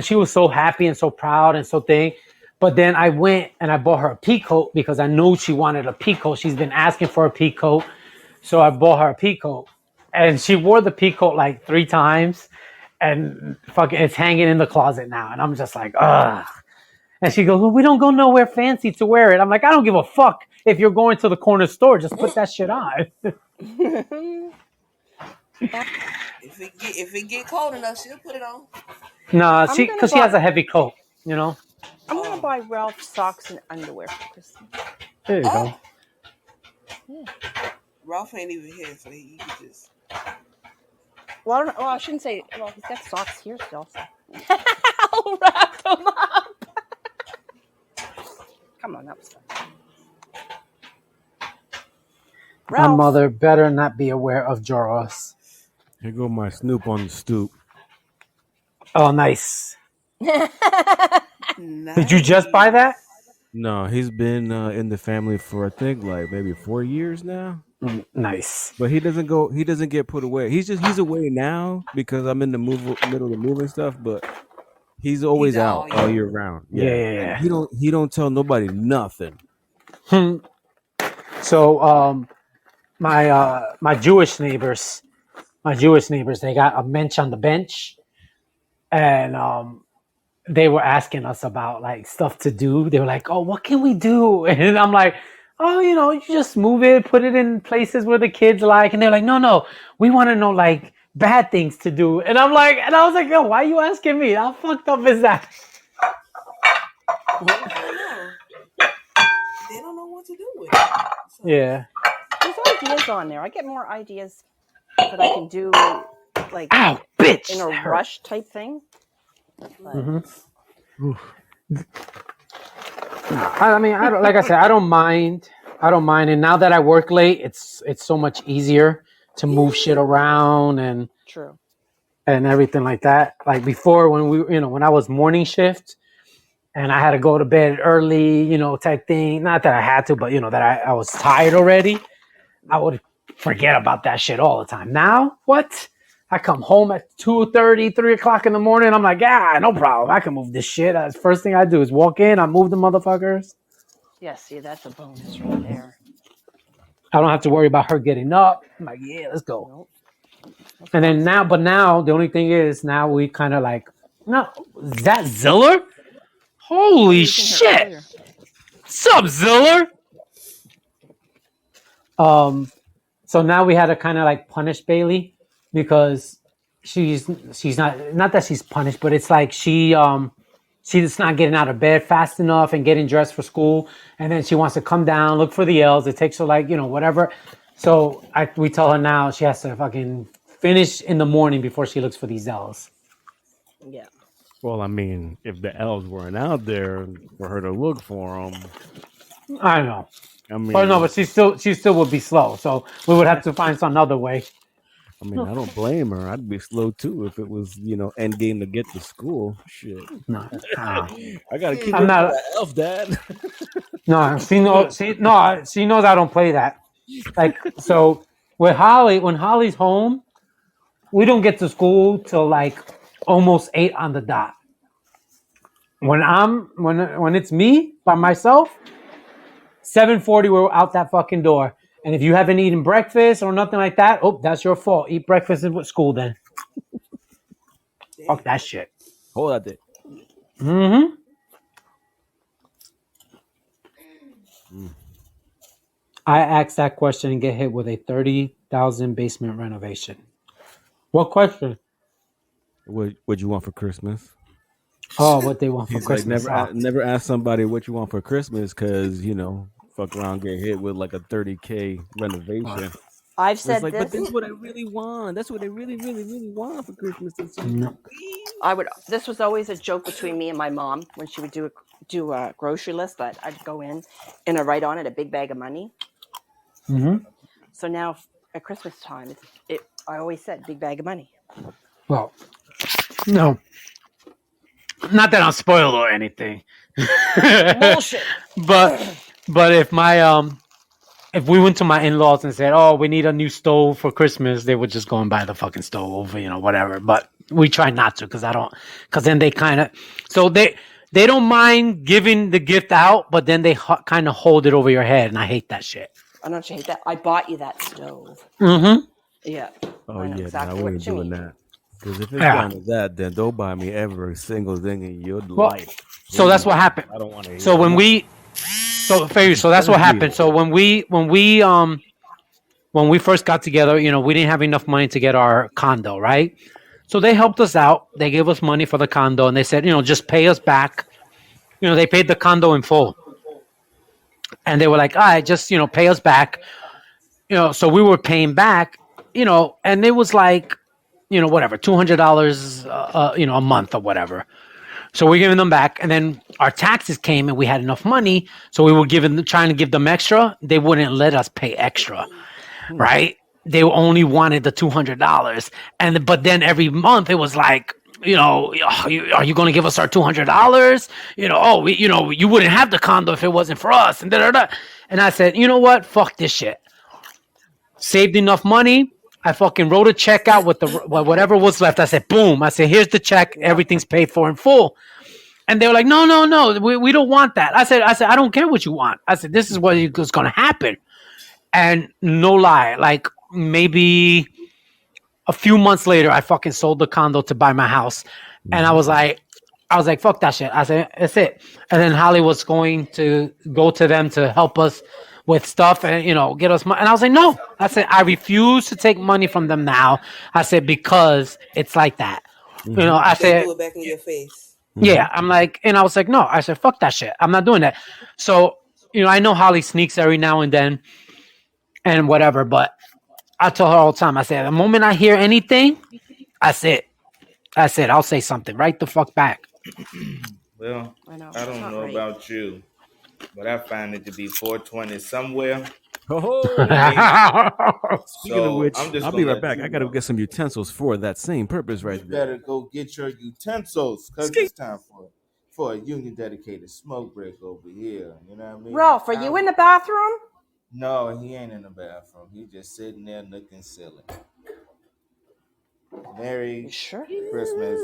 she was so happy and so proud and so thing. But then I went and I bought her a peacoat because I knew she wanted a peacoat. She's been asking for a peacoat. So I bought her a peacoat. And she wore the peacoat like 3 times. And fucking it's hanging in the closet now. And I'm just like, ugh. And she goes, well, we don't go nowhere fancy to wear it. I'm like, I don't give a fuck if you're going to the corner store. Just put that shit on. If it get cold enough, she'll put it on. No, I'm gonna because she buy. has a heavy coat, I'm gonna buy Ralph socks and underwear for Christmas. There you go. Yeah. Ralph ain't even here, so he can just. Well, I shouldn't say. Well, he's got socks here still. So. I'll wrap them up. Come on, that was fun. My mother better not be aware of Joros. Here go my Snoop on the stoop. Oh, nice. Nice. Did you just buy that? No, he's been in the family for I think like maybe 4 years now. Nice. But he doesn't get put away. He's away now because I'm in the middle of moving stuff. But he's always out all year round. Yeah. He don't tell nobody nothing. So my Jewish neighbors, they got a bench on the bench, and they were asking us about like stuff to do. They were like, "Oh, what can we do?" And I'm like, "Oh, you just move it, put it in places where the kids like." And they're like, "No, we want to know like bad things to do." And I was like, "Yo, why are you asking me? How fucked up is that?" I don't know. They don't know what to do with it. So. Yeah. There's ideas on there. I get more ideas that I can do, like, ow, bitch, in a rush type thing. I mean, like I said, I don't mind. And now that I work late, it's so much easier to move shit around and True. And everything like that. Like before, when I was morning shift and I had to go to bed early, type thing. Not that I had to, but that I was tired already. I would forget about that shit all the time. Now, what? I come home at 2:30, 3 o'clock in the morning. I'm like, no problem. I can move this shit. The first thing I do is walk in. I move the motherfuckers. Yeah, see, that's a bonus right there. I don't have to worry about her getting up. I'm like, yeah, let's go. Nope. And then now the only thing is now we kind of like, no, is that Ziller? Holy shit! Sup, Ziller? So now we had to kind of like punish Bailey because she's not that she's punished, but it's like she's not getting out of bed fast enough and getting dressed for school, and then she wants to come down, look for the L's. It takes her like whatever. So we tell her now she has to fucking finish in the morning before she looks for these L's. Yeah. Well, I mean, if the elves weren't out there for her to look for them, I know. I But no, mean, but she still would be slow. So we would have to find some other way. I don't blame her. I'd be slow too if it was, end game to get to school. Shit, No, I gotta keep I'm up with not. that elf, Dad. No, she knows. She knows I don't play that. Like so, with Holly, when Holly's home, we don't get to school till like almost 8 on the dot. When it's me by myself, 7:40 we're out that fucking door. And if you haven't eaten breakfast or nothing like that, oh, that's your fault. Eat breakfast at school then. Fuck that shit. Hold that there. Mm-hmm. I asked that question and get hit with a 30,000 basement renovation. What question? What you want for Christmas? Oh, what they want for He's like Christmas? never ask somebody what you want for Christmas because fuck around get hit with like a 30K renovation. I've And it's said like, but this. that's what I really want. That's what I really, really, really want for Christmas this year. No. This was always a joke between me and my mom when she would do a grocery list. That I'd go in and I'd write on it a big bag of money. Mm-hmm. So now at Christmas time, I always said big bag of money. Well, no. Not that I'm spoiled or anything. Bullshit. But if we went to my in-laws and said, "Oh, we need a new stove for Christmas," they would just go and buy the fucking stove, whatever. But we try not to because then they kind of they don't mind giving the gift out, but then they kind of hold it over your head, and I hate that shit. I don't hate that. I bought you that stove. Mm-hmm. Yeah. Oh I know yeah, exactly I what ain't you doing mean. that. Because if it's down to that, then don't buy me every single thing in your life. So that's what happened. I don't want to. So so that's what happened. So when we first got together, we didn't have enough money to get our condo, right? So they helped us out. They gave us money for the condo, and they said, just pay us back. They paid the condo in full, and they were like, "All right, just pay us back." So we were paying back, and it was like, whatever, $200, a month or whatever. So we're giving them back, and then our taxes came, and we had enough money, so we were trying to give them extra. They wouldn't let us pay extra, right? They only wanted the $200, but then every month it was like, are you going to give us our $200? You wouldn't have the condo if it wasn't for us, and da-da-da. And I said, you know what? Fuck this shit. Saved enough money. I fucking wrote a check out with whatever was left. I said, boom. I said, here's the check. Everything's paid for in full. And they were like, no. We don't want that. I said, I don't care what you want. I said, this is what is going to happen. And no lie, like maybe a few months later, I fucking sold the condo to buy my house. And I was like, fuck that shit. I said, that's it. And then Holly was going to go to them to help us with stuff and, get us money. And I was like, no. I said, I refuse to take money from them now. I said, because it's like that. I They said, do it back in your face. yeah, I'm like, and I was like, no. I said, fuck that shit. I'm not doing that. So, I know Holly sneaks every now and then and whatever, but I tell her all the time, I said, the moment I hear anything, that's it. I'll say something right the fuck back. Well, I don't know about you, but I find it to be 420 somewhere. Speaking of which, I'll be right back. I got to get some utensils for that same purpose right there. You better go get your utensils because it's time for a union dedicated smoke break over here. You know what I mean? Ralph, are you in the bathroom? No, he ain't in the bathroom. He just sitting there looking silly. Merry Christmas.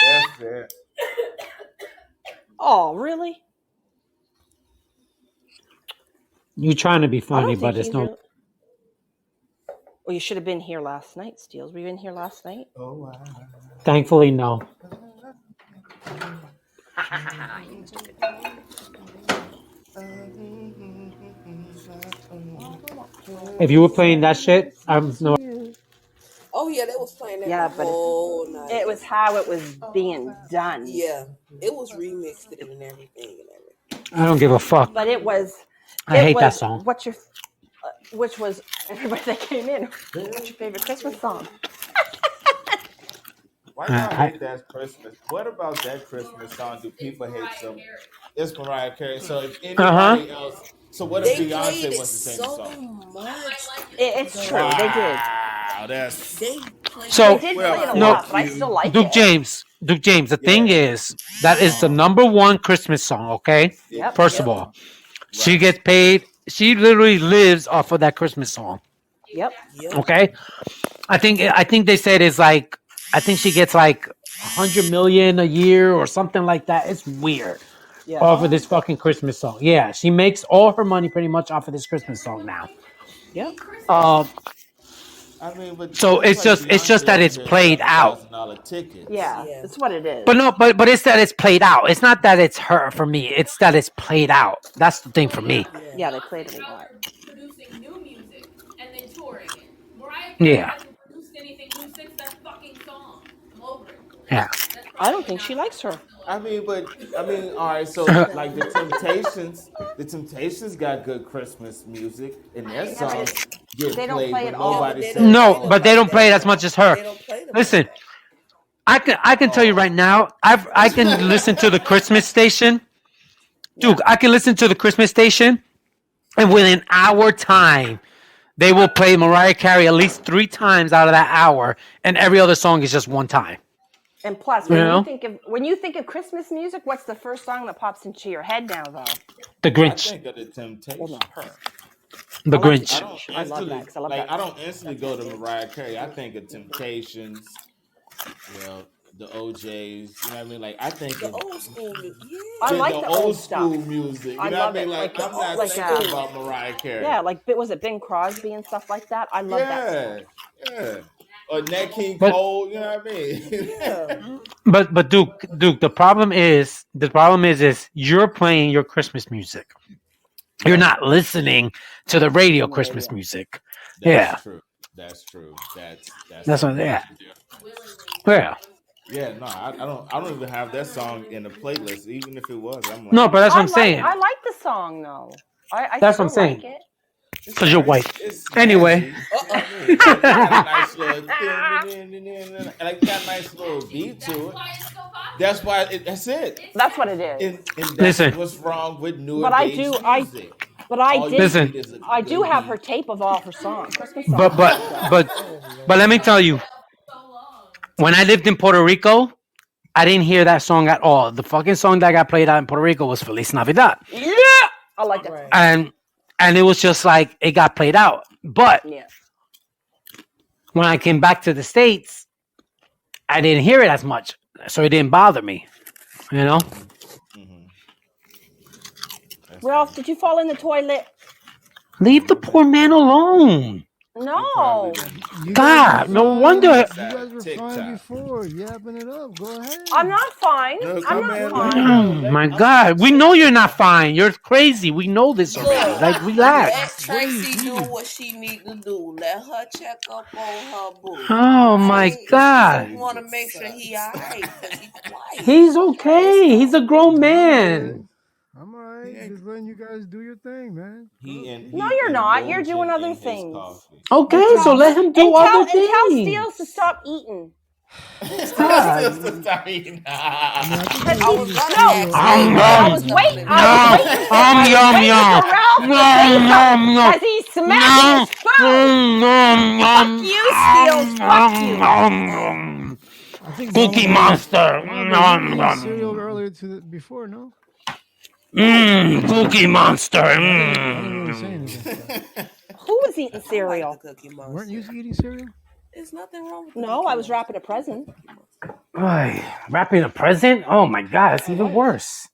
That's it. Oh, really? You trying to be funny, but it's no. Well, you should have been here last night, Steels. Were you in here last night? Oh, wow. Thankfully, no. If you were playing that shit, I'm no. Oh yeah, they was playing that Yeah, the but whole night. it was how it was being done. Yeah, it was remixed and everything. I don't give a fuck. But it was. I hate that song. What's your? Which was everybody that came in? What's your favorite Christmas song? Why y'all hate that Christmas? What about that Christmas song do people hate so? It's Mariah Carey. So if anybody else, so what if They played Beyonce it was to sing the so song? much. It's true. Though. They did. Wow, that's They played They So it did a play it a lot. no, lot, but I still like Duke it. James. Duke James. The thing yeah. is that is the number one Christmas song. Okay, Yep. first of Yep. all, she Right. gets paid. She literally lives off of that Christmas song. Yep. Yep. Okay, I think they said it's like I think she gets like 100 million a year or something like that. It's weird. Yeah. Off of this fucking Christmas song. Yeah, she makes all her money pretty much off of this Christmas song now. Yep. I mean, but So just like it's just Beyonce that over it's here played selling out. $1,000 tickets. Yeah. Yeah. That's what it is. But no, but it's that it's played out. It's not that it's her for me. It's that it's played out. That's the thing for me. Yeah, they played it a lot. Producing new music and then touring it. Mariah Yeah. hasn't produced anything new since that fucking song. I'm over it. Yeah. I don't think she likes her. I mean, all right. So like the Temptations got good Christmas music, and their songs get they don't played, play but it all. nobody they says. don't No, play them but they like don't play it that. as much as her. They don't play them Listen, like that. I can tell you right now. I can listen to the Christmas station, Duke. I can listen to the Christmas station, and within an hour time, they will play Mariah Carey at least 3 times out of that hour, and every other song is just one time. And plus, You when know? you think of Christmas music, what's the first song that pops into your head now, though? The I Grinch. think of the Temptations. Well, not her. The I like Grinch. I don't I love instantly that 'cause I love like. that. I don't instantly go to Mariah Carey. I think of Temptations. The OJ's. You know what I mean? Like I think The of old school music. Yeah. I like the the old old school stuff. music. You I know love what I mean? it. Like I'm not like, thinking about Mariah Carey. Yeah, like was it Bing Crosby and stuff like that? I love that. Yeah. Or Nat King But- Cole. You know what I mean? Yeah. But Duke, the problem is you're playing your Christmas music. You're not listening to the radio Christmas music. That's true. That's true. That's what. Yeah. Yeah. Yeah, no, I don't even have that song in the playlist. Even if it was, I'm like, No, but that's what I'm saying. I like the song though. I That's still what I'm saying. like it. Because you're white. It's Anyway. snazzy. It's got a nice little, like got a nice little beat to it. That's why. That's it. That's what it is. And that's Listen. what's wrong with newer But I age do- music. But I All you did. Listen. need is a I do good have beat. her tape of all her songs, Christmas songs. But let me tell you, when I lived in Puerto Rico, I didn't hear that song at all. The fucking song that got played out in Puerto Rico was Feliz Navidad. Yeah, I like that. Right. And it was just like it got played out. But Yeah. when I came back to the States, I didn't hear it as much. So it didn't bother me. You know? Ralph, did you fall in the toilet? Leave the poor man alone. No. You God, guys were no fine. wonder. You guys were TikTok. fine before. Yapping it up. Go ahead. I'm not fine. Look, I'm my not man, fine. Oh my God. We know you're not fine. You're crazy. We know this already. Look, Like, let relax. Tracy do what she need to do. Let her check up on her boo. Oh my God. I want to make sure he alright because he quiet. He's okay. He's a grown man. I'm all right. Just letting you guys do your thing, man. No, you're not. You're doing other things. Okay, so let him do other And tell things. Steels to stop eating. God. I was waiting. Yum yum. Because he's smacking his phone. Fuck you, Steels. Fuck you. I think Cookie Mama- Monster. Mama, you ate cereal earlier before, no? Cookie Monster. I didn't really say anything. Who was eating cereal? Cookie Monster. Weren't you eating cereal? There's nothing wrong with No, I was wrapping a present. Ay, wrapping a present? Oh my God, it's even worse.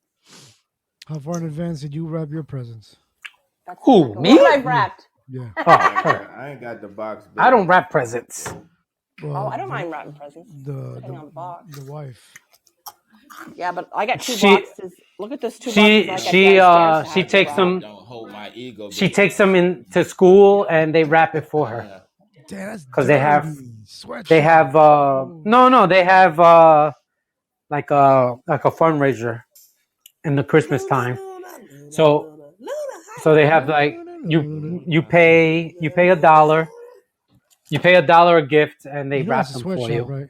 How far in advance did you wrap your presents? Who, me? What I wrapped? Yeah. Oh, her. I ain't got the box. I don't wrap presents. Well, Oh, I don't mind wrapping presents. Depending on the box. The wife. Yeah, but I got 2 She- boxes. Look at those 2 boxes. I got She downstairs to she have takes to them. wrap. Don't hold my ego. She baby. takes them into school and they wrap it for her. Damn, that's Because they have, Sweatshop. they have no, they have like a fundraiser in the Christmas time. So they have like you pay $1, you pay $1 a gift and they You know wrap it's a them for sweatshop, you. right?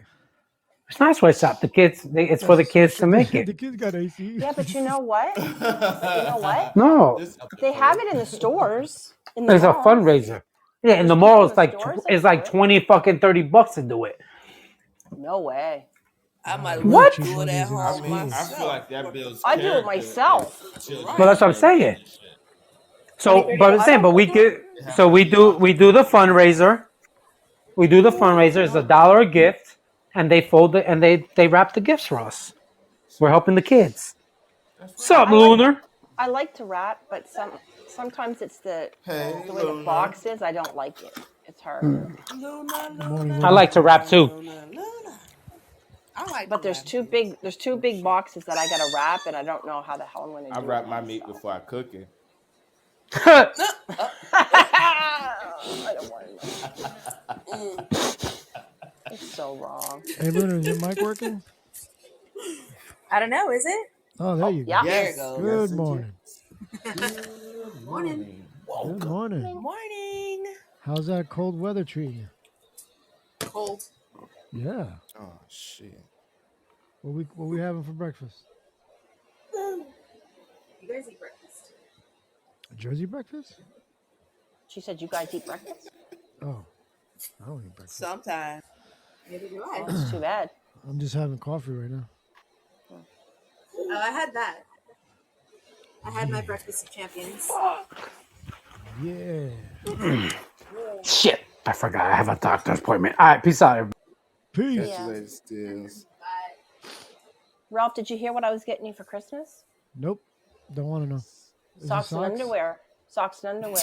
It's not a sweatshop. The kids, it's for the kids to make it. The kids got AC. Yeah, but you know what? But you know what? No, They have it in the stores. In the it's a malls. fundraiser. Yeah, in There's the people mall, in it's the like stores that it's do like it. 20 fucking $30 to do it. No way. I might as What? well do it at I home mean, I myself. feel like that builds I do it character. myself. If children Well, that's what I'm know that saying. shit. So, but I'm saying, but we get, so we do the fundraiser. We do the fundraiser. It's $1 a gift, and they fold it and they wrap the gifts for us. We're helping the kids. Sup, Lunar? I like to rap, but sometimes it's the way the box is. I don't like it. It's hard. I like to rap too. I like. But there's two big boxes that I gotta wrap, and I don't know how the hell I'm gonna do I it. wrap my meat before I cook it. I don't want to. It's so wrong. Hey, Lunar, is your mic working? I don't know. Is it? Oh, there you go. Yeah. There it goes. Good morning. Good morning. Good morning. Morning. How's that cold weather treating you? Cold. Yeah. Oh shit. What we having for breakfast? You guys eat breakfast. A Jersey breakfast? She said you guys eat breakfast. Oh, I don't eat breakfast. Sometimes. Neither do Oh, I. that's too bad. I'm just having coffee right now. Oh, I had that. I had my breakfast of champions. Yeah. Shit, I forgot. I have a doctor's appointment. All right, peace out, everybody. Peace. Catch you later, Stills. Ralph, did you hear what I was getting you for Christmas? Nope. Don't want to know. Is it Socks and underwear. Socks and underwear.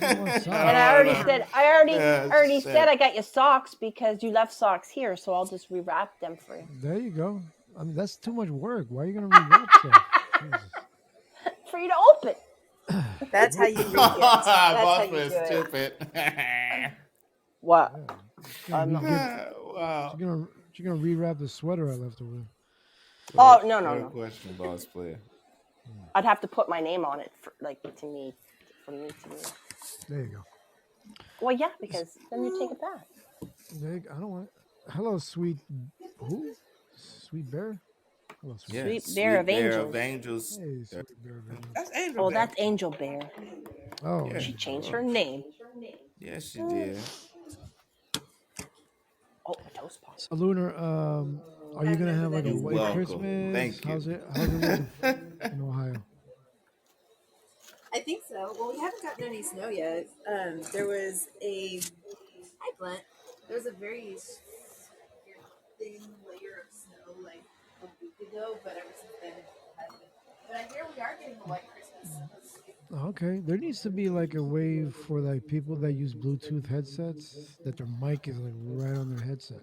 I want socks. And I already said Yeah, said I got you socks because you left socks here, so I'll just rewrap them for you. There you go. I mean, that's too much work. Why are you gonna rewrap stuff? Jesus. For you to open. That's how you read it. That's how you do it. Stupid. What? Wow. She's gonna rewrap the sweater I left her with. Oh no. Question, boss player. I'd have to put my name on it for, from me to me. There you go. Well, yeah, because then you take it back. There you go. I don't want it. Hello, sweet. Who? Sweet bear. Hello, sweet. Yeah, Sweet Bear of Angels. Hey, sweet bear of angels. That's Angel. Oh, Bear. that's Angel Bear. Oh, Yeah. She changed her name. Yes, she did. Oh, a toast pot. So, Lunar, are you gonna have like a You're white welcome. Christmas? Thank you. How's it looking in Ohio? I think so. Well, we haven't gotten any snow yet. There was a hi Blent. There was a very thin layer of snow like a week ago, but ever since then it hasn't. But I hear we are getting a white Christmas. Okay, there needs to be like a way for like people that use Bluetooth headsets that their mic is like right on their headset,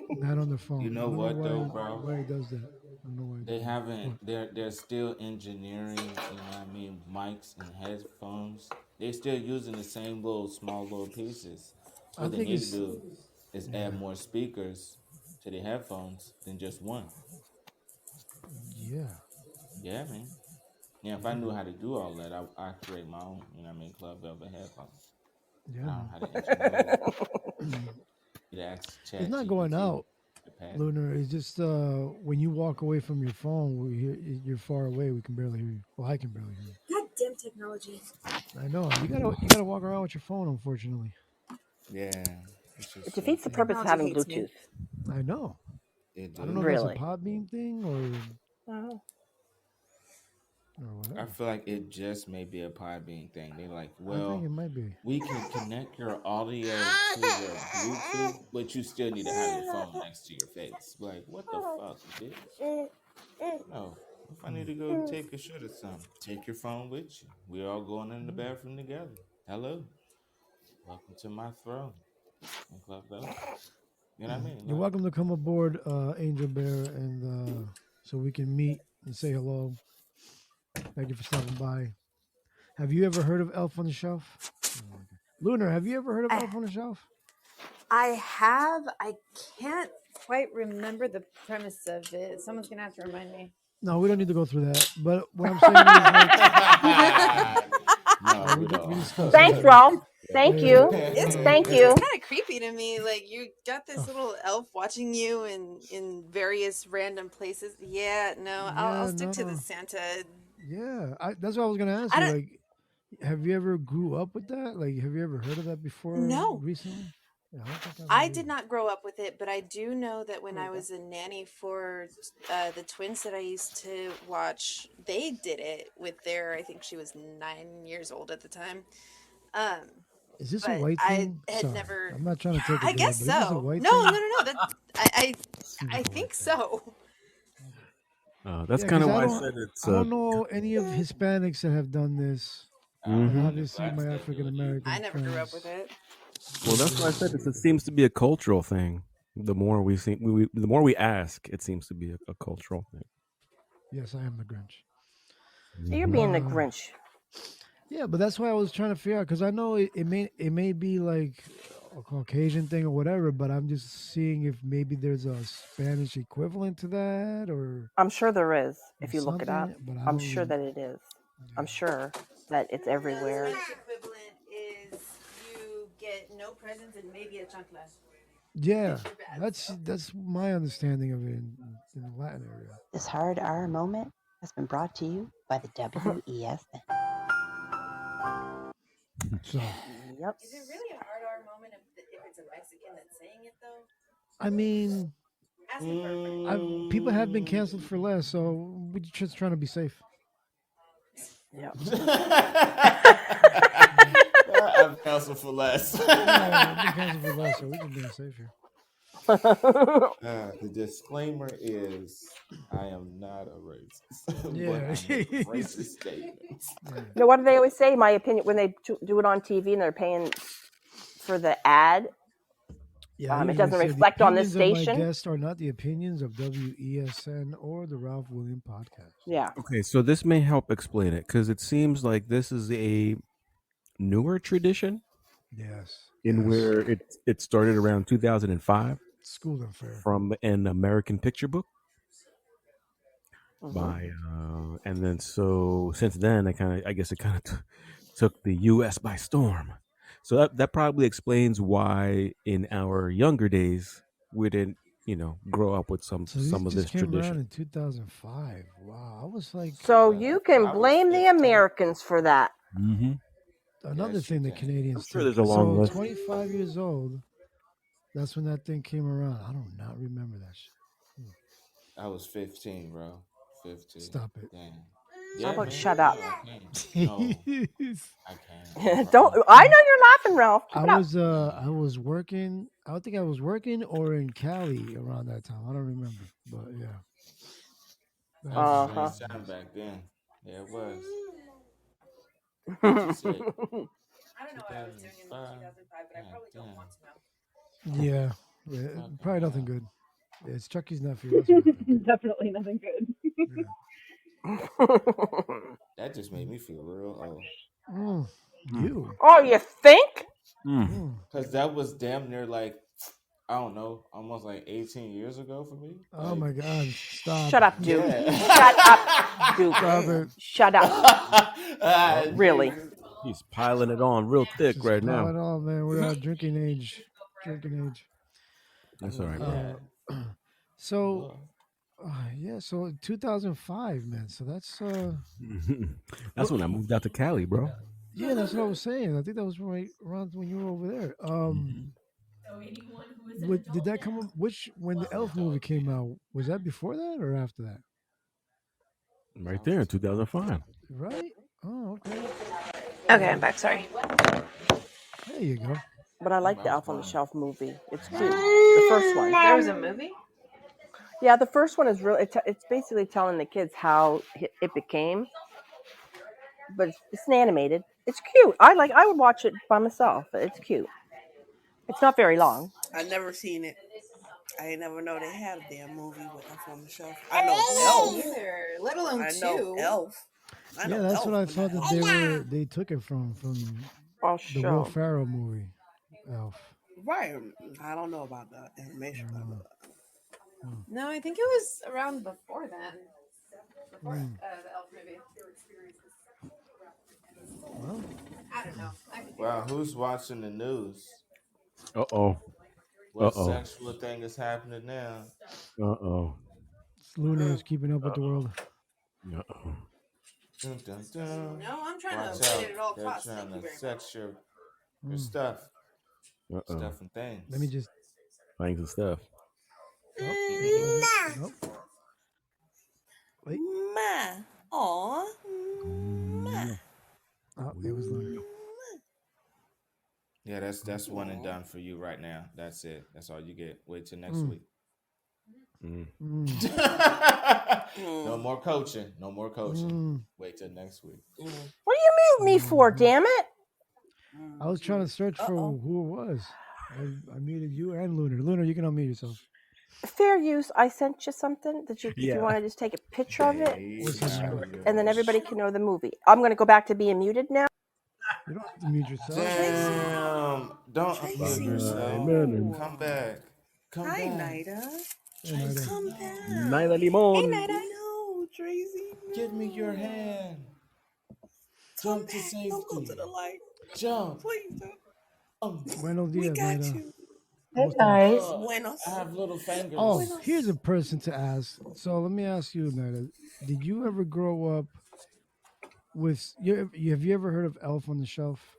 not on their phone. You know I don't what, why, though, bro? Why it does that? I don't know why. They haven't. They're still engineering. You know what I mean? Mics and headphones. They're still using the same small little pieces. I What they think need it's to do is add more speakers to the headphones than just one. yeah. Yeah, man. Yeah, if I knew how to do all that, I create my own. You know what I mean? Club Velvet headphones. I don't know how to engineer it. You'd ask It's not ChatGPT going out, to pass. Lunar. It's just when you walk away from your phone, we hear you're far away. We can barely hear you. Well, I can barely hear you. Goddamn technology. I know. You gotta walk around with your phone, unfortunately. Yeah. It's just It defeats the purpose of having Bluetooth. I know. It I don't know Really? if that's a Podbean thing or what. I feel like it just may be a Podbean thing. They're like, I well, think it might be. we can connect your audio to your Bluetooth, but you still need to have your phone next to your face. Like, what the fuck, bitch? No. If I need to go take a shit or something, take your phone with you. We're all going in the bathroom together. Hello. Welcome to my throne. In Club Velvet. You know what I mean? You're welcome to come aboard, Angel Bear, and so we can meet and say hello. Thank you for stopping by. Have you ever heard of Elf on the Shelf? Lunar, have you ever heard of Elf on the Shelf? I have. I can't quite remember the premise of it. Someone's gonna have to remind me. No, we don't need to go through that. But what I'm saying is, like, we discussed Thanks, that. Ralph. Yeah, Thank yeah, you. It's Thank it's you. kind of creepy to me. Like you got this Oh, little elf watching you in various random places. Yeah, no, I'll yeah, stick to the no, Santa. yeah. That's what I was gonna ask I you. don't Like, have you ever grew up with that? Like, have you ever heard of that before no. recently? Yeah, I don't think I have I did either. not grow up with it, but I do know that when There I you go. was a nanny for the twins that I used to watch, they did it with their. I think she was 9 years old at the time. Um, Is this a but white I thing? had Sorry, never. I'm not trying to take it I there, guess but is this a so. white No, no, thing? no, no. That I Seems I like a white think thing. so. Okay. That's Yeah, kind because of why I said it's I don't know any of Hispanics that have done this, I don't and know hmm any obviously blacks my that do African it either. I American never grew up with friends, it. Well, they that's why I don't said do it it either. seems to be a cultural thing. The more we see, the more we ask, it seems to be a cultural thing. Yes, I am the Grinch. You're Hmm being the Uh, Grinch. yeah, but that's why I was trying to figure out because I know it may be like a Caucasian thing or whatever, but I'm just seeing if maybe there's a Spanish equivalent to that I'm sure there is or if you look it up. something. But I I'm don't sure really. that it is. I'm Yeah. sure that it's The everywhere. Spanish equivalent is you get no presents and maybe a chancla. Yeah, If you're bad, that's so. that's my understanding of it in the Latin area. This hard hour moment has been brought to you by the WESN. So, Yep. Is it really a hard R moment if it's a Mexican that's saying it though? I mean, Asking for a friend. people have been canceled for less, so we're just trying to be safe. Yep. Yeah, I've canceled for less. yeah, I've been canceled for less, so we're just being safe here. The disclaimer is I am not a racist, but Yeah. I make racist statements. Yeah. No, what do they always say? My opinion when they do it on TV and they're paying for the ad, Yeah, I it usually doesn't say the reflect on the opinions of my station. guests are not the opinions of WESN or the Ralph William podcast. Yeah. Okay, so this may help explain it because it seems like this is a newer tradition Yes, in yes. where it started around 2005 School and fair. from an American picture book Hmm. by and then so since then I guess it kind of took the US by storm. So that probably explains why in our younger days we didn't, grow up with So these some of just this came around tradition. in 2005. Wow, I was like, So Yeah, you can I was blame the 15. Americans for that. Hmm another Yes, you thing the can. I'm Canadians sure took. there's a long So list. 25 years old, that's when that thing came around. I do not remember that shit. I was 15, bro. 15. Stop Damn. How Yeah, about man. shut up? No, I can't. No, it. I can't. Don't. I know you're laughing, Ralph. Keep I it up. was No. I was working. I don't think I was working or in Cali around that time. I don't remember, but yeah, that That was a Uh happened around huh. strange those time days. back then. Yeah, it was. What you say? I don't know what I was doing in 2005? 2005, but I God probably don't damn. want to know. Yeah, yeah, Fucking probably nothing hell. good. Yeah, it's Chucky's nephew. That's what I think. Definitely nothing good. Yeah. That just made me feel real old. Mm, Mm. you. Oh, you think? Mm. Mm. Because that was damn near like, I don't know, almost like 18 years ago for me. Oh Like, my God! Stop. Shut up, Duke. yeah. Shut up, Duke. Stop Damn. it. Shut up. Oh, Really. Jesus. he's piling it on real thick Just right pile now. it on, man. We're at drinking age. Drinking age. That's all right, bro. Yeah. So Look. yeah, so 2005, man. So that's That's but when I moved out to Cali, bro. yeah, that's what I was saying. I think that was right around when you were over there. Mhm. So anyone who is an Did adult that come now up? Which when the was an Elf adult movie came out, was that before that or after that? Right there in 2005. Right? Oh, okay. Okay, I'm back. Sorry. There you go. But I like I the was Elf on the born. Shelf movie. It's cute. The first one. There was a movie? Yeah, the first one is really. It's basically telling the kids how it became, but it's an animated. It's cute. I would watch it by myself. It's cute. It's not very long. I never seen it. I ain't never know they had a damn movie with Elf on the Shelf. I know Me Elf. neither. Let alone I know two. Elf. I Yeah, know that's what Elf, I but not thought that Elf. they took it from I'll the Will show. Ferrell movie, Elf. Right. I don't know about the animation, but I know that. No, I think it was around before then. Before Mm. the Elf movie. Well, I don't know. I could be Wow, wrong. who's watching the news? Uh oh. Uh What oh. sexual thing is happening now? Uh oh. Lunar is keeping up with the world. Uh oh. Dun, dun, dun. No, I'm trying to Watch avoid out. it at all They're costs. trying Thank you to very much. sex your Mm. stuff. Uh oh. Stuff and Let me things. just. Buying some stuff. Oh, what was it? Ma. Nope. Wait. Ma. Aw. Ma. Mm. Oh, it was Lunar. Yeah, that's one and Aw. done for you right now. That's it. That's all you get. Wait till next Mm. week. Mm. Mm. No more coaching. No more coaching. Mm. Wait till next week. What do you mute me for? Mhm. Damn it! I was trying to search for Uh-oh. who it was. I muted you and Lunar. Lunar, you can unmute yourself. Fair use. I sent you something that you, if you Yeah. want to just take a picture of it, What's up, Nada? and then everybody can know the movie. I'm going to go back to being muted now. You don't have to mute yourself. Damn. Don't unmute Tracy, yourself. no. Come back. Come Hi, back. Nida. Hey, Nada. Come back. Naida Limon. No, Tracy. No. Give me your hand. Come Jump to back. Don't go safety. to the light. Jump. Please don't. Buenos We dias, got Nada. you. ¿Cómo estás? Buenos. I have little fingers. Oh, here's a person to ask. So let me ask you, Nada. Did you ever grow up with? Have you ever heard of Elf on the Shelf?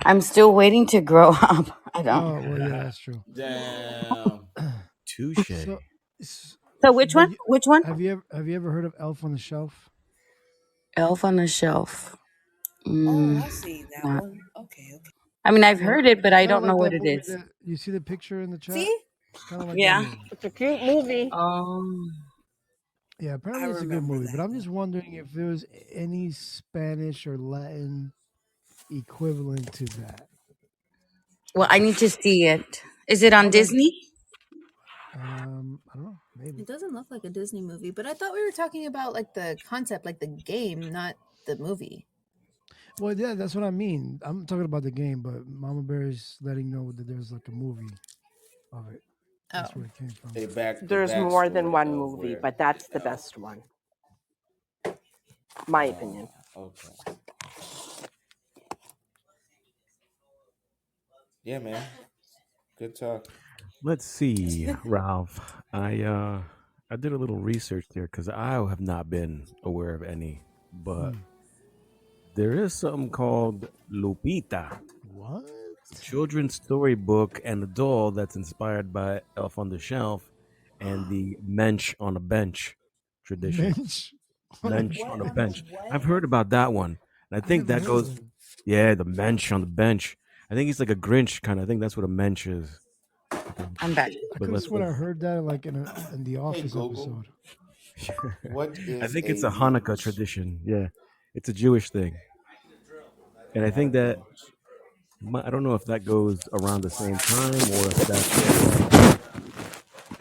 I'm still waiting to grow up. I don't. Oh, well, yeah, that's true. Damn. Touche. So, So which but one? Which one? have you ever heard of Elf on the Shelf? Elf on the Shelf. Oh, I see that Nah. one. Okay. I mean, I've Well, heard it, but I kind of don't know like what that it movie. is. That you see the picture in the chat. See? Kind of like Yeah. that movie. It's a cute movie. Yeah, apparently it's a good remember movie. that But I'm just wondering if there was any Spanish or Latin equivalent to that. Well, I need to see it. Is it on Okay. Disney? I don't know. Maybe. It doesn't look like a Disney movie, but I thought we were talking about like the concept, like the game, not the movie. Well, yeah, that's what I mean. I'm talking about the game, but Mama Bear is letting know that there's like a movie of it. That's where it came from. There's more than one of movie, where but that's the best one. My opinion. Okay. Yeah, man. Good talk. Let's see, Ralph. I did a little research there because I have not been aware of any, but there is something called Lupita. What? A children's storybook and a doll that's inspired by Elf on the Shelf and the Mensch on a Bench tradition. Mensch? Mensch What on a on a bench. what? I've heard about that one. And I think never that heard of goes, it. yeah, the Mensch on the bench. I think he's like a Grinch kind of. I think that's what a Mensch is. I'm back. I But could have sworn I heard that like in the Office Google. episode. What I is think a it's a Hanukkah tradition. Yeah, it's a Jewish thing, and I think that I don't know if that goes around the same time or if that's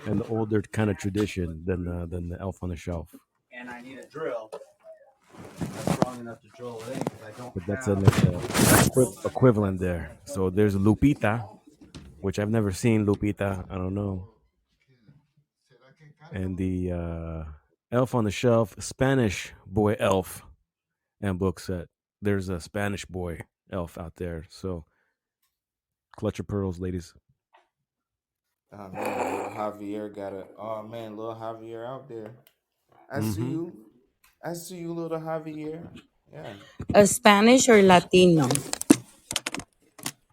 an older kind of tradition than the Elf on the Shelf. And I need a drill that's strong enough to drill it in because I don't But that's have. an equivalent there. So there's Lupita, which I've never seen Lupita. I don't know. And the Elf on the Shelf, Spanish boy elf, and book set. There's a Spanish boy elf out there. So clutch your pearls, ladies. Oh man, little Javier got a. Oh man, little Javier out there. I see Mhm. you. I see you, little Javier. Yeah. A Spanish or Latino?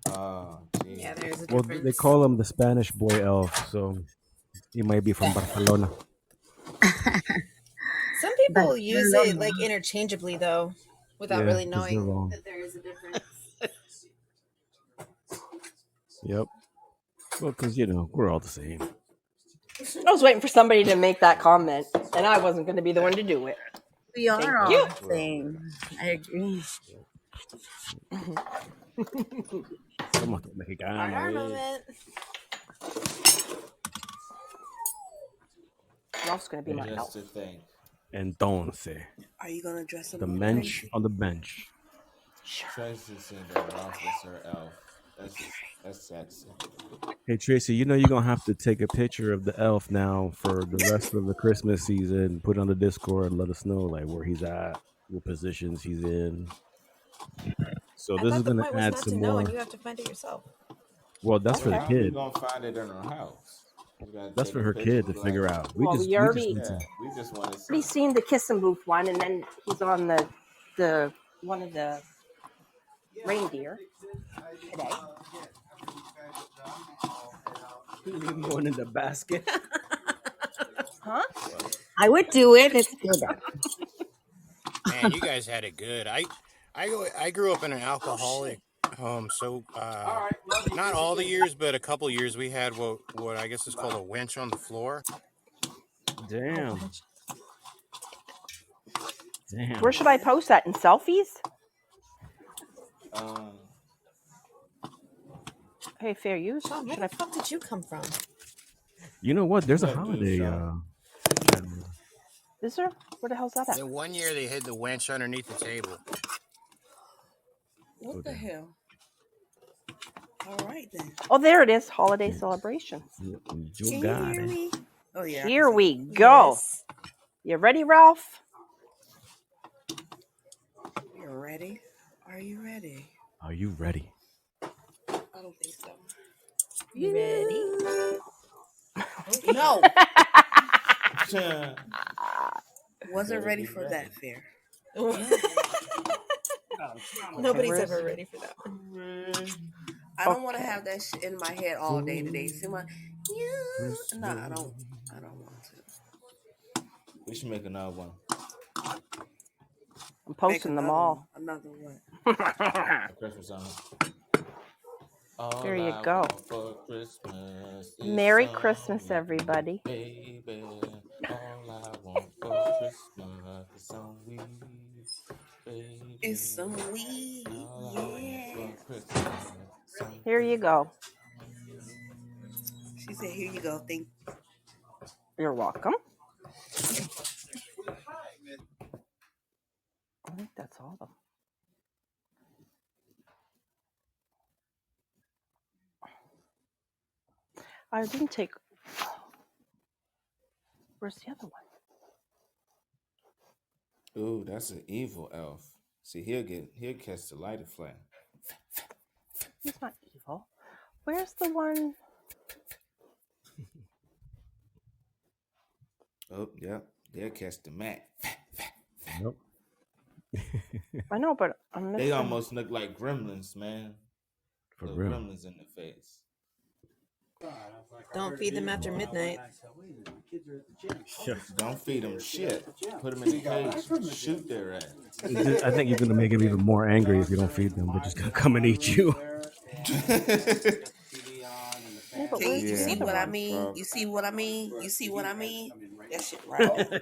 Oh, geez. Yeah, there's a Well, difference. they call him the Spanish boy elf, so he might be from Barcelona. Some people use it Barcelona. like interchangeably though, without Yeah, really 'cause they're knowing wrong. that there is a difference. Yep. Well, because we're all the same. I was waiting for somebody to make that comment, and I wasn't going to be the one to do it. We Thank are all you. the same. I agree. Somos mexicanos. Our eh. moment. Ralph's going to be my Just elf. to think. Entonces, Are you gonna dress him the up? mensch on the bench. Tracy seen that Ralph is her elf. That's sexy. Hey Tracy, you're gonna have to take a picture of the elf now for the rest of the Christmas season. Put it on the Discord and let us know like where he's at, what positions he's in. So I this is thought the gonna point was add not to some know, and more. you have to find it yourself. Well, that's for Well, the Okay. how we kid. gonna find it in her house? We gotta That's take for a her picture. kid to Be like, figure out. Well, We just need yeah, to. we just want to already see. seen the kiss and booth one, and then he's on the one of the reindeer today. One in the basket. Huh? I would do it. It's good. Man, you guys had it good. I grew up in an alcoholic home, so not all the years, but a couple years we had what I guess is called a wench on the floor. Damn. Damn. Where should I post that? In selfies? Um, Hey, fair use. Sean, where Should I? the fuck did you come from? You know what? you There's a gotta do, holiday Sean. channel. Is there? Where the hell's that at? Then one year they hid the wench underneath the table. What the hell? All right then. Oh, there it is. Holiday celebrations. You Can you got hear it. me? Oh yeah. I Here can we see go. Yes. You ready, Ralph? you. You're ready. Are you ready? Are you ready? I don't think so. You ready? No. Yeah. Wasn't Better ready be for ready. that fair. Nobody's where's- ever ready for that. I don't want to have that shit in my head all day today. See my no, I don't want to. We should make another one. I'm posting them all. Another one. A Christmas song. All There you I go. want for Christmas is Merry some Christmas, weed, everybody. baby. All I want for Christmas is some weed, baby. It's some weed. All I want for Christmas is some Here you go. She said, "Here you go. Thank." You're welcome. I think that's all of them. I didn't take. Where's the other one? Ooh, that's an evil elf. See, he'll catch the lighter flame. He's not evil. Where's the one? Oh, yep. They'll catch the mat. Nope. I know, but I'm missing. They almost look like gremlins, man. For Little real. gremlins in the face. Don't feed them after midnight. Don't feed them shit. Put them in a cage. Shoot their ass. I think you're gonna make them even more angry if you don't feed them. They're just gonna come and eat you. Yeah, but Can where's you the see other what I one? mean? You see what I mean? You see what I mean? That shit right there.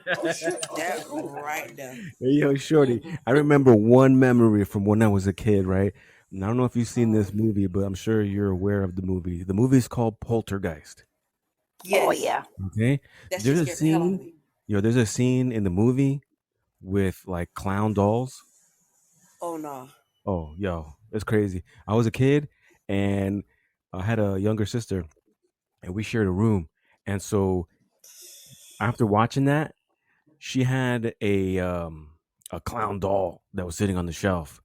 That right there. Hey, yo, Shorty, I remember one memory from when I was a kid, right? And I don't know if you've seen this movie, but I'm sure you're aware of the movie. The movie is called Poltergeist. Yes. Oh yeah. Okay. That There's shit a scared the hell out of scene, me. there's a scene in the movie with like clown dolls. Oh no. Oh, yo, it's crazy. I was a kid and I had a younger sister and we shared a room. And so after watching that, she had a clown doll that was sitting on the shelf.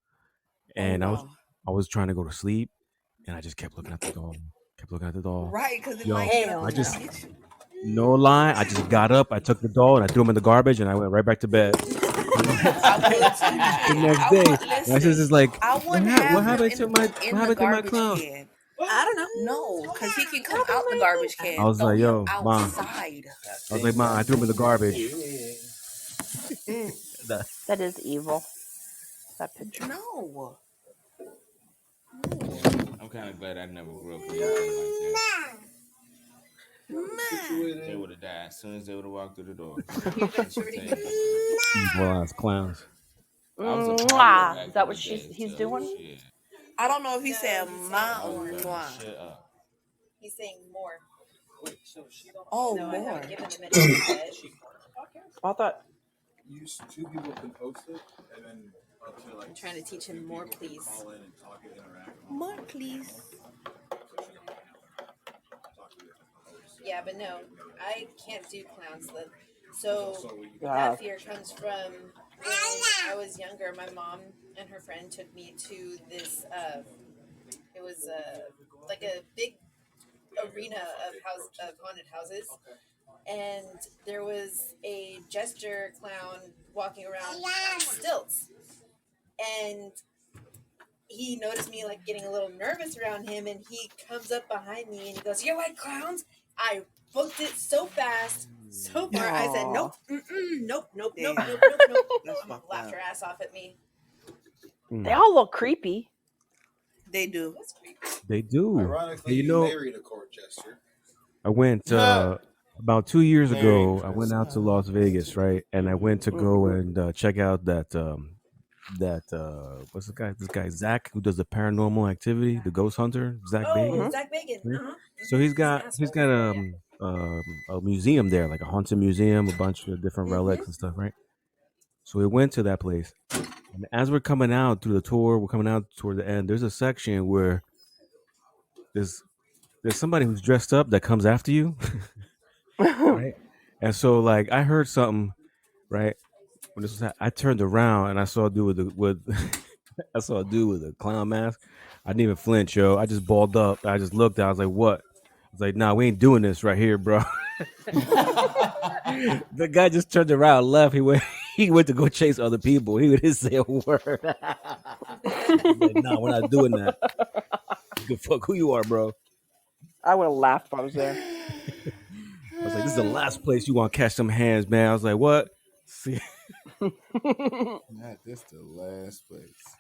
And Oh no. I was trying to go to sleep and I just kept looking at the doll. Kept looking at the doll. Right, because it Yo, might get up I and just get you. no lie, I just got up, I took the doll and I threw him in the garbage and I went right back to bed. The next day, my sister's like, I what, wouldn't have what him happened to my in what the happened to my garbage clown? can. I don't know. No, because he can come out the garbage can. I was Throw like, him yo, Mom. outside. I was like, Mom, I threw him in the garbage. That is evil. That picture. No. I'm kind of glad I never grew up with anything like that. They would have died as soon as they would have walked through the door. Evil ass clowns. I was a Mwah. partier back Is that in what the day, he's so doing? shit. I don't know if he said ma I or was moi. cutting shit up. He's saying more. Oh, No, I more. haven't given him any yet. I thought. Two people can post it, and then up to like. I'm trying to teach him more, please. Call in and talk and interact. More, please. Yeah, but no, I can't do clowns. So Yeah. that fear comes from when I was younger. My mom and her friend took me to this. It was like a big arena of haunted houses, and there was a jester clown walking around on stilts, and he noticed me like getting a little nervous around him, and he comes up behind me and he goes, "You like clowns?" I booked it so fast, so far. I said, "Nope, nope, nope, nope, nope, nope, nope." Laughed her ass off at me. They all look creepy. They do. They do. Ironically, You you know, married a court jester. I went about 2 years Merry ago. I went out to Las Vegas, right? And I went to go and check out what's the guy? This guy Zach who does the paranormal activity, the ghost hunter, Zach Bagan. Zach Bagan. Right? So he's got a museum there, like a haunted museum, a bunch of different relics and stuff, right? So we went to that place, and as we're coming out through the tour, we're coming out toward the end. There's a section where there's somebody who's dressed up that comes after you, right? And so like I heard something, right? When this was, I turned around and I saw a dude with I saw a dude with a clown mask. I didn't even flinch, yo. I just balled up. I just looked. I was like, "What?" I was like, "Nah, we ain't doing this right here, bro." The guy just turned around, and left. He went. He went to go chase other people. He didn't say a word. I was like, "Nah, we're not doing that." Good fuck who you are, bro. I would have laughed if I was there. I was like, "This is the last place you want to catch some hands, man." I was like, "What?" See. Not this the last place.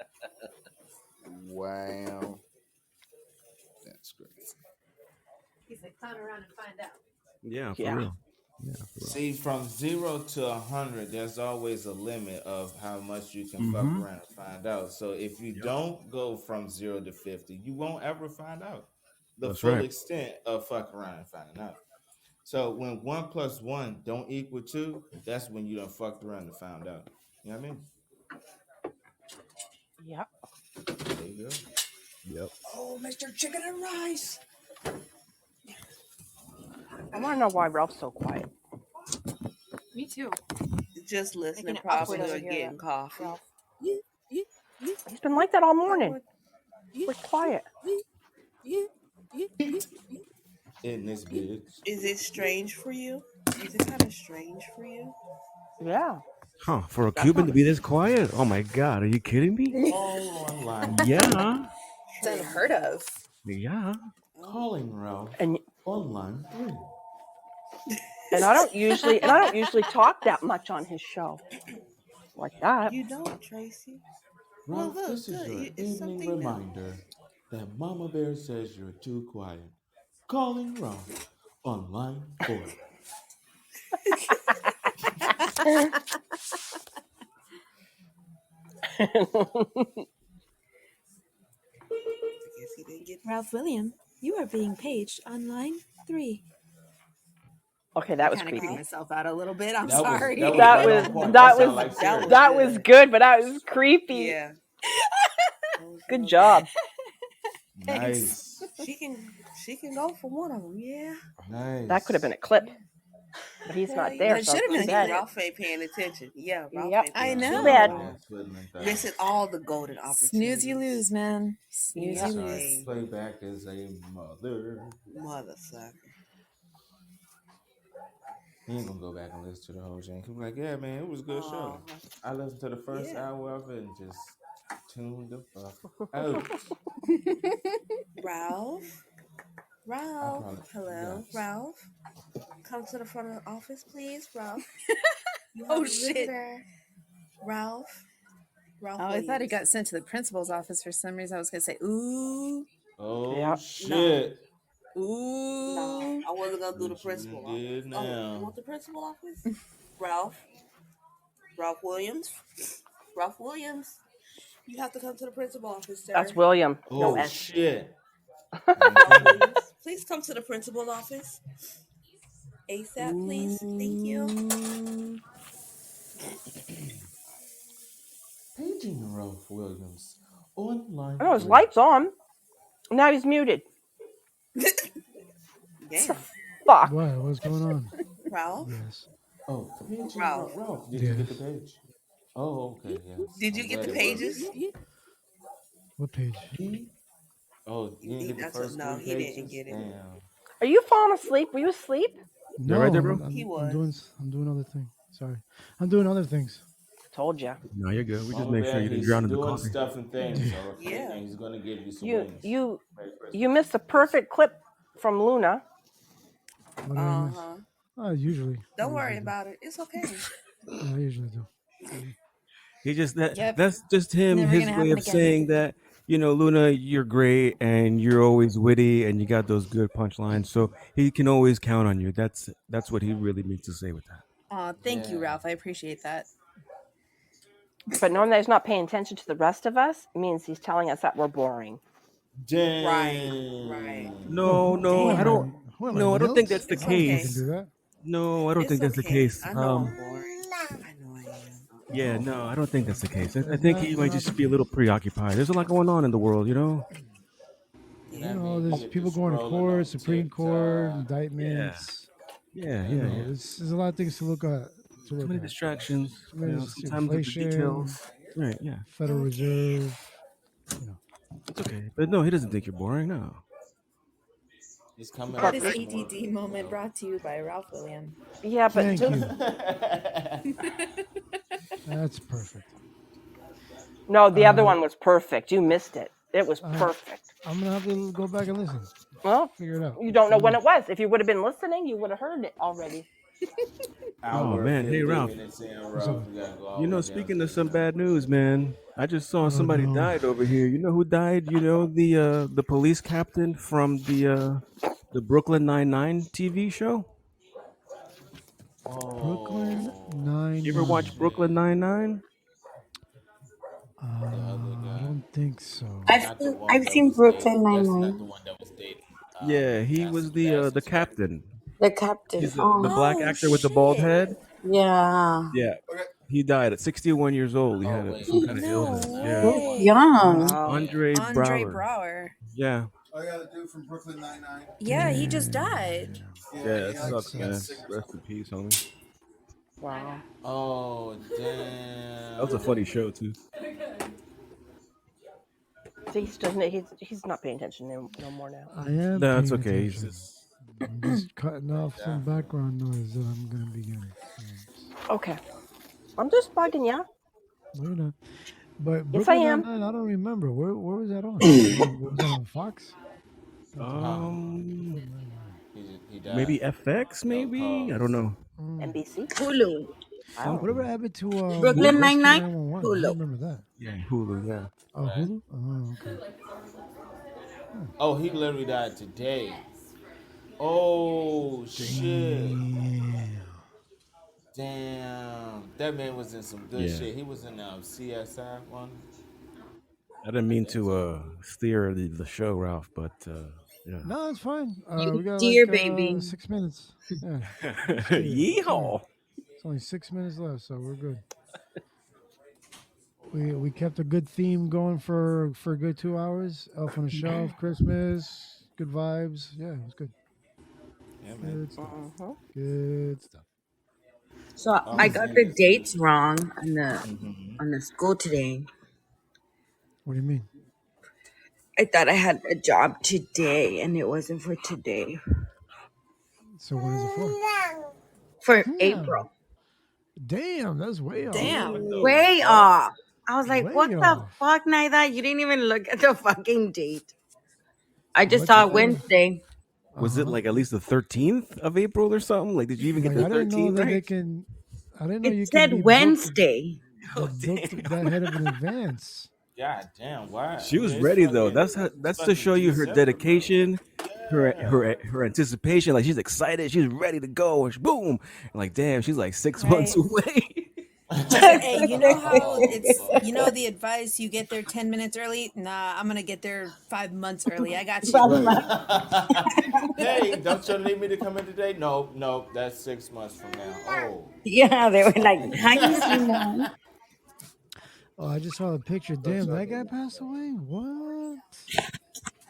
Wow. That's crazy. He's like, clown around and find out. Yeah, for real. Yeah, for real. See, from 0 to 100, there's always a limit of how much you can fuck Mhm. around and find out. So if you don't go from 0 to 50, you won't ever find out the That's full right. extent of fuck around and finding out. So when 1 plus 1 don't equal 2, that's when you done fucked around and found out. You know what I mean? Yep. There you go. Yep. Oh, Mr. Chicken and Rice. I want to know why Ralph's so quiet. Me too. Just listening, Making it awkward probably, over or here, getting coffee. Ralph. He's been like that all morning. We're quiet. In this bitch. Is it strange for you? Is it kind of strange for you? Yeah. Huh? For a Cuban to be this quiet? Oh my god, are you kidding me? All online. Yeah. It's unheard of. Yeah. Calling Ralph And online 3. I don't usually talk that much on his show. Like that. You don't, Tracy. Ralph, Well, look, this is your it's evening something new. reminder that Mama Bear says you're too quiet. Calling Ralph on line 4. Ralph William, you are being paged on line 3. Okay, that was I creepy. creeped myself out a little bit. I'm That was- sorry. that was That right was on point. that That was sounded like Siri. that was good, but that was creepy. Yeah. Good job. Nice. She can go for one of them. Yeah. Nice. That could have been a clip, but he's not there. It So should have too been. bad. Ralph ain't paying attention. Yeah, Ralph Yep. ain't paying I know. Too bad. Missing all the golden opportunities. Snooze, you lose, man. Snooze, you Sorry, lose. play back as a mother. Mother sucker. He ain't gonna go back and listen to the whole thing. He'll be like, yeah, man, it was a good show. I listened to the first hour of it and just tuned the fuck out. Ralph? probably- Hello? yes. Ralph? Come to the front of the office, please, Ralph. You have Oh, a shit. visitor. Ralph? Ralph Oh, I thought he Williams. got sent to the principal's office for some reason. I was going to say, ooh. Oh, Yep. shit. Ooh. No, I wasn't going to do the What you principal did office. now. Oh, you want the principal office? Ralph? Ralph Williams? Ralph Williams? You have to come to the principal office, sir. That's William. No Oh, S. shit. Ralph Williams, please come to the principal office. ASAP, please. Thank you. Paging Ralph Williams online. Oh, his light's on. Now he's muted. Damn. Fuck. What? What's going on? Ralph? Yes. Oh, paging Ralph. Ralph. Did you get the Yes. page? Oh, okay, yes. Did you I'm get glad the it worked. pages? What page? Oh, you didn't get the first No, three he didn't pages? get it. Damn. Are you falling asleep? Were you asleep? They're right No, there, bro. He I'm was. doing I'm doing other things. Sorry, I'm doing other things. Told you. No, you're good. We just Mama make sure Bear, you didn't he's drown in the doing coffee. stuff and things, Yeah. so Yeah. and he's gonna give you some You wings. you Merry Christmas. you missed a perfect clip from Luna. What did I miss? Uh-huh. Usually. I Don't worry usually do. about it. It's okay. Yeah, I usually do. He just Yep. that's just him, Never his gonna way happen of again. saying that, Luna, you're great and you're always witty and you got those good punchlines. So he can always count on you. That's what he really means to say with that. Aw, thank you, Yeah. Ralph. I appreciate that. But knowing that he's not paying attention to the rest of us means he's telling us that we're boring. Right. Damn. No, No, I don't. who am I, No, I don't think Milt? that's the It's I don't okay. fucking case. do that. No, I don't It's think that's the okay. case. I know I'm boring. I know I am. Yeah, no, I don't think that's the case. I It's think he might not the just be a little case. preoccupied. There's a lot going on in the world, And You that know, means you there's get to people going to scrolling court, on Supreme Court, TikTok. Yeah, indictments. yeah, You yeah, know, yeah. there's a lot of things to look at. Too many distractions. Too many Sometimes the inflation, details. Right, yeah. Federal Okay. Reserve. You know, It's okay. But no, he doesn't think you're boring. No. He's coming up But This with more, ADD moment brought to you by Ralph William. yeah, but thank just you. That's perfect. no, the other one was perfect. You missed it. It was I, perfect. I'm gonna have to go back and listen. Well, Figure it out. you don't know when it was. If you would have been listening, you would have heard it already. Oh hour man, hey 50 Ralph. minutes in, What's up? Ralph. We gotta go all the way Speaking of downstairs some now. bad news, man, I just saw Oh somebody no. died over here. You know who died? The police captain from the Brooklyn Nine-Nine TV show. Brooklyn Oh, You ever watch Nine-Nine. shit. Brooklyn Nine-Nine? The other I guy. don't think so. Not the one I've that seen was dating. Brooklyn That's not the Nine-Nine. one that was dating. Yeah, he was Cassie's the Bass's wife. captain. The captain. He's the Oh, black Oh actor with the bald shit! head. yeah. Yeah, he died at 61 years old. He Oh, had wait. some kind of No illness. That's not Yeah, So the one. young. Wow. Yeah. Andre Andre Brower. Brower. Yeah, Oh yeah, the dude from Brooklyn Nine-Nine. Yeah, he just died. yeah, Yeah, that he That sucks, he got man. sick sucks. or Rest in something. peace, homie. Wow. Oh, That was a funny damn. show too. See, he's not paying attention no more now. I am No, it's paying okay. He's attention. just I'm just cutting off some background noise that I'm gonna be getting. Okay. I'm just bugging you. No, you're not. But Yes, I Brooklyn am. Nine-Nine, I don't remember. Where was that on? Was that on Fox? um He died. maybe FX, maybe I don't know. NBC. Hulu. Whatever happened to Brooklyn Rescue Nine-Nine. 911? I Hulu. remember that. Yeah, Hulu. Yeah. Oh, Right. Hulu? Oh, okay. Oh, he literally died today. Oh, shit. Damn. That man was in some good Yeah. shit. He was in CSI one. I didn't mean to steer the show, Ralph, but yeah. No, it's fine. You We got dear like baby. 6 minutes. Yeah. Let's get it. Yeehaw! It's only 6 minutes left, so we're good. We kept a good theme going for a good 2 hours. Elf on a Shelf, Christmas, good vibes. Yeah, it was good. Yeah, man. Good stuff. Good stuff. So I got the dates wrong on the school today. What do you mean? I thought I had a job today, and it wasn't for today. So what is it for? For Yeah. April. Damn, that's way off. Damn. Way off. I was like, Way what the off. fuck, Naida? You didn't even look at the fucking date. I just Lucky saw for- Wednesday. Was it like at least the 13th of April or something? Like, did you even get Like, the I didn't know 13th that they right? can. I didn't know you It can said be Wednesday. booked that head of an advance. God damn, why? She was It's ready though. fucking- That's to fucking show you her December, dedication, bro. her anticipation. Like she's excited, she's ready to go. And boom! Like damn, she's like 6 months away. Hey, you know how it's the advice you get there 10 minutes early? Nah, I'm gonna get there 5 months early. I got you. Hey, don't you need me to come in today? No, that's 6 months from now. Oh. Yeah, they were like, how you see that? Oh, I just saw a picture. Damn, that guy passed away. What?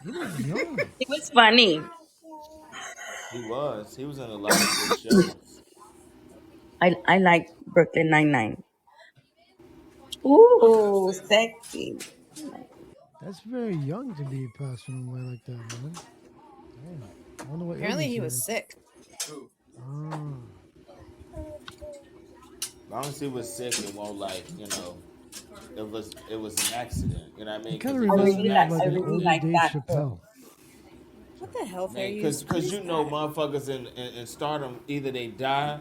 He looked young. It was funny. He was in a lot of good shows. I like Brooklyn Nine-Nine. Ooh, sexy. That's very young to be passing away like that, man. Damn. I wonder what Apparently illness he he was had. sick. Ah. As long as he was sick, it won't like it was an accident. You know what I He mean? kind Because of if it was reminds an me of like I an accident, really older like Dave that too. Chappelle. What the hell, fair man, use? What because is you know that? motherfuckers in stardom either they die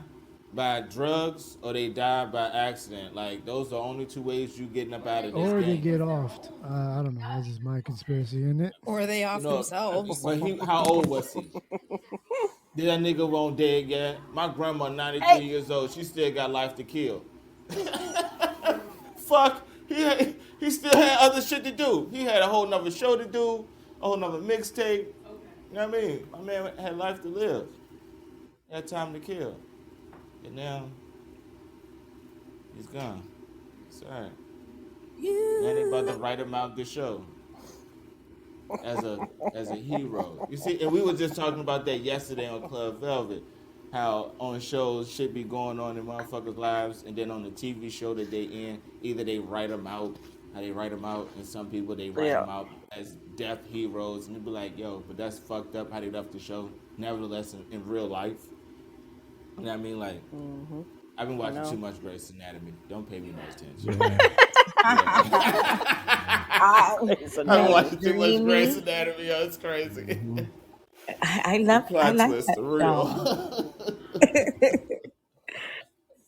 by drugs or they die by accident. Like those are the only two ways you getting up out of this Or they game. get offed. I don't know. That's just my conspiracy in it. Or are they You off know, themselves? but how old was he? Did that nigga won't dead yet? My grandma, Hey, 93 years old, she still got life to kill. Fuck, he still had other shit to do. He had a whole nother show to do, a whole nother mixtape. You know what I mean? My man had life to live. He had time to kill. And now he's gone. It's alright. Now they about to write him out the show as a hero. You see, and we were just talking about that yesterday on Club Velvet. How on shows shit be going on in motherfuckers' lives, and then on the TV show that they in, either they write them out, how they write them out, and some people they write Yeah. them out as death heroes, and they be like, yo, but that's fucked up how they left the show. Nevertheless, in real life, you know what I mean? Like, Mm-hmm. I've been I watching too know. much Grey's Anatomy. Don't pay me no attention. Yeah. I Grey's I've been make Anatomy. watching too much Grey's dreamy. Anatomy. Yo, it's crazy. Hmm. The I plot like twists that are show. real.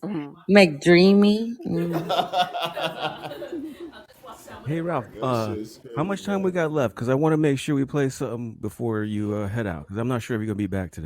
Mhm. Make dreamy. Mm. Hey Ralph, That shit's how crazy, much time we man. got left? Because I want to make sure we play something before you head out. Because I'm not sure if you're gonna be back today.